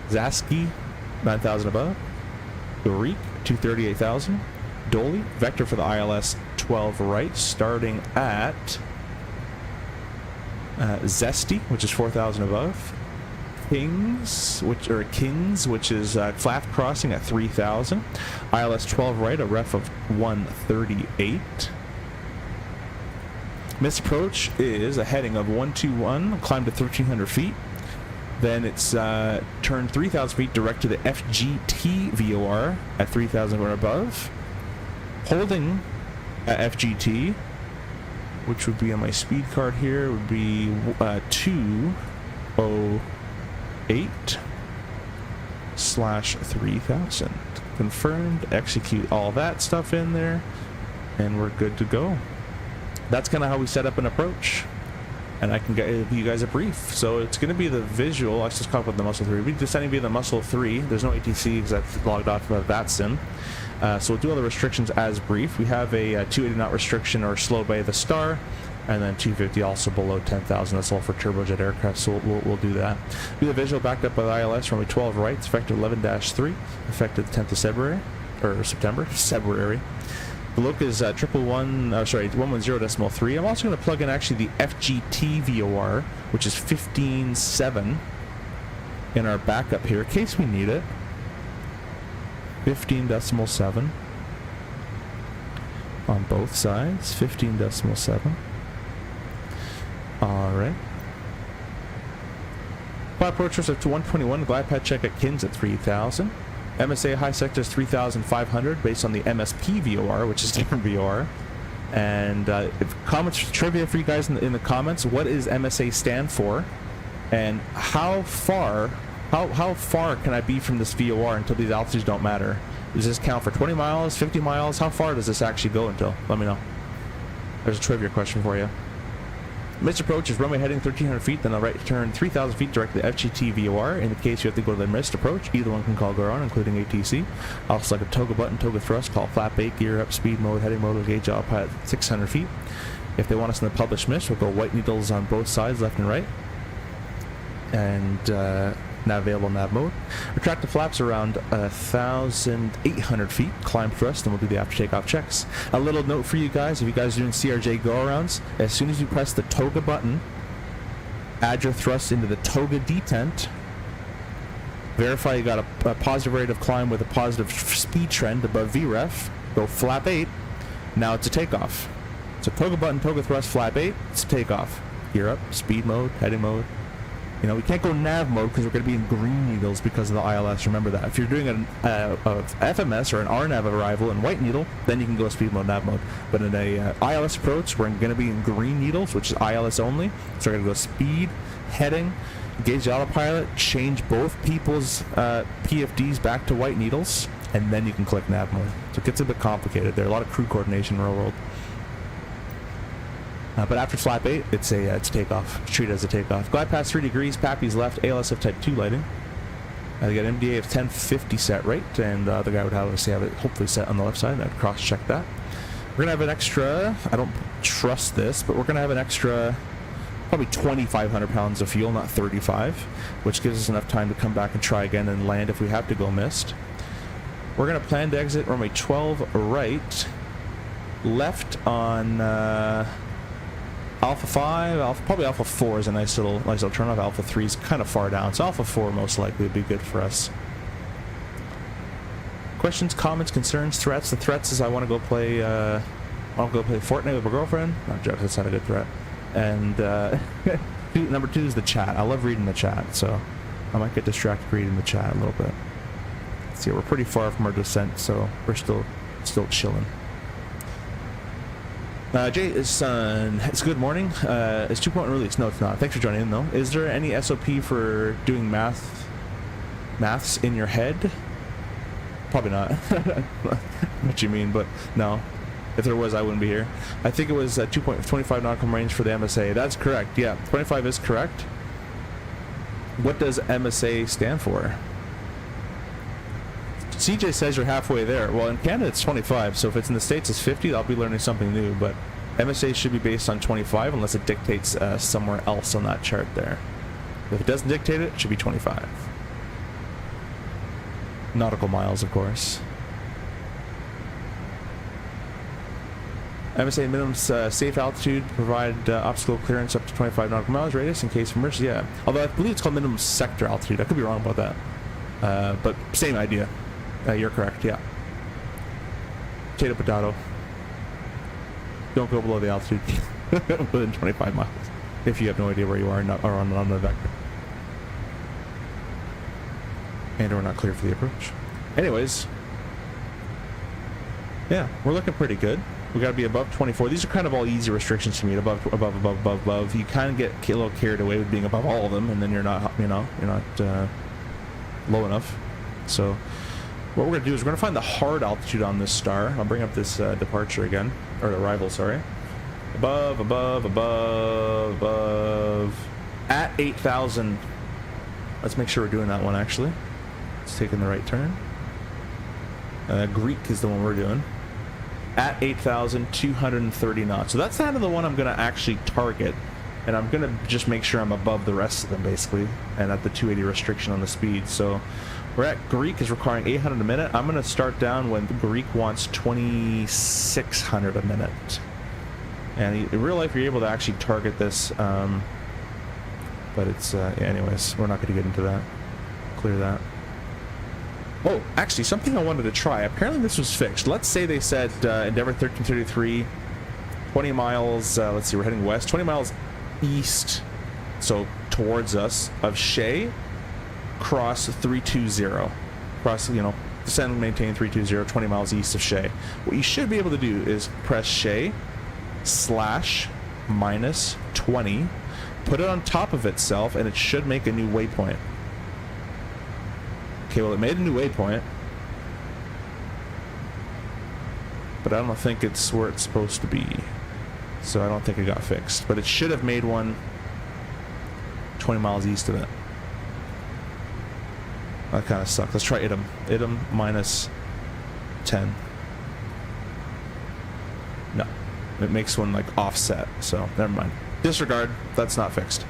Zaski, 9,000 above. Greek, 238,000. Dolly, vector for the ILS 12 right, starting at Zesty, which is 4,000 above. Kings, which is Flaft crossing at 3,000. ILS 12 right, a ref of 138. Misapproach is a heading of 121, climb to 1,300 feet. Then it's turned 3,000 feet direct to the FGT VOR at 3,000 or above. Holding at FGT, which would be on my speed card here, would be 208/3000. Confirmed, execute all that stuff in there, and we're good to go. That's kind of how we set up an approach, and I can give you guys a brief. So it's going to be the visual. Let's just talk about the Muscle 3. We're descending via the Muscle 3. There's no ATC because that's logged off of that sim. So we'll do all the restrictions as brief. We have a 280 knot restriction or slow by the star, and then 250 also below 10,000. That's all for turbojet aircraft, so we'll do that. Do the visual backed up by the ILS, runway 12 right, effective 11-3, effective 10th of September. The loc is 110.3. I'm also going to plug in actually the FGT VOR, which is 15.7 in our backup here, in case we need it. 15.7 on both sides. 15.7. Alright. Fly approachers up to 121. Glide path check at Kins at 3,000. MSA high sector is 3,500 based on the MSP VOR, which is different VOR. And comments, trivia for you guys in the comments. What does MSA stand for? And how far can I be from this VOR until these altitudes don't matter? Does this count for 20 miles, 50 miles? How far does this actually go until? Let me know. There's a trivia question for you. Missed approach is runway heading 1,300 feet, then a right turn 3,000 feet direct to the FGT VOR. In the case you have to go to the missed approach, either one can call go on, including ATC. I'll select a toga button, toga thrust, call flap 8, gear up, speed mode, heading mode, gauge up at 600 feet. If they want us in the published mist, we'll go white needles on both sides, left and right. And nav available nav mode. Retract the flaps around 1,800 feet, climb thrust, and we'll do the after takeoff checks. A little note for you guys, if you guys are doing CRJ go-arounds, as soon as you press the toga button, add your thrust into the toga detent, verify you got a positive rate of climb with a positive speed trend above VREF, go flap 8, now it's a takeoff. So toga button, toga thrust, flap 8, it's a takeoff. Gear up, speed mode, heading mode. You know, we can't go nav mode because we're going to be in green needles because of the ILS. Remember that. If you're doing an FMS or an RNAV arrival in white needle, then you can go speed mode, nav mode. But in a ILS approach, we're going to be in green needles, which is ILS only. So we're going to go speed, heading, gauge autopilot, change both people's PFDs back to white needles, and then you can click nav mode. So it gets a bit complicated. There's a lot of crew coordination in real world. But after flap 8, it's takeoff. It's treated as a takeoff. Glide past 3 degrees, Pappy's left, ALSF type 2 lighting. They got MDA of 1050 set right, and the other guy would have it hopefully set on the left side. I'd cross-check that. We're going to have an extra, I don't trust this, but we're going to have an extra probably 2,500 pounds of fuel, not 35, which gives us enough time to come back and try again and land if we have to go missed. We're going to plan to exit runway 12 right, left on Alpha 5, probably Alpha 4 is a nice little turn off. Alpha 3 is kind of far down, so Alpha 4 most likely would be good for us. Questions, comments, concerns, threats? The threats is I want to go play Fortnite with my girlfriend. Not joking, that's not a good threat. And number 2 is the chat. I love reading the chat, so I might get distracted reading the chat a little bit. See, we're pretty far from our descent, so we're still chilling. Jay, it's good morning. Is 2.1 released? No, it's not. Thanks for joining in, though. Is there any SOP for doing maths in your head? Probably not. What you mean, but no. If there was, I wouldn't be here. I think it was 2.25 nautical range for the MSA. That's correct. Yeah, 25 is correct. What does MSA stand for? CJ says you're halfway there. Well, in Canada it's 25, so if it's in the States it's 50, I'll be learning something new, but MSA should be based on 25 unless it dictates somewhere else on that chart there. If it doesn't dictate it, it should be 25. Nautical miles, of course. MSA minimum safe altitude, provide obstacle clearance up to 25 nautical miles radius in case of emergency. Yeah, although I believe it's called minimum sector altitude. I could be wrong about that, but same idea. You're correct, yeah. Potato. Don't go below the altitude within 25 miles if you have no idea where you are or on the vector. And we're not clear for the approach. Anyways, yeah, we're looking pretty good. We got to be above 24. These are kind of all easy restrictions to meet. Above. You kind of get a little carried away with being above all of them, and then you're not, you're not low enough. So what we're going to do is we're going to find the hard altitude on this star. I'll bring up this departure again, or arrival, sorry. Above. At 8,000. Let's make sure we're doing that one, actually. It's taking the right turn. Greek is the one we're doing. At 8,230 knots. So that's kind of the one I'm going to actually target. And I'm going to just make sure I'm above the rest of them, basically. And at the 280 restriction on the speed. So we're at Greek is requiring 800 a minute. I'm going to start down when Greek wants 2,600 a minute. And in real life, you're able to actually target this. But it's, yeah, anyways, we're not going to get into that. Clear that. Oh, actually, something I wanted to try. Apparently this was fixed. Let's say they said Endeavour 1333, 20 miles, let's see, we're heading west, 20 miles east, so towards us, of Shea, cross 320. Cross, descend and maintain 320, 20 miles east of Shea. What you should be able to do is press Shea /-20, put it on top of itself, and it should make a new waypoint. Okay, well, it made a new waypoint, but I don't think it's where it's supposed to be, so I don't think it got fixed, but it should have made one 20 miles east of it. That kind of sucks. Let's try ITM. ITM -10. No, it makes one like offset, so never mind. Disregard, that's not fixed.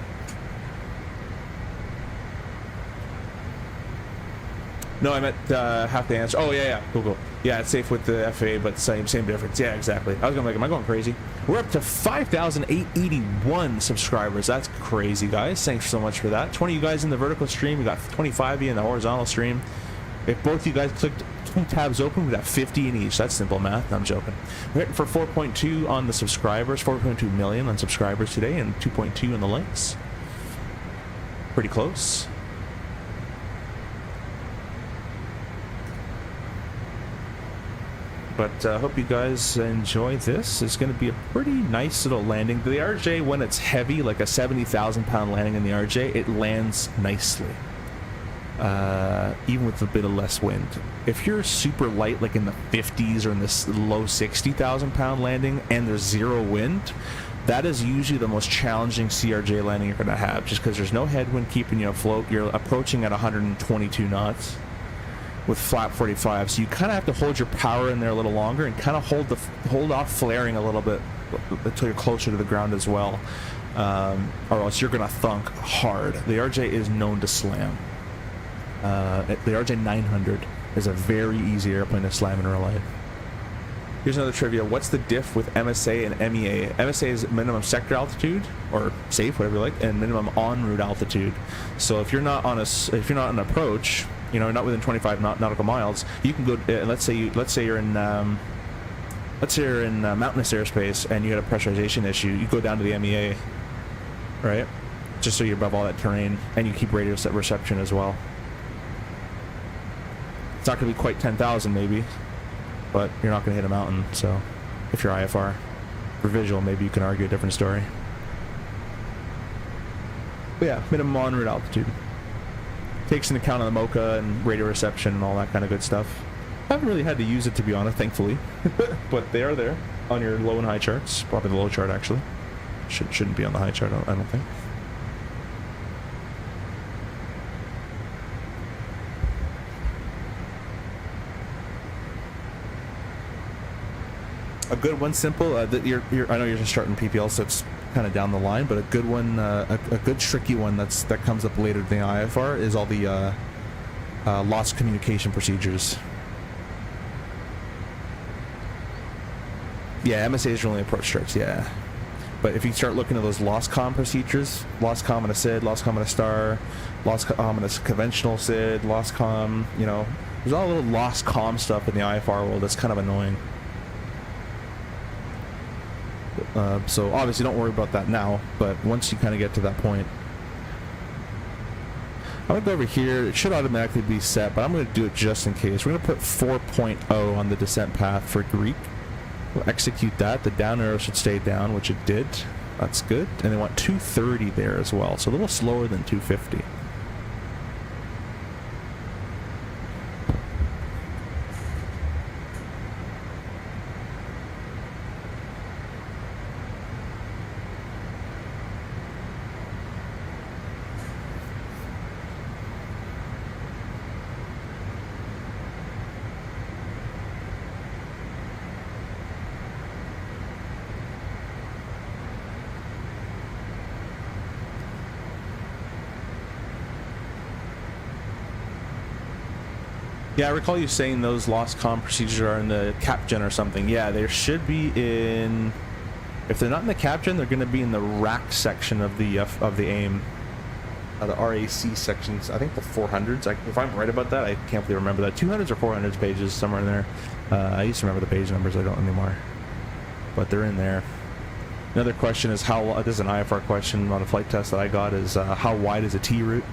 No, I meant half the answer. Oh, yeah, cool. Yeah, it's safe with the FAA, but same difference. Yeah, exactly. I was gonna am I going crazy? We're up to 5,881 subscribers. That's crazy, guys. Thanks so much for that. 20 of you guys in the vertical stream. We got 25 of you in the horizontal stream. If both of you guys clicked 2 tabs open, we got 50 in each. That's simple math. No, I'm joking. We're hitting for 4.2 on the subscribers, 4.2 million on subscribers today, and 2.2 in the likes. Pretty close. But I hope you guys enjoy this. It's going to be a pretty nice little landing. The RJ, when it's heavy, like a 70,000 pound landing in the RJ, it lands nicely. Even with a bit of less wind. If you're super light, like in the 50s or in this low 60,000 pound landing, and there's zero wind, That is usually the most challenging CRJ landing you're going to have, just because there's no headwind keeping you afloat. You're approaching at 122 knots with flap 45, so you kind of have to hold your power in there a little longer and kind of hold off flaring a little bit until you're closer to the ground as well, or else you're going to thunk hard. The RJ is known to slam. The RJ 900 is a very easy airplane to slam in real life. Here's another trivia. What's the diff with MSA and MEA? MSA is minimum sector altitude, or safe, whatever you like, and minimum en route altitude. So if you're not on an approach, you know, not within 25 nautical miles, you can go. Let's say you're in mountainous airspace and you had a pressurization issue. You go down to the MEA, right? Just so you're above all that terrain, and you keep radio reception as well. It's not going to be quite 10,000 maybe, but you're not going to hit a mountain. So if you're IFR, for visual, maybe you can argue a different story. But yeah, minimum en route altitude. Takes into account on the MoCA and radio reception and all that kind of good stuff. I haven't really had to use it, to be honest, thankfully. But they are there on your low and high charts. Probably the low chart, actually. Shouldn't be on the high chart, I don't think. A good one, simple. I know you're just starting PPL, so it's kind of down the line. But a good one, a good tricky one that comes up later than the IFR is all the lost communication procedures. Yeah, MSA's are only approach charts. Yeah, but if you start looking at those lost comm procedures, lost comm in a SID, lost comm in a star, lost comm in a conventional SID, lost comm, you know, there's all little lost comm stuff in the IFR world that's kind of annoying. So obviously don't worry about that now, but once you kind of get to that point, I'm going to go over here. It should automatically be set, but I'm going to do it just in case. We're going to put 4.0 on the descent path for Greek. We'll execute that. The down arrow should stay down, which it did. That's good. And they want 230 there as well, so a little slower than 250. Yeah, I recall you saying those lost comm procedures are in the CapGen or something. Yeah, they should be in... If they're not in the CapGen, they're going to be in the rack section of the AIM. The RAC sections. I think the 400s. If I'm right about that, I can't really remember that. 200s or 400s pages, somewhere in there. I used to remember the page numbers. I don't anymore. But they're in there. Another question is how... this is an IFR question on a flight test that I got, is how wide is a T-route?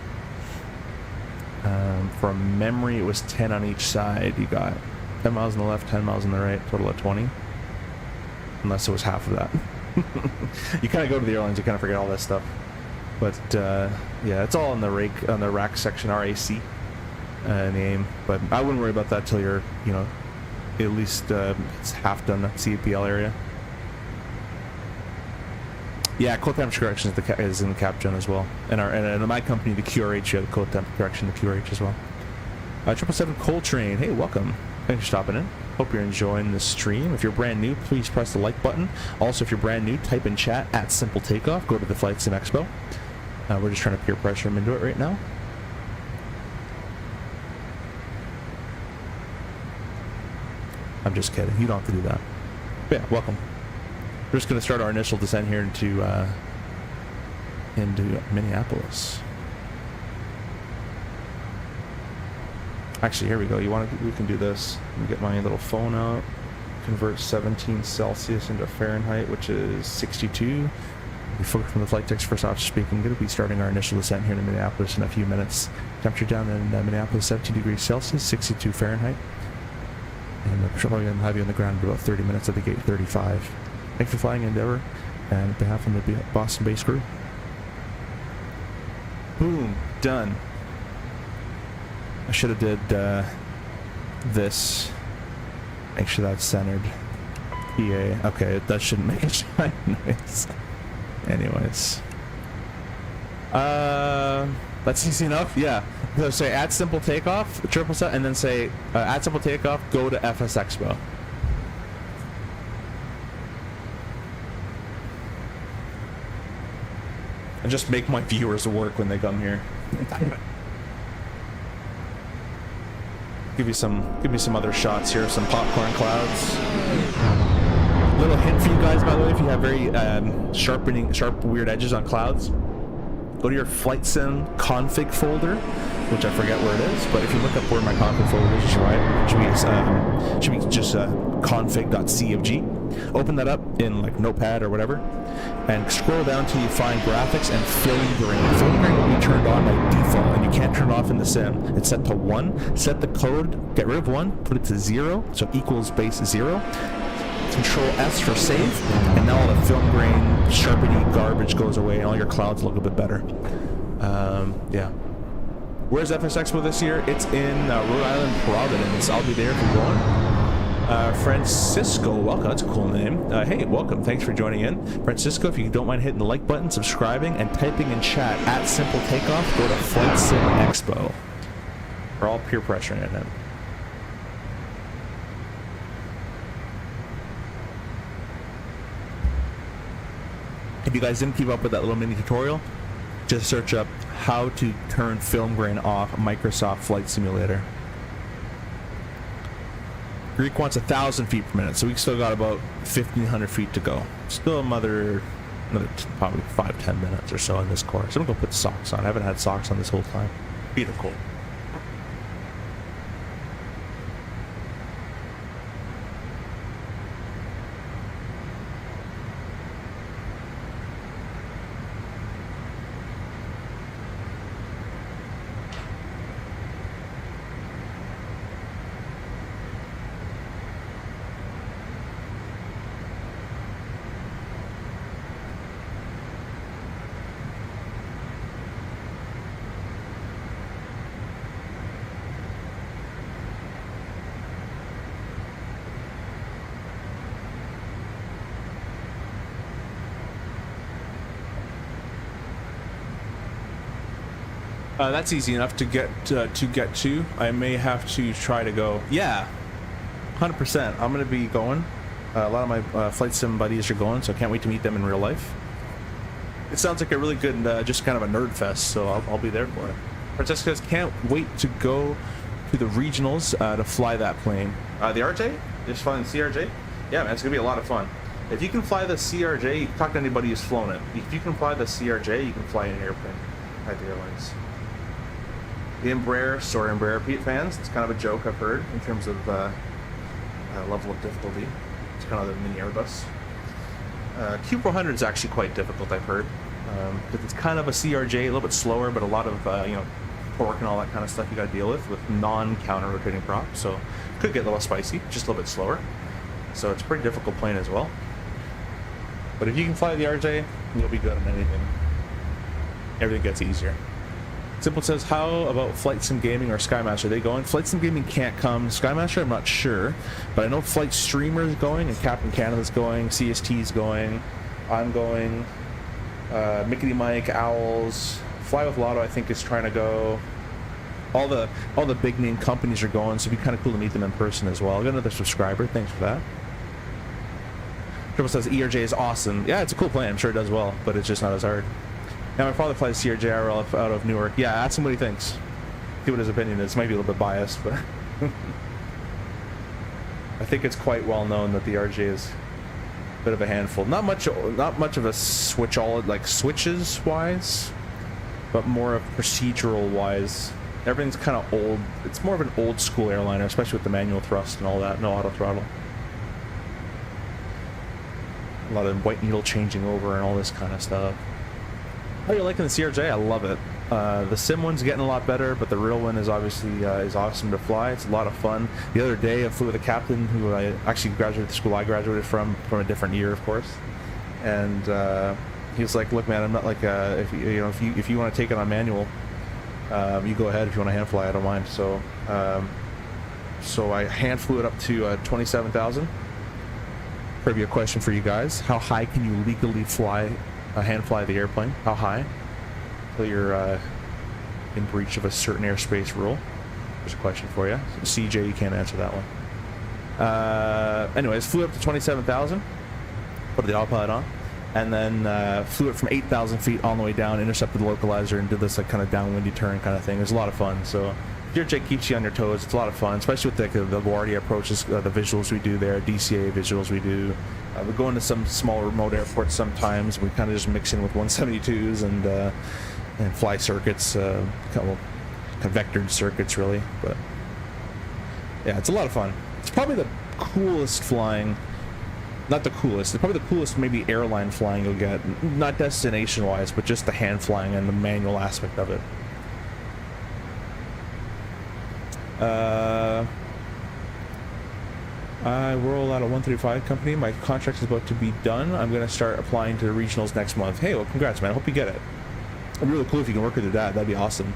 From memory, it was 10 on each side. You got 10 miles on the left, 10 miles on the right, total of 20. Unless it was half of that. You kind of go to the airlines, you kind of forget all that stuff. But yeah, it's all on the rack section, RAC, in the AIM. But I wouldn't worry about that till you're, you know, at least it's half done that CPL area. Yeah, cold temperature correction is in the CapGen as well. And in my company, the QRH, you have the cold temperature correction, the QRH as well. 777 Coltrane, hey, welcome. Thanks for stopping in. Hope you're enjoying the stream. If you're brand new, please press the like button. Also, if you're brand new, type in chat at Simple Takeoff. Go to the FlightSIm Expo. We're just trying to peer pressure them into it right now. I'm just kidding. You don't have to do that. But yeah, welcome. We're just going to start our initial descent here into Minneapolis. Actually, here we go. We can do this. Let me get my little phone out. Convert 17 Celsius into Fahrenheit, which is 62. We focus from the flight text first officer speaking. Going to be starting our initial descent here in Minneapolis in a few minutes. Temperature down in Minneapolis, 17 degrees Celsius, 62 Fahrenheit. And we're probably going to have you on the ground in about 30 minutes at the gate 35. Thanks for flying Endeavor, and on behalf of the Boston-based crew. Boom, done. I should have did this. Make sure that's centered. PA. Okay, that shouldn't make a giant noise. Anyways. That's easy enough. Yeah. So say add simple takeoff, triple set, and then say add simple takeoff, go to FS EXPO. And just make my viewers work when they come here. Give me some other shots here, some popcorn clouds. Little hint for you guys, by the way, if you have very sharp weird edges on clouds, go to your flight sim config folder, which I forget where it is, but if you look up where my config folder is, should be just config.cfg. Open that up in like Notepad or whatever, and scroll down till you find graphics and film grain. Film grain will be turned on by default, and you can't turn it off in the sim. It's set to 1. Set the code, get rid of 1, put it to 0, so equals base 0. Control S for save, and now all the film grain, sharpeny garbage goes away, and all your clouds look a bit better. Yeah. Where's FS EXPO this year? It's in Rhode Island, Providence. I'll be there if you're going. Francisco, welcome. That's a cool name. Hey, welcome. Thanks for joining in. Francisco, if you don't mind hitting the like button, subscribing, and typing in chat at Simple Takeoff, go to Flight Sim Expo. We're all peer pressuring it. If you guys didn't keep up with that little mini tutorial, just search up how to turn film grain off Microsoft Flight Simulator. Greek wants 1,000 feet per minute, so we still got about 1,500 feet to go. Still another probably 5-10 minutes or so in this course. I'm gonna go put socks on. I haven't had socks on this whole time. Feet are cold. That's easy enough to get to. I may have to try to go. Yeah, 100%. I'm gonna be going. A lot of my flight sim buddies are going, so I can't wait to meet them in real life. It sounds like a really good, just kind of a nerd fest, so I'll be there for it. Francesca can't wait to go to the regionals to fly that plane. The RJ? Just flying the CRJ? Yeah, man, it's gonna be a lot of fun. If you can fly the CRJ, you can talk to anybody who's flown it. If you can fly the CRJ, you can fly an airplane at the airlines. The Embraer Pete fans, it's kind of a joke I've heard in terms of level of difficulty. It's kind of the mini Airbus. Q400 is actually quite difficult, I've heard, because it's kind of a CRJ, a little bit slower, but a lot of torque and all that kind of stuff you got to deal with non-counter rotating props. So could get a little spicy, just a little bit slower. So it's a pretty difficult plane as well. But if you can fly the RJ, you'll be good on anything. Everything gets easier. Simple says, how about Flight Sim Gaming or Skymaster? Are they going? Flight Sim Gaming can't come. Skymaster, I'm not sure. But I know Flight Streamer is going, and Captain Canada's going, CST is going, I'm going, Mickey Mike, Owls, Fly with Lotto I think is trying to go. All the big name companies are going, so it'd be kind of cool to meet them in person as well. I got another subscriber, thanks for that. Triple says ERJ is awesome. Yeah, it's a cool plane, I'm sure it does well, but it's just not as hard. Yeah, my father flies CRJ IRL out of Newark. Yeah, ask him what he thinks. See what his opinion is. Might be a little bit biased, but I think it's quite well known that the RJ is a bit of a handful. Not much of a switch all like switches wise, but more of procedural wise. Everything's kind of old. It's more of an old school airliner, especially with the manual thrust and all that. No auto throttle. A lot of white needle changing over and all this kind of stuff. How are you liking the CRJ? I love it. The sim one's getting a lot better, but the real one is obviously is awesome to fly. It's a lot of fun. The other day I flew with a captain who I actually graduated the school I graduated from a different year, of course. And he was like, "Look, man, I'm not like if you want to take it on manual, you go ahead. If you want to hand fly, I don't mind." So I hand flew it up to 27,000. trivia question for you guys. How high can you legally fly, hand fly the airplane? How high? So you're in breach of a certain airspace rule. There's a question for you. CJ, you can't answer that one. Anyways, flew up to 27,000. Put the autopilot on. And then flew it from 8,000 feet all the way down, intercepted the localizer, and did this like kind of downwindy turn kind of thing. It was a lot of fun. So CRJ keeps you on your toes. It's a lot of fun, especially with the LaGuardia approaches, the visuals we do there, DCA visuals we do. We go into some small remote airports sometimes. We kind of just mix in with 172s and fly circuits, kind of vectored circuits really. But yeah, it's a lot of fun. It's probably the coolest flying. Not the coolest. It's probably the coolest maybe airline flying you'll get. Not destination-wise, but just the hand flying and the manual aspect of it. I roll out a 135 company. My contract is about to be done. I'm going to start applying to the regionals next month. Hey, well, congrats, man. I hope you get it. It'd be really cool if you can work with your dad. That'd be awesome.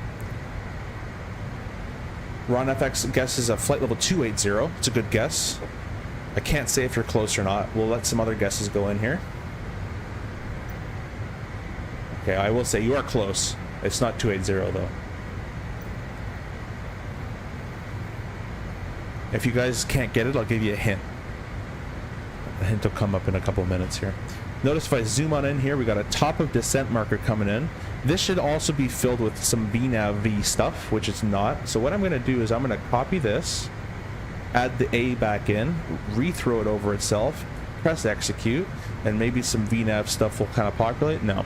Ron FX guesses a flight level 280. It's a good guess. I can't say if you're close or not. We'll let some other guesses go in here. Okay, I will say you are close. It's not 280 though. If you guys can't get it, I'll give you a hint. The hint will come up in a couple of minutes here. Notice if I zoom on in here, we got a top of descent marker coming in. This should also be filled with some VNAV V stuff, which it's not. So what I'm going to do is I'm going to copy this, add the A back in, rethrow it over itself, press execute, and maybe some VNAV stuff will kind of populate. No,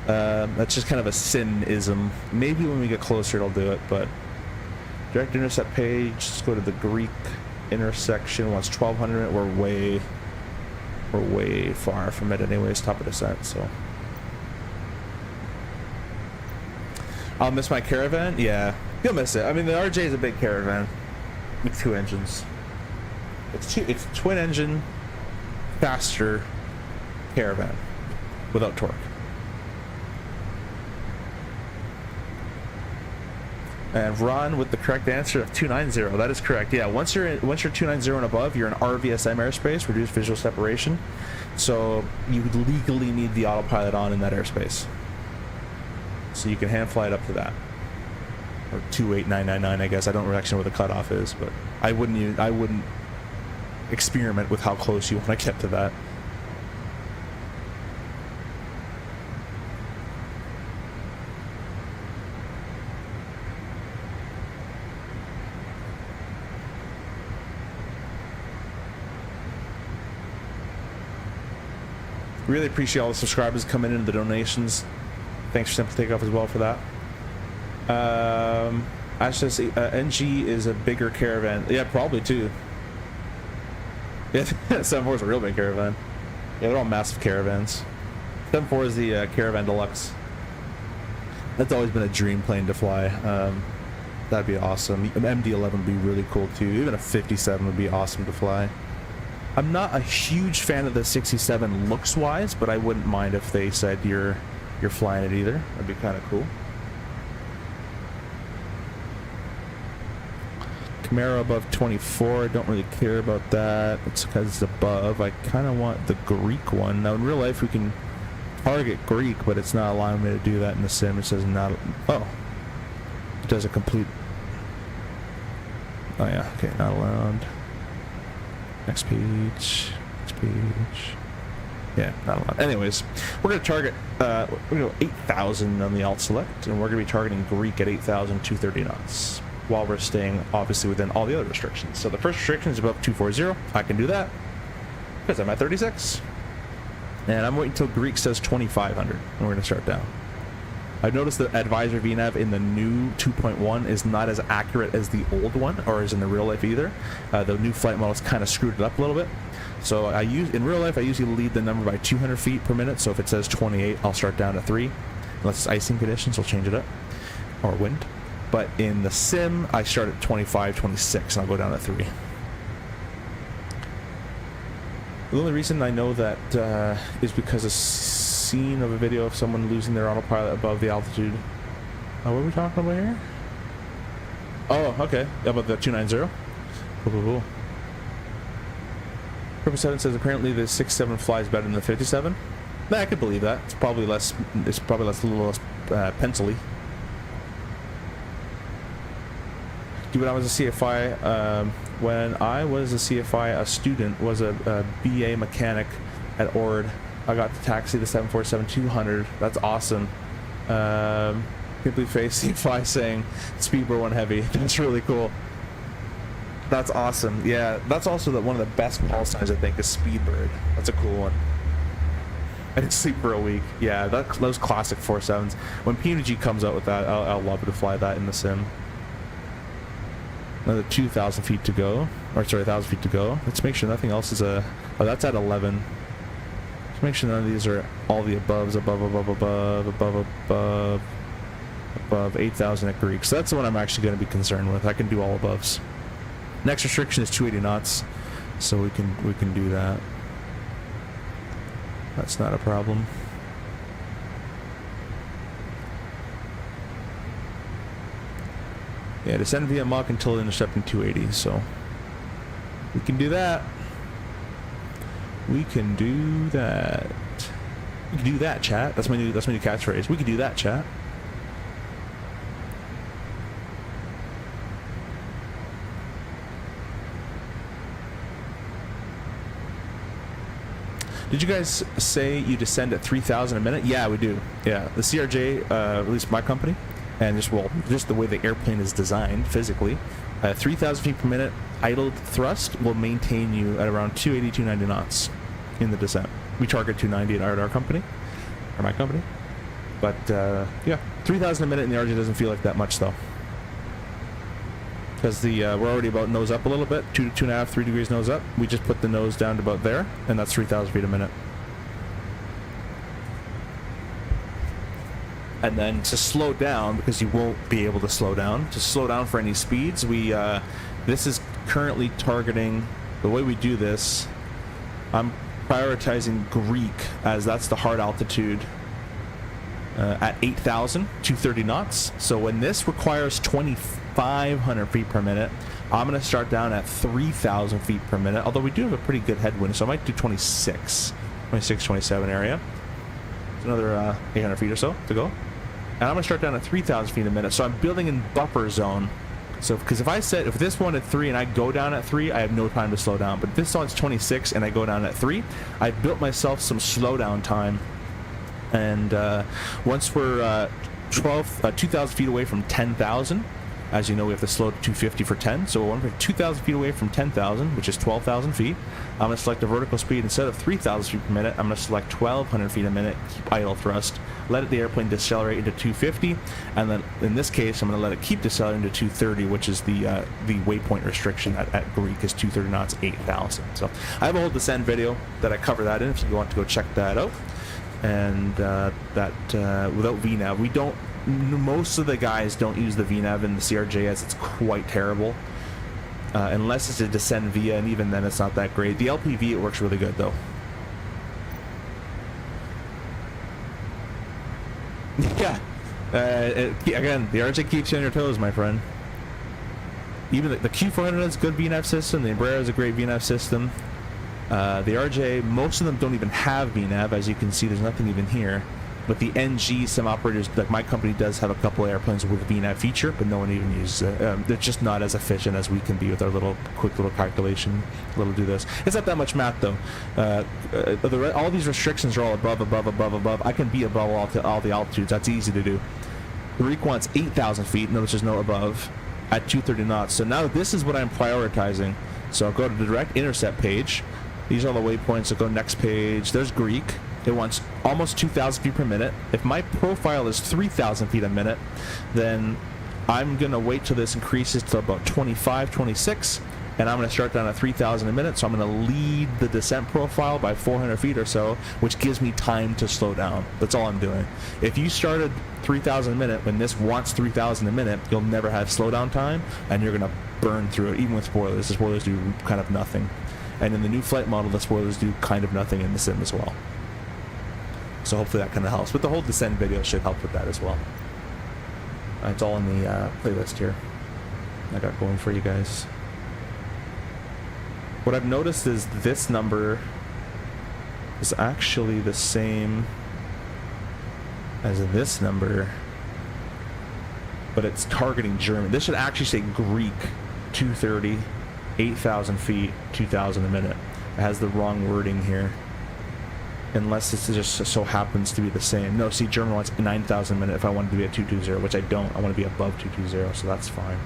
that's just kind of a SIN-ism. Maybe when we get closer it'll do it, but direct intercept page, let's go to the Greek intersection. Once 1200, we're way far from it anyways, top of descent, so. I'll miss my Caravan? Yeah, you'll miss it. I mean, the RJ is a big Caravan with 2 engines. It's twin engine, faster Caravan without torque. And Ron with the correct answer of 290. That is correct. Yeah, once you're 290 and above, you're in RVSM airspace, reduced visual separation. So you legally need the autopilot on in that airspace. So you can hand fly it up to that. Or 28999, I guess. I don't actually know where the cutoff is, but I wouldn't experiment with how close you want to get to that. Really appreciate all the subscribers coming in and the donations. Thanks for Simple Takeoff as well for that. Actually, NG is a bigger Caravan. Yeah, probably too. Yeah, 7.4 is a real big Caravan. Yeah, they're all massive Caravans. 7.4 is the Caravan Deluxe. That's always been a dream plane to fly. That'd be awesome. An MD-11 would be really cool too. Even a 57 would be awesome to fly. I'm not a huge fan of the 67 looks-wise, but I wouldn't mind if they said you're flying it either. That'd be kind of cool. Camaro above 24. I don't really care about that. It's because it's above. I kind of want the Greek one. Now, in real life, we can target Greek, but it's not allowing me to do that in the sim. It says not. Oh, it does a complete. Oh yeah. Okay, not allowed. Next page. Next page. Yeah, not a lot. Anyways, we're going to target, we're going to go 8,000 on the alt select, and we're going to be targeting Greek at 8,230 knots, while we're staying obviously within all the other restrictions. So the first restriction is above 240. I can do that because I'm at 36. And I'm waiting until Greek says 2,500, and we're going to start down. I've noticed that advisor VNAV in the new 2.1 is not as accurate as the old one, or as in the real life either. The new flight models kind of screwed it up a little bit. So in real life, I usually lead the number by 200 feet per minute. So if it says 28, I'll start down to 3. Unless it's icing conditions, we'll change it up. Or wind. But in the sim, I start at 25, 26, and I'll go down to 3. The only reason I know that is because I've seen of a video of someone losing their autopilot above the altitude. What are we talking about here? Oh, okay. About the 290. Cool, cool, cool. Purple 7 says apparently the 6.7 flies better than the 57. Nah, I could believe that. It's probably less. It's probably less, a little less pencil-y. When I was a CFI, when I was a CFI, a student was a BA mechanic at Ord. I got to taxi the 747-200. That's awesome. People face CFI saying Speedbird 1 heavy. That's really cool. That's awesome. Yeah, that's also one of the best call signs, I think, is Speedbird. That's a cool one. I didn't sleep for a week. Yeah, those classic 47s. When PNG comes out with that, I'll love to fly that in the sim. Another 2,000 feet to go. Or sorry, 1,000 feet to go. Let's make sure nothing else is a... Oh, that's at 11. Let's make sure none of these are all the aboves. Above 8,000 at Greek. So that's the one I'm actually going to be concerned with. I can do all aboves. Next restriction is 280 knots. So we can do that. That's not a problem. Yeah, descend via Mach until intercepting 280, so we can do that. We can do that. We can do that, chat. That's my new catchphrase. We can do that, chat. Did you guys say you descend at 3,000 a minute? Yeah, we do. Yeah, the CRJ, at least my company, and just the way the airplane is designed physically, 3,000 feet per minute idled thrust will maintain you at around 280, 290 knots in the descent. We target 290 at our company, or my company. But yeah, 3,000 a minute in the RJ doesn't feel like that much though, because we're already about nose up a little bit, 2.5, 3 degrees nose up. We just put the nose down to about there, and that's 3,000 feet a minute. And then to slow down, because you won't be able to slow down, for any speeds, this is currently targeting, the way we do this, I'm prioritizing Greek, as that's the hard altitude, at 8,000, 230 knots. So when this requires 2,500 feet per minute, I'm going to start down at 3,000 feet per minute, although we do have a pretty good headwind, so I might do 26, 27 area. It's another 800 feet or so to go. And I'm going to start down at 3,000 feet a minute, so I'm building in buffer zone. So, because if this one at 3 and I go down at 3, I have no time to slow down. But if this one's 26 and I go down at 3, I've built myself some slowdown time. And once we're 2,000 feet away from 10,000, as you know, we have to slow to 250 for 10. So we're 2,000 feet away from 10,000, which is 12,000 feet. I'm going to select a vertical speed. Instead of 3,000 feet per minute, I'm going to select 1,200 feet a minute, keep idle thrust, let the airplane decelerate into 250, and then in this case, I'm going to let it keep decelerating to 230, which is the waypoint restriction at Greek is 230 knots, 8,000. So I have a whole descent video that I cover that in if you want to go check that out. And without VNAV, we don't. Most of the guys don't use the VNAV in the CRJ, as it's quite terrible. Unless it's a descend via, and even then it's not that great. The LPV, it works really good though. Yeah. Again, the RJ keeps you on your toes, my friend. Even the Q400 has a good VNAV system. The Embraer has a great VNAV system. The RJ, most of them don't even have VNAV. As you can see, there's nothing even here. But the NG, some operators, like my company, does have a couple of airplanes with a VNAV feature, but no one even uses it. They're just not as efficient as we can be with our quick little calculation. Do this. It's not that much math though. All these restrictions are all above. I can be above all the altitudes. That's easy to do. The Greek wants 8,000 feet. Notice there's no above at 230 knots. So now this is what I'm prioritizing. So I'll go to the direct intercept page. These are all the waypoints. So go next page. There's Greek. It wants almost 2,000 feet per minute. If my profile is 3,000 feet a minute, then I'm going to wait till this increases to about 25, 26, and I'm going to start down at 3,000 a minute. So I'm going to lead the descent profile by 400 feet or so, which gives me time to slow down. That's all I'm doing. If you started 3,000 a minute when this wants 3,000 a minute, you'll never have slowdown time, and you're going to burn through it, even with spoilers. The spoilers do kind of nothing. And in the new flight model, the spoilers do kind of nothing in the sim as well. So hopefully that kind of helps. But the whole descent video should help with that as well. It's all in the playlist here I got going for you guys. What I've noticed is this number is actually the same as this number, but it's targeting German. This should actually say Greek 230, 8,000 feet, 2,000 a minute. It has the wrong wording here. Unless this just so happens to be the same. No, see, German wants 9,000 a minute if I wanted to be at 220, which I don't. I want to be above 220, so that's fine.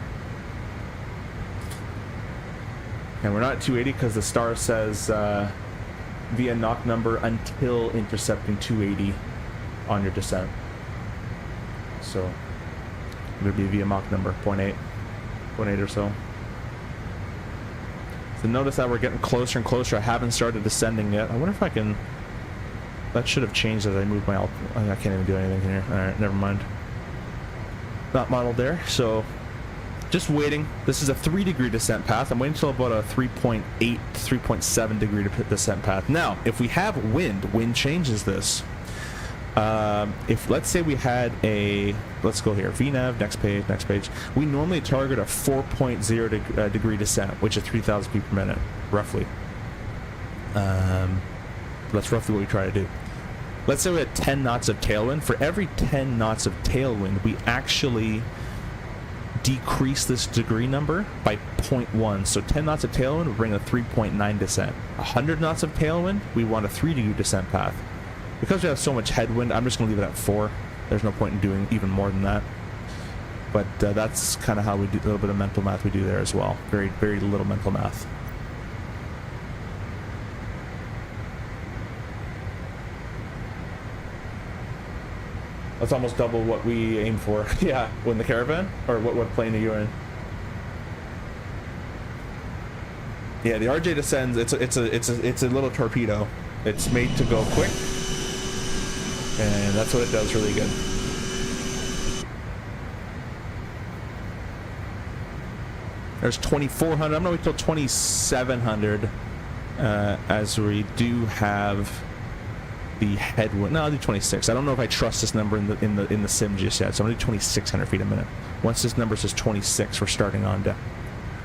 And we're not at 280 because the star says via knock number until intercepting 280 on your descent. So it would be via Mach number 0.8 or so. So notice that we're getting closer and closer. I haven't started descending yet. I wonder if I can... That should have changed as I moved my... I can't even do anything here. Alright, never mind. Not modeled there, so... Just waiting. This is a 3-degree descent path. I'm waiting until about a 3.8, 3.7 degree descent path. Now, if we have wind changes this. If, let's say we had a... Let's go here. VNav, next page. We normally target a 4.0 degree descent, which is 3,000 feet per minute, roughly. That's roughly what we try to do. Let's say we had 10 knots of tailwind. For every 10 knots of tailwind, we actually decrease this degree number by 0.1. So 10 knots of tailwind would bring a 3.9 descent. 100 knots of tailwind, we want a 3-degree descent path. Because we have so much headwind, I'm just going to leave it at 4. There's no point in doing even more than that. But that's kind of how we do a little bit of mental math we do there as well. Very, very little mental math. That's almost double what we aim for. Yeah, when the Caravan? Or what plane are you in? Yeah, the RJ descends. It's a little torpedo. It's made to go quick, and that's what it does really good. There's 2,400. I'm gonna wait till 2,700, as we do have the headwind. No, I'll do 26. I don't know if I trust this number in the sim just yet, so I'm gonna do 2,600 feet a minute. Once this number says 26, we're starting on down.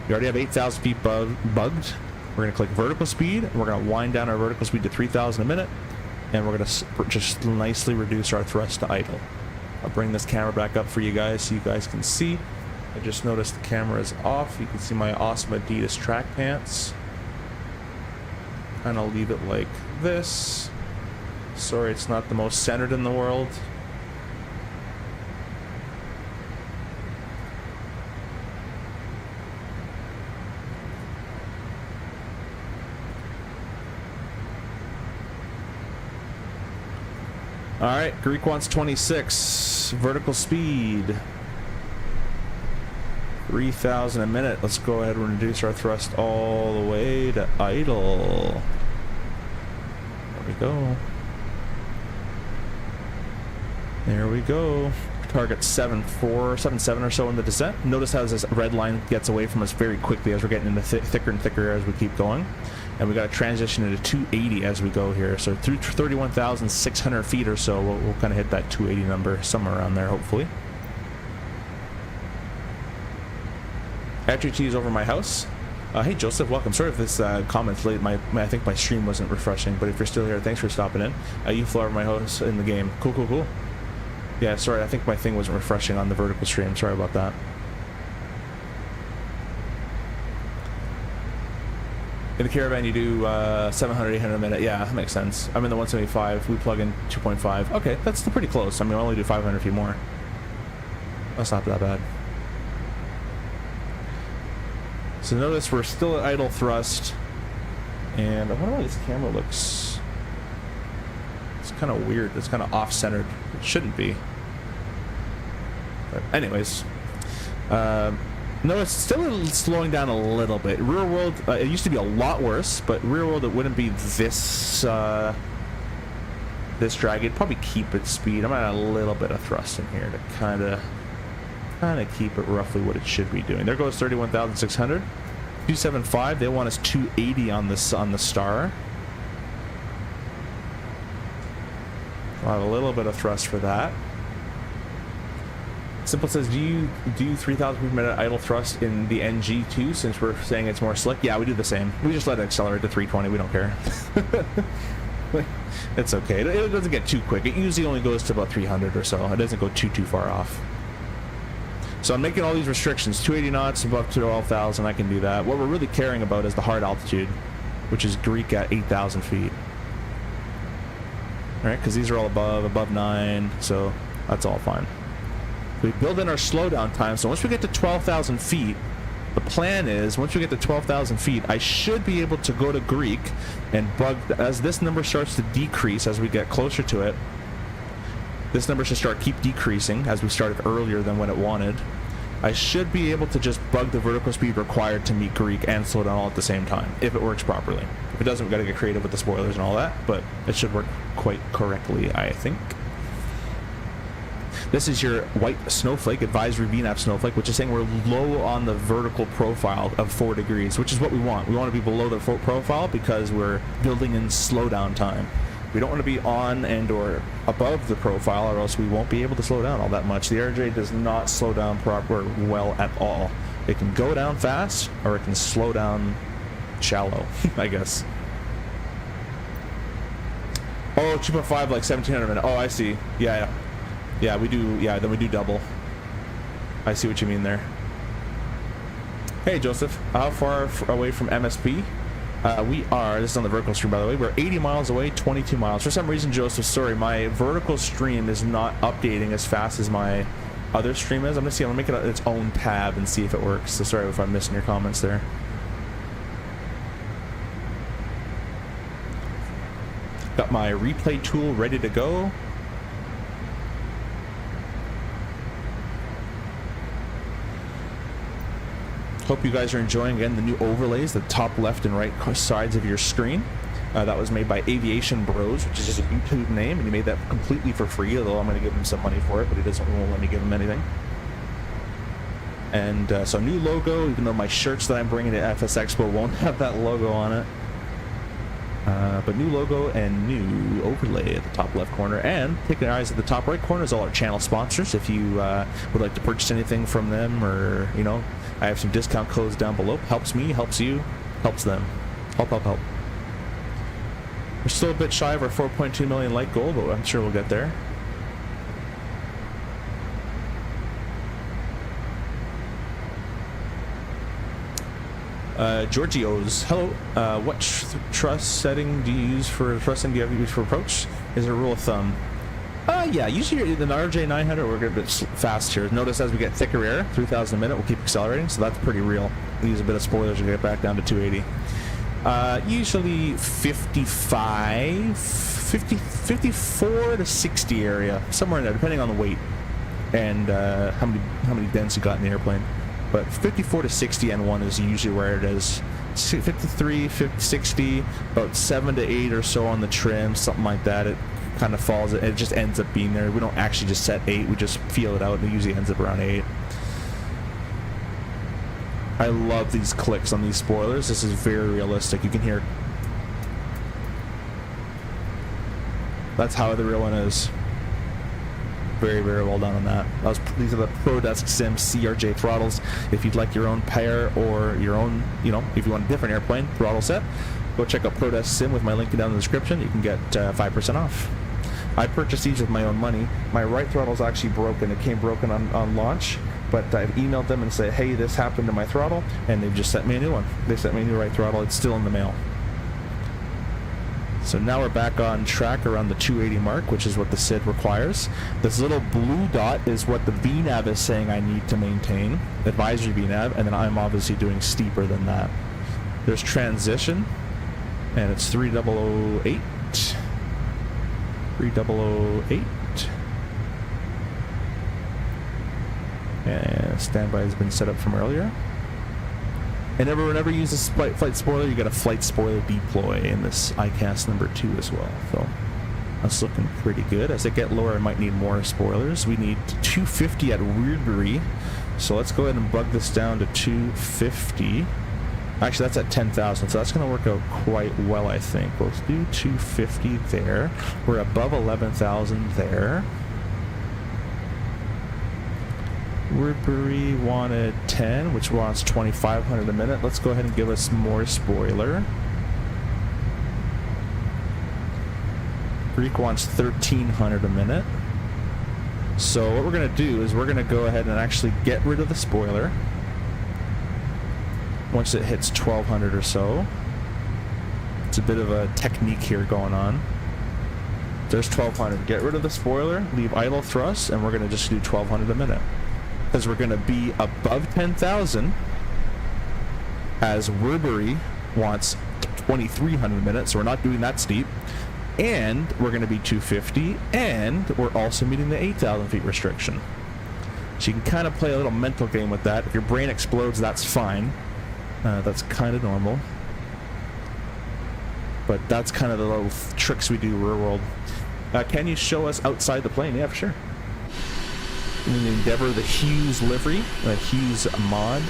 We already have 8,000 feet bugged. We're gonna click vertical speed, and we're gonna wind down our vertical speed to 3,000 a minute, and we're gonna just nicely reduce our thrust to idle. I'll bring this camera back up for you guys so you guys can see. I just noticed the camera is off. You can see my awesome Adidas track pants. And I'll leave it like this. Sorry, it's not the most centered in the world. Alright, Greek wants 26. Vertical speed. 3,000 a minute. Let's go ahead and reduce our thrust all the way to idle. There we go. There we go. Target 7.4, 7.7 or so in the descent. Notice how this red line gets away from us very quickly as we're getting into thicker and thicker as we keep going. And we got to transition into 280 as we go here. So through 31,600 feet or so, we'll kind of hit that 280 number somewhere around there, hopefully. FGT is over my house. Hey Joseph, welcome. Sorry if this comment's late. I think my stream wasn't refreshing, but if you're still here, thanks for stopping in. You flew over my house in the game. Cool. Yeah, sorry, I think my thing wasn't refreshing on the vertical stream. Sorry about that. In the Caravan, you do 700, 800 a minute. Yeah, that makes sense. I'm in the 175. We plug in 2.5. Okay, that's still pretty close. I mean, I only do 500 feet more. That's not that bad. So notice we're still at idle thrust. And I wonder why this camera looks... It's kind of weird. It's kind of off-centered. It shouldn't be. But anyways. No, it's still slowing down a little bit. Rear world, it used to be a lot worse, but rear world, it wouldn't be this this drag. It'd probably keep its speed. I'm gonna add a little bit of thrust in here to kind of keep it roughly what it should be doing. There goes 31,600. 275. They want us 280 on the star. I'll have a little bit of thrust for that. Simple says, do you do 3,000 per minute idle thrust in the NG too, since we're saying it's more slick? Yeah, we do the same. We just let it accelerate to 320. We don't care. It's okay. It doesn't get too quick. It usually only goes to about 300 or so. It doesn't go too far off. So I'm making all these restrictions. 280 knots above 12,000. I can do that. What we're really caring about is the hard altitude, which is Greek at 8,000 feet. All right, because these are all above 9, so that's all fine. We build in our slowdown time, so once we get to 12,000 feet, the plan is, once we get to 12,000 feet, I should be able to go to Greek and bug, as this number starts to decrease as we get closer to it, this number should keep decreasing as we started earlier than when it wanted. I should be able to just bug the vertical speed required to meet Greek and slow down all at the same time, if it works properly. If it doesn't, we've got to get creative with the spoilers and all that, but it should work quite correctly, I think. This is your white snowflake, advisory VNAV snowflake, which is saying we're low on the vertical profile of 4 degrees, which is what we want. We want to be below the profile because we're building in slowdown time. We don't want to be on and or above the profile, or else we won't be able to slow down all that much. The CRJ does not slow down well at all. It can go down fast, or it can slow down shallow, I guess. Oh, 2.5 like 1,700 a minute. Oh, I see. Yeah. Yeah, we do. Yeah, then we do double. I see what you mean there. Hey, Joseph. How far away from MSP? We are, this is on the vertical stream, by the way, we're 80 miles away, 22 miles. For some reason, Joseph, sorry, my vertical stream is not updating as fast as my other stream is. I'm gonna make it its own tab and see if it works. So sorry if I'm missing your comments there. Got my replay tool ready to go. Hope you guys are enjoying, again, the new overlays, the top left and right sides of your screen. That was made by Aviation Bros, which is just a YouTube name, and he made that completely for free, although I'm going to give him some money for it, but he won't let me give him anything. And so new logo, even though my shirts that I'm bringing to FS Expo won't have that logo on it. But new logo and new overlay at the top left corner. And taking our eyes at the top right corner is all our channel sponsors. If you would like to purchase anything from them, or, you know, I have some discount codes down below. Helps me, helps you, helps them. Help. We're still a bit shy of our 4.2 million like goal, but I'm sure we'll get there. Giorgio's, hello. What trust setting do you use for thrusting? Do you have to use for approach? Is it a rule of thumb? Yeah, usually in the RJ 900 we're a bit fast here. Notice as we get thicker air, 3,000 a minute, we'll keep accelerating, so that's pretty real. We use a bit of spoilers to get back down to 280. Usually 54 to 60 area, somewhere in there, depending on the weight and how many dents you got in the airplane. But 54 to 60 N1 is usually where it is. 53, 50, 60, about 7 to 8 or so on the trim, something like that. It kind of falls, it just ends up being there. We don't actually just set 8, we just feel it out, and it usually ends up around 8. I love these clicks on these spoilers. This is very realistic. You can hear. That's how the real one is. Very, very well done on that. These are the ProdeskSIm CRJ throttles. If you'd like your own pair or your own, you know, if you want a different airplane throttle set, go check out ProdeskSIm with my link down in the description. You can get 5% off. I purchased these with my own money. My right throttle's actually broken. It came broken on launch, but I've emailed them and said, hey, this happened to my throttle, and they've just sent me a new one. They sent me a new right throttle. It's still in the mail. So now we're back on track around the 280 mark, which is what the SID requires. This little blue dot is what the VNAV is saying I need to maintain, advisory VNAV, and then I'm obviously doing steeper than that. There's transition, and it's 3008. 3008. And standby has been set up from earlier. And whenever you use a flight spoiler, you got a flight spoiler deploy in this ICAS number 2 as well. So that's looking pretty good. As I get lower, I might need more spoilers. We need 250 at Weirdbury. So let's go ahead and bug this down to 250. Actually, that's at 10,000, so that's going to work out quite well, I think. Let's do 250 there. We're above 11,000 there. Woodbury wanted 10, which wants 2,500 a minute. Let's go ahead and give us more spoiler. Greek wants 1,300 a minute. So what we're going to do is we're going to go ahead and actually get rid of the spoiler once it hits 1,200 or so. It's a bit of a technique here going on. There's 1,200. Get rid of the spoiler, leave idle thrust, and we're going to just do 1,200 a minute. Because we're going to be above 10,000 as Woodbury wants 2,300 a minute, so we're not doing that steep. And we're going to be 250, and we're also meeting the 8,000 feet restriction. So you can kind of play a little mental game with that. If your brain explodes, that's fine. That's kind of normal. But that's kind of the little tricks we do real world. Can you show us outside the plane? Yeah, for sure. In the Endeavor, the Hughes livery, the Hughes mod.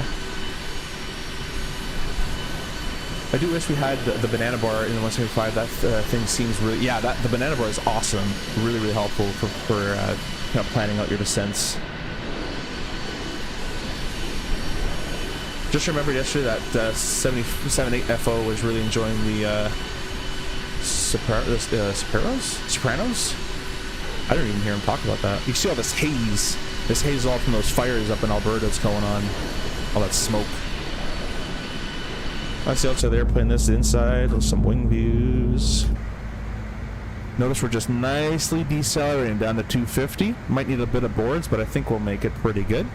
I do wish we had the banana bar in the 175. That thing seems really, yeah, the banana bar is awesome. Really, really helpful for you know, planning out your descents. Just remembered yesterday that 77.8 FO was really enjoying the Sopranos? I don't even hear him talk about that. You see all this haze. This haze is all from those fires up in Alberta that's going on. All that smoke. I see outside the airplane. This inside with some wing views. Notice we're just nicely decelerating down to 250. Might need a bit of boards, but I think we'll make it pretty good.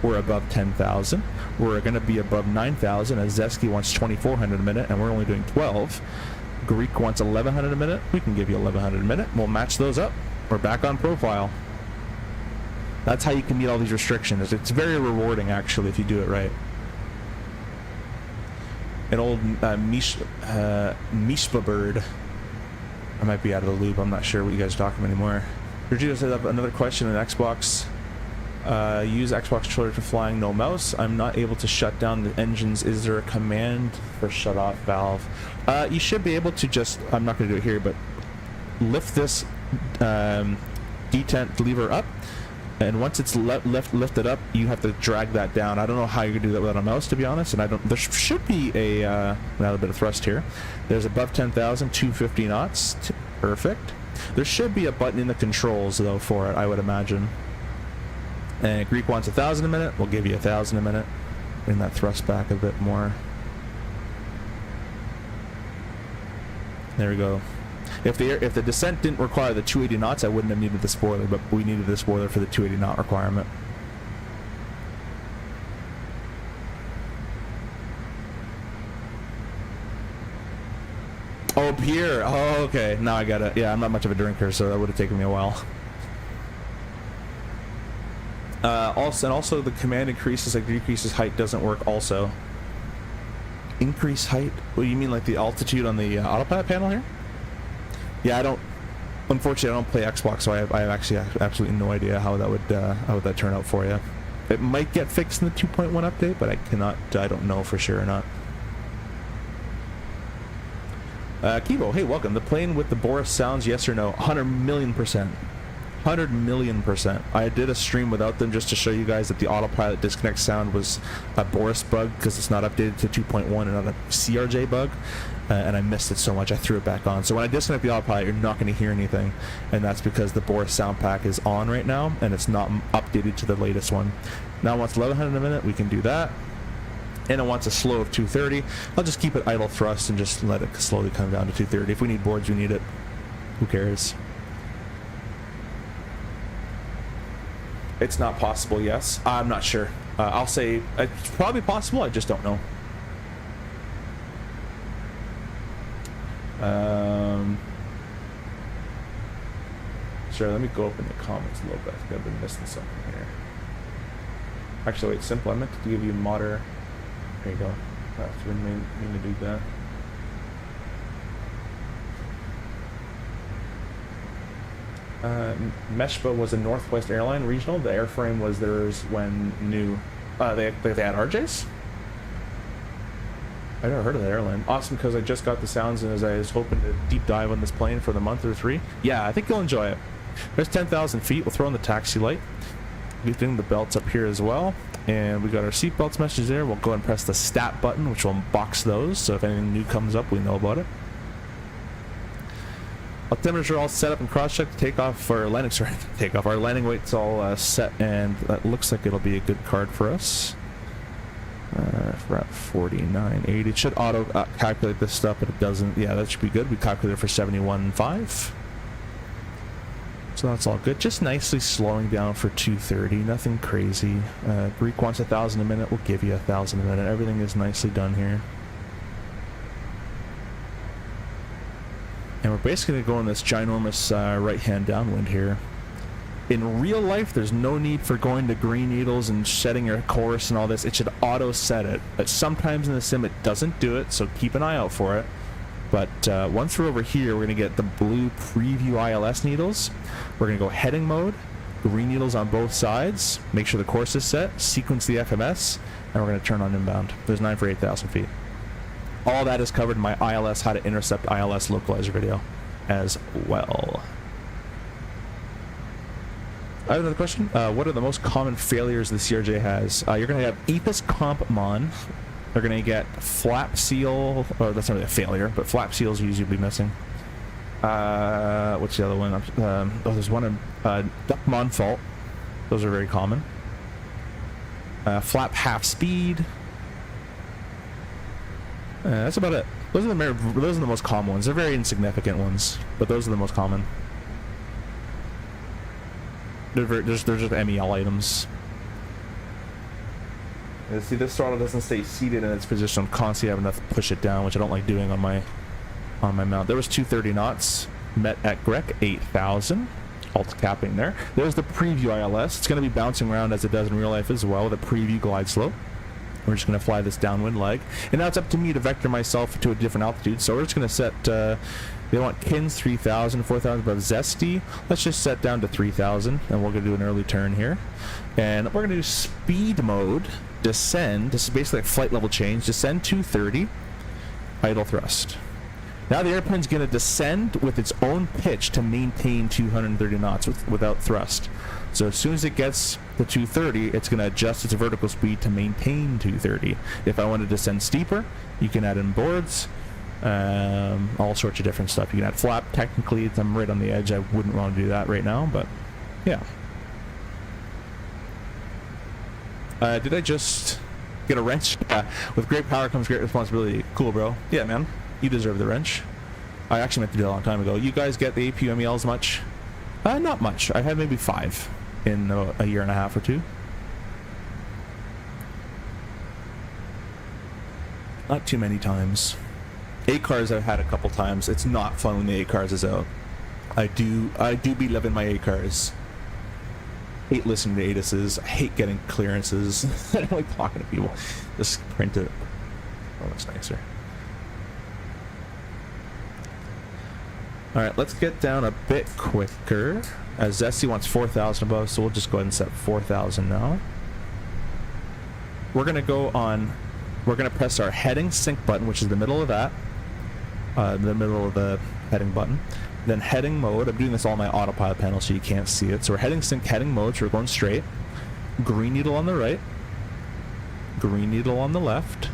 We're above 10,000. We're going to be above 9,000 as Zeski wants 2,400 a minute, and we're only doing 12. Greek wants 1,100 a minute. We can give you 1,100 a minute. We'll match those up. We're back on profile. That's how you can meet all these restrictions. It's very rewarding, actually, if you do it right. An old Mishpa bird. I might be out of the loop. I'm not sure what you guys are talking about anymore. Virginia said another question on Xbox. Use Xbox controller for flying, no mouse. I'm not able to shut down the engines. Is there a command for shut off valve? You should be able to just, I'm not going to do it here, but lift this detent lever up, and once it's lifted up, you have to drag that down. I don't know how you can do that without a mouse, to be honest, and I don't, there should be a another bit of thrust here. There's above 10,000, 250 knots. Perfect. There should be a button in the controls though for it, I would imagine. And Greek wants 1,000 a minute. We'll give you 1,000 a minute. Bring that thrust back a bit more. There we go. If the descent didn't require the 280 knots, I wouldn't have needed the spoiler, but we needed the spoiler for the 280 knot requirement. Oh, here. Oh, okay. Now I got it. Yeah, I'm not much of a drinker, so that would have taken me a while. Also the command increases, like decreases height doesn't work also. Increase height? What do you mean, like the altitude on the autopilot panel here? Yeah, unfortunately I don't play Xbox, so I have actually absolutely no idea how that would turn out for you. It might get fixed in the 2.1 update, but I don't know for sure or not. Kibo, hey, welcome. The plane with the Boris sounds, yes or no? 100 million %. 100 million %. I did a stream without them just to show you guys that the autopilot disconnect sound was a Boris bug because it's not updated to 2.1 and not a CRJ bug, and I missed it so much I threw it back on. So when I disconnect the autopilot, you're not going to hear anything, and that's because the Boris sound pack is on right now and it's not updated to the latest one. Now once 1,100 a minute, we can do that. And it wants a slow of 230. I'll just keep it idle thrust and just let it slowly come down to 230. If we need boards, we need it. Who cares? It's not possible, yes. I'm not sure. I'll say it's probably possible, I just don't know. Sure, let me go up in the comments a little bit. I think I've been missing something here. Actually, wait, simple. I meant to give you moder. There you go. That's been mean to do that. Meshba was a Northwest airline regional. The airframe was theirs when new. They had RJs? I never heard of that airline. Awesome, because I just got the sounds and as I was hoping to deep dive on this plane for the month or 3. Yeah, I think you'll enjoy it. There's 10,000 feet. We'll throw in the taxi light. loosening the belts up here as well. And we got our seatbelts message there. We'll go and press the stat button, which will unbox those. So if anything new comes up, we know about it. Altimeters are all set up and cross-checked. Takeoff for landing, sorry, takeoff. Our landing weight's all set, and that looks like it'll be a good card for us. We're at 49.80. It should auto calculate this stuff, but it doesn't. Yeah, that should be good. We calculated for 71.5. So that's all good. Just nicely slowing down for 230. Nothing crazy. Greek wants 1,000 a minute. We'll give you 1,000 a minute. Everything is nicely done here. And we're basically going this ginormous right-hand downwind here. In real life, there's no need for going to green needles and setting your course and all this. It should auto-set it. But sometimes in the sim, it doesn't do it, so keep an eye out for it. But once we're over here, we're going to get the blue preview ILS needles. We're going to go heading mode, green needles on both sides, make sure the course is set, sequence the FMS, and we're going to turn on inbound. There's 9 for 8,000 feet. All that is covered in my ILS, how to intercept ILS localizer video as well. I have another question. What are the most common failures the CRJ has? You're going to have EPIS comp mon. They're going to get flap seal, or that's not really a failure, but flap seals usually be missing. What's the other one? There's one in duck mon fault. Those are very common. Flap half speed. That's about it. Those are the most common ones. They're very insignificant ones, but those are the most common. They're just MEL items. And see, this throttle doesn't stay seated in its position. I'm constantly having to push it down, which I don't like doing on my mount. There was 230 knots. Met at Grec 8,000. Alt capping there. There's the preview ILS. It's going to be bouncing around as it does in real life as well with a preview glide slope. We're just going to fly this downwind leg. And now it's up to me to vector myself to a different altitude. So we're just going to set, they want Kins 3,000, 4,000 above Zesty. Let's just set down to 3,000, and we're going to do an early turn here. And we're going to do speed mode, descend. This is basically a flight level change. Descend 230, idle thrust. Now the airplane's going to descend with its own pitch to maintain 230 knots without thrust. So as soon as it gets to 230, it's going to adjust its vertical speed to maintain 230. If I want to descend steeper, you can add in boards, all sorts of different stuff. You can add flap. Technically, I'm right on the edge. I wouldn't want to do that right now, but yeah. Did I just get a wrench? With great power comes great responsibility. Cool, bro. Yeah, man. You deserve the wrench. I actually meant to do that a long time ago. You guys get the APU MELs much? Not much. I had maybe 5 in a year and a half or 2. Not too many times. ACARS I've had a couple times. It's not fun when the ACARS is out. I do be loving my ACARS. Hate listening to ATISs. I hate getting clearances. I don't like talking to people. Just print it. Oh, that's nicer. Alright, let's get down a bit quicker. As Zesty wants 4,000 above, so we'll just go ahead and set 4,000 now. We're going to go on, we're going to press our heading sync button, which is the middle of that. The middle of the heading button. Then heading mode. I'm doing this all on my autopilot panel so you can't see it. So we're heading sync, heading mode, so we're going straight. Green needle on the right. Green needle on the left.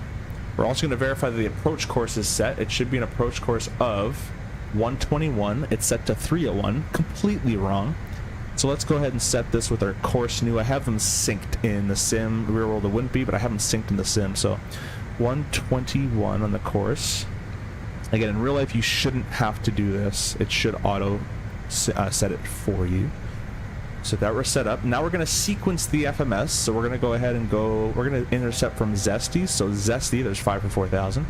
We're also going to verify that the approach course is set. It should be an approach course of 121. It's set to 301. Completely wrong. So let's go ahead and set this with our course new. I have them synced in the sim. The real world it wouldn't be, but I have them synced in the sim. So 121 on the course. Again, in real life, you shouldn't have to do this. It should auto set it for you. So that we're set up. Now we're going to sequence the FMS. So we're going to go ahead and go, we're going to intercept from Zesty. So Zesty, there's 5 for 4,000.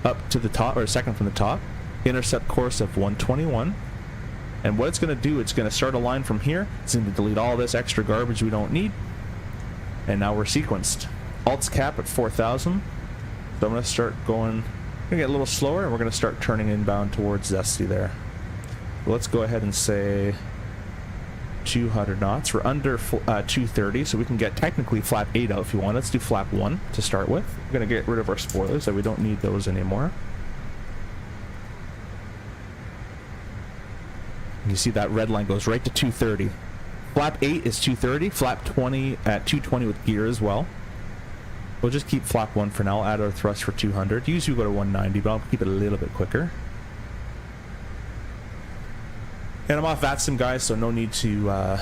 Up to the top, or second from the top. Intercept course of 121. And what it's going to do, it's going to start a line from here. It's going to delete all this extra garbage we don't need. And now we're sequenced. Alt's cap at 4,000. So I'm going to start going, we're going to get a little slower, and we're going to start turning inbound towards Zesty there. Let's go ahead and say 200 knots. We're under 230, so we can get technically flap 8 out if you want. Let's do flap 1 to start with. We're going to get rid of our spoilers, so we don't need those anymore. You see that red line goes right to 230. Flap 8 is 230. Flap 20 at 220 with gear as well. We'll just keep flap 1 for now. I'll add our thrust for 200. Usually we go to 190, but I'll keep it a little bit quicker. And I'm off VATSIM, guys, so no need to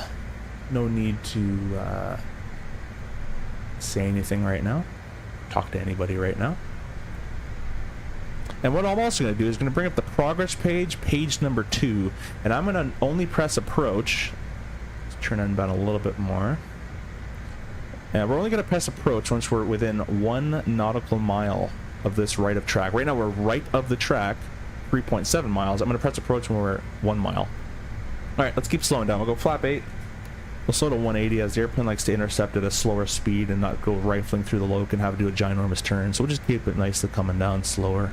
say anything right now. Talk to anybody right now. And what I'm also going to do is going to bring up the progress page, page number 2, and I'm going to only press approach. Let's turn it down a little bit more. And we're only going to press approach once we're within 1 nautical mile of this right of track. Right now we're right of the track, 3.7 miles. I'm going to press approach when we're at 1 mile. Alright, let's keep slowing down. We'll go flap 8. We'll slow to 180 as the airplane likes to intercept at a slower speed and not go rifling through the loc and have to do a ginormous turn. So we'll just keep it nicely coming down slower.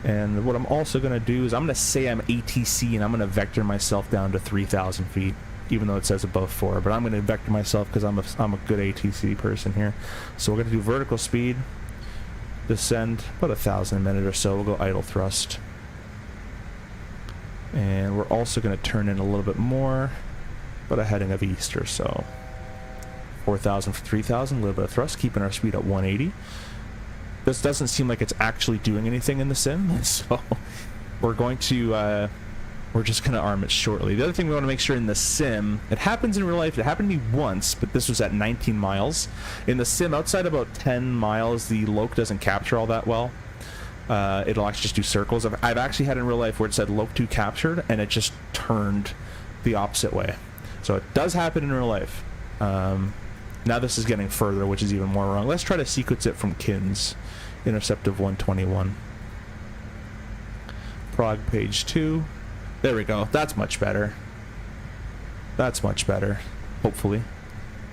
And what I'm also going to do is I'm going to say I'm ATC and I'm going to vector myself down to 3,000 feet. Even though it says above 4, but I'm going to vector myself because I'm a good ATC person here. So we're going to do vertical speed, descend about 1,000 a minute or so. We'll go idle thrust, and we're also going to turn in a little bit more, but a heading of east or so. 4,000 for 3,000, a little bit of thrust, keeping our speed at 180. This doesn't seem like it's actually doing anything in the sim, so we're going to. We're just going to arm it shortly. The other thing we want to make sure in the sim, it happens in real life, it happened to me once, but this was at 19 miles. In the sim, outside about 10 miles, the loc doesn't capture all that well. It'll actually just do circles. I've actually had in real life where it said loc 2 captured, and it just turned the opposite way. So it does happen in real life. Now this is getting further, which is even more wrong. Let's try to sequence it from Kins. Intercept of 121. Prog page 2. There we go. That's much better. That's much better. Hopefully.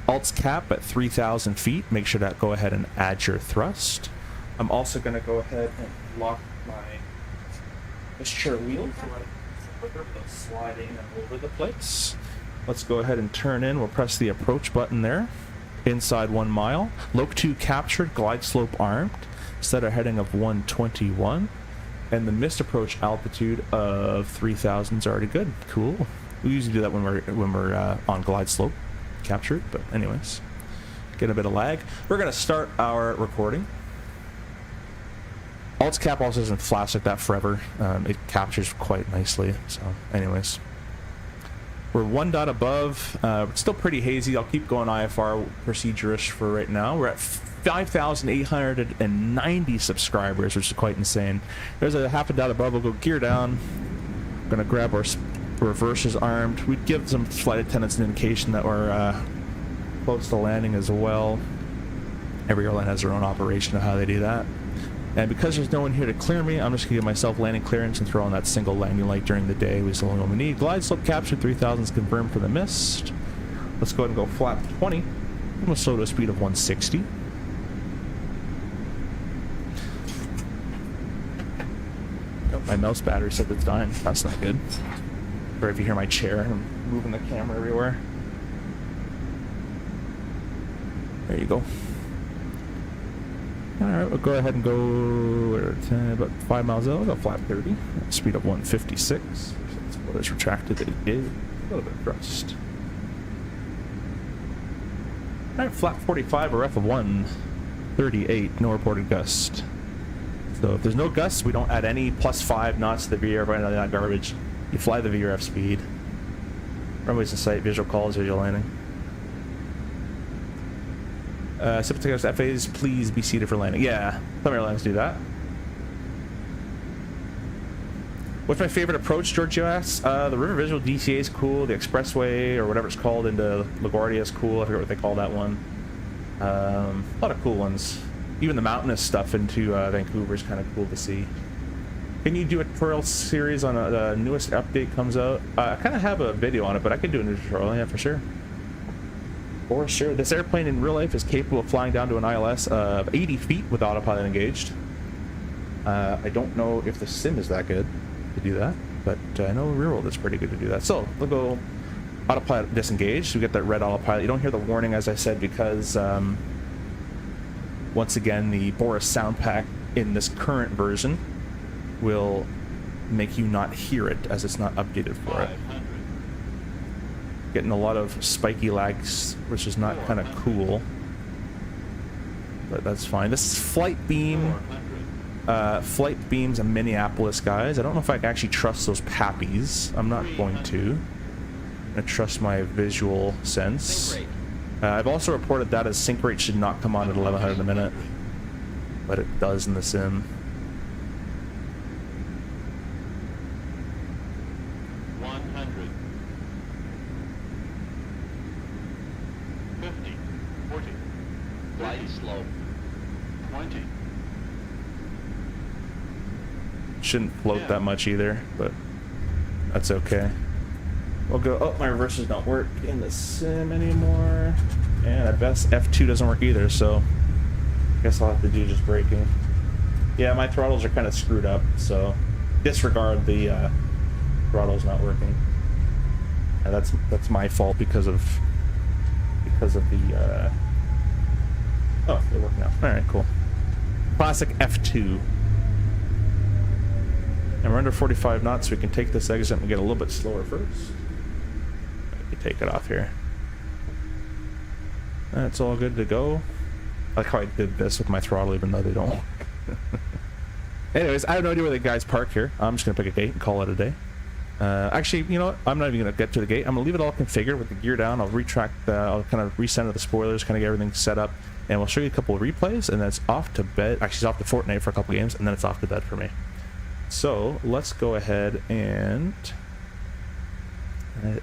Alt's cap at 3,000 feet. Make sure to go ahead and add your thrust. I'm also going to go ahead and lock my chair wheel so I sliding over the place. Let's go ahead and turn in. We'll press the approach button there. Inside 1 mile. Loc 2 captured. Glide slope armed. Set a heading of 121. And the missed approach altitude of 3,000 is already good. Cool. We usually do that when we're on glide slope captured, but anyways, get a bit of lag. We're gonna start our recording. Alt's cap also doesn't flash like that forever. It captures quite nicely. So, anyways, we're 1 dot above. It's still pretty hazy. I'll keep going IFR procedure-ish for right now. We're at 5,890 subscribers, which is quite insane. There's a half a dot above. We'll go gear down. We're gonna grab our reverses armed. We'd give some flight attendants an indication that we're close to landing as well. Every airline has their own operation of how they do that. And because there's no one here to clear me, I'm just gonna give myself landing clearance and throw on that single landing light during the day. We're the only one we need. Glide slope capture 3,000 is confirmed for the mist. Let's go ahead and go flap 20. I'm gonna slow to a speed of 160. My mouse battery said it's dying. That's not good. Or if you hear my chair, I'm moving the camera everywhere. There you go. Alright, we'll go ahead and go about 5 miles out. We'll go flap 30. Speed of 156. That's what is retracted. It is a little bit thrust. Alright, flap 45, a ref of 138. No reported gust. So if there's no gusts, we don't add any +5 knots to the VRF or any of that garbage. You fly the VRF speed. Runways in sight, visual calls, visual landing. Takeoff's FAs, please be seated for landing. Yeah, some airlines do that. What's my favorite approach, Giorgio asks? The River Visual DCA is cool. The Expressway, or whatever it's called, into LaGuardia is cool. I forget what they call that one. A lot of cool ones. Even the mountainous stuff into Vancouver is kind of cool to see. Can you do a tutorial series on the newest update comes out? I kind of have a video on it, but I could do a new tutorial, yeah, for sure. For sure. This airplane in real life is capable of flying down to an ILS of 80 feet with autopilot engaged. I don't know if the sim is that good to do that, but I know real world is pretty good to do that. So we'll go autopilot disengaged. We get that red autopilot. You don't hear the warning, as I said, because once again, the Boris sound pack in this current version will make you not hear it, as it's not updated for it. getting a lot of spiky lags, which is not kind of cool. But that's fine. This is Flight Beam. Flight Beam's a Minneapolis, guys. I don't know if I can actually trust those pappies. I'm not going to. I'm going to trust my visual sense. I've also reported that as sync rate should not come on at 1100 a minute. But it does in the sim. 100. 50. 40. Flight slow. 20. Shouldn't float that much either, but that's okay. We'll go. Oh, my reversers don't work in the sim anymore. And I guess F2 doesn't work either, so I guess I'll have to do just braking. Yeah, my throttles are kind of screwed up, so disregard the throttles not working. And that's my fault because of the oh, they're working out. All right, cool. Classic F2. And we're under 45 knots, so we can take this exit and get a little bit slower first. Let me take it off here. That's all good to go. I like how I did this with my throttle, even though they don't. Anyways, I have no idea where the guys park here. I'm just gonna pick a gate and call it a day. Actually, you know what? I'm not even gonna get to the gate. I'm gonna leave it all configured with the gear down. I'll retract. I'll kind of recenter the spoilers, kind of get everything set up, and we'll show you a couple of replays, and then it's off to bed. Actually, it's off to Fortnite for a couple games, and then it's off to bed for me. So let's go ahead and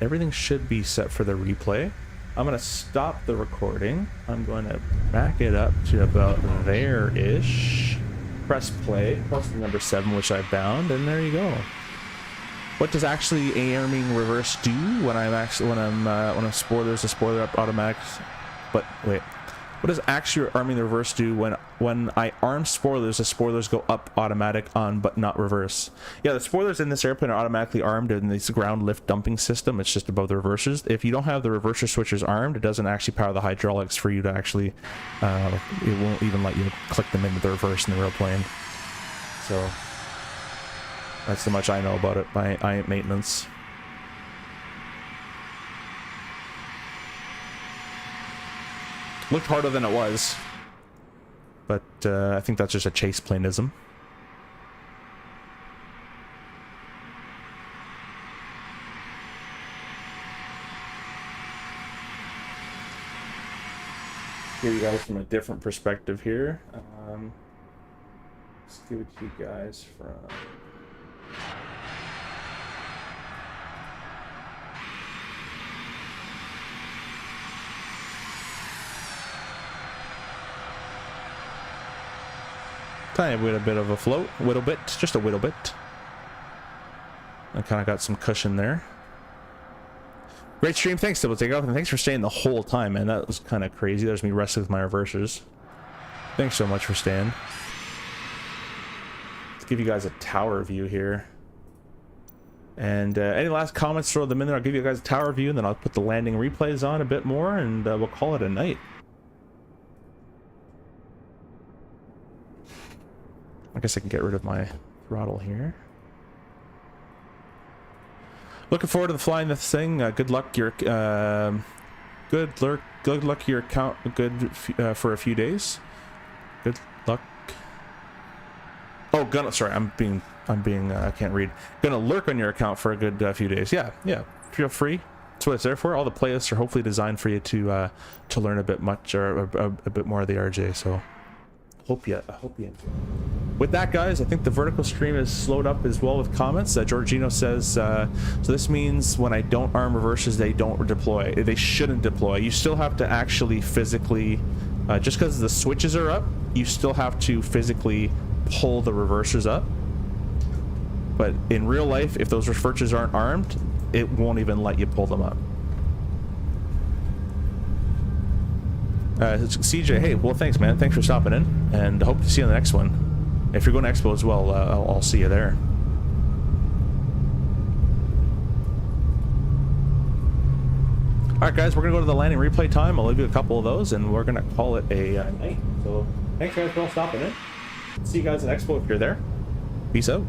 everything should be set for the replay. I'm going to stop the recording. I'm going to back it up to about there-ish. Press play, press the number 7, which I bound, and there you go. What does actually arming reverse do when I'm spoilers, a spoiler up automatic? But wait. What does actually arming the reverse do when I arm spoilers, the spoilers go up automatic on but not reverse? Yeah, the spoilers in this airplane are automatically armed in this ground lift dumping system. It's just above the reversers. If you don't have the reverser switchers armed, it doesn't actually power the hydraulics for you to actually, it won't even let you click them into the reverse in the real plane. So that's how much I know about it. I ain't maintenance. Looked harder than it was, but I think that's just a chase planeism. Give you guys from a different perspective here. Let's give it to you guys from. Tiny bit of a float, just a little bit. I kind of got some cushion there. Great stream, thanks Double Takeoff, and thanks for staying the whole time, man. That was kind of crazy. There's me wrestling with my reversers. Thanks so much for staying. Let's give you guys a tower view here. And any last comments, throw them in there. I'll give you guys a tower view, and then I'll put the landing replays on a bit more, and we'll call it a night. I guess I can get rid of my throttle here. Looking forward to flying this thing. Good luck your good luck your account. Good for a few days. Good luck. Oh, sorry. I'm being. I can't read. Gonna lurk on your account for a good few days. Yeah. Feel free. That's what it's there for. All the playlists are hopefully designed for you to learn a bit more of the RJ. So. I hope you enjoy. With that, guys, I think the vertical stream is slowed up as well with comments. Giorgino says, so this means when I don't arm reversers, they don't deploy. They shouldn't deploy. You still have to actually physically, just because the switches are up, you still have to physically pull the reversers up. But in real life, if those reversers aren't armed, it won't even let you pull them up. CJ, hey, well, thanks, man. Thanks for stopping in, and hope to see you on the next one. If you're going to Expo as well, I'll see you there. Alright, guys, we're going to go to the landing replay time. I'll leave you a couple of those, and we're going to call it a night. So, thanks, guys, for all stopping in. See you guys at Expo if you're there. Peace out.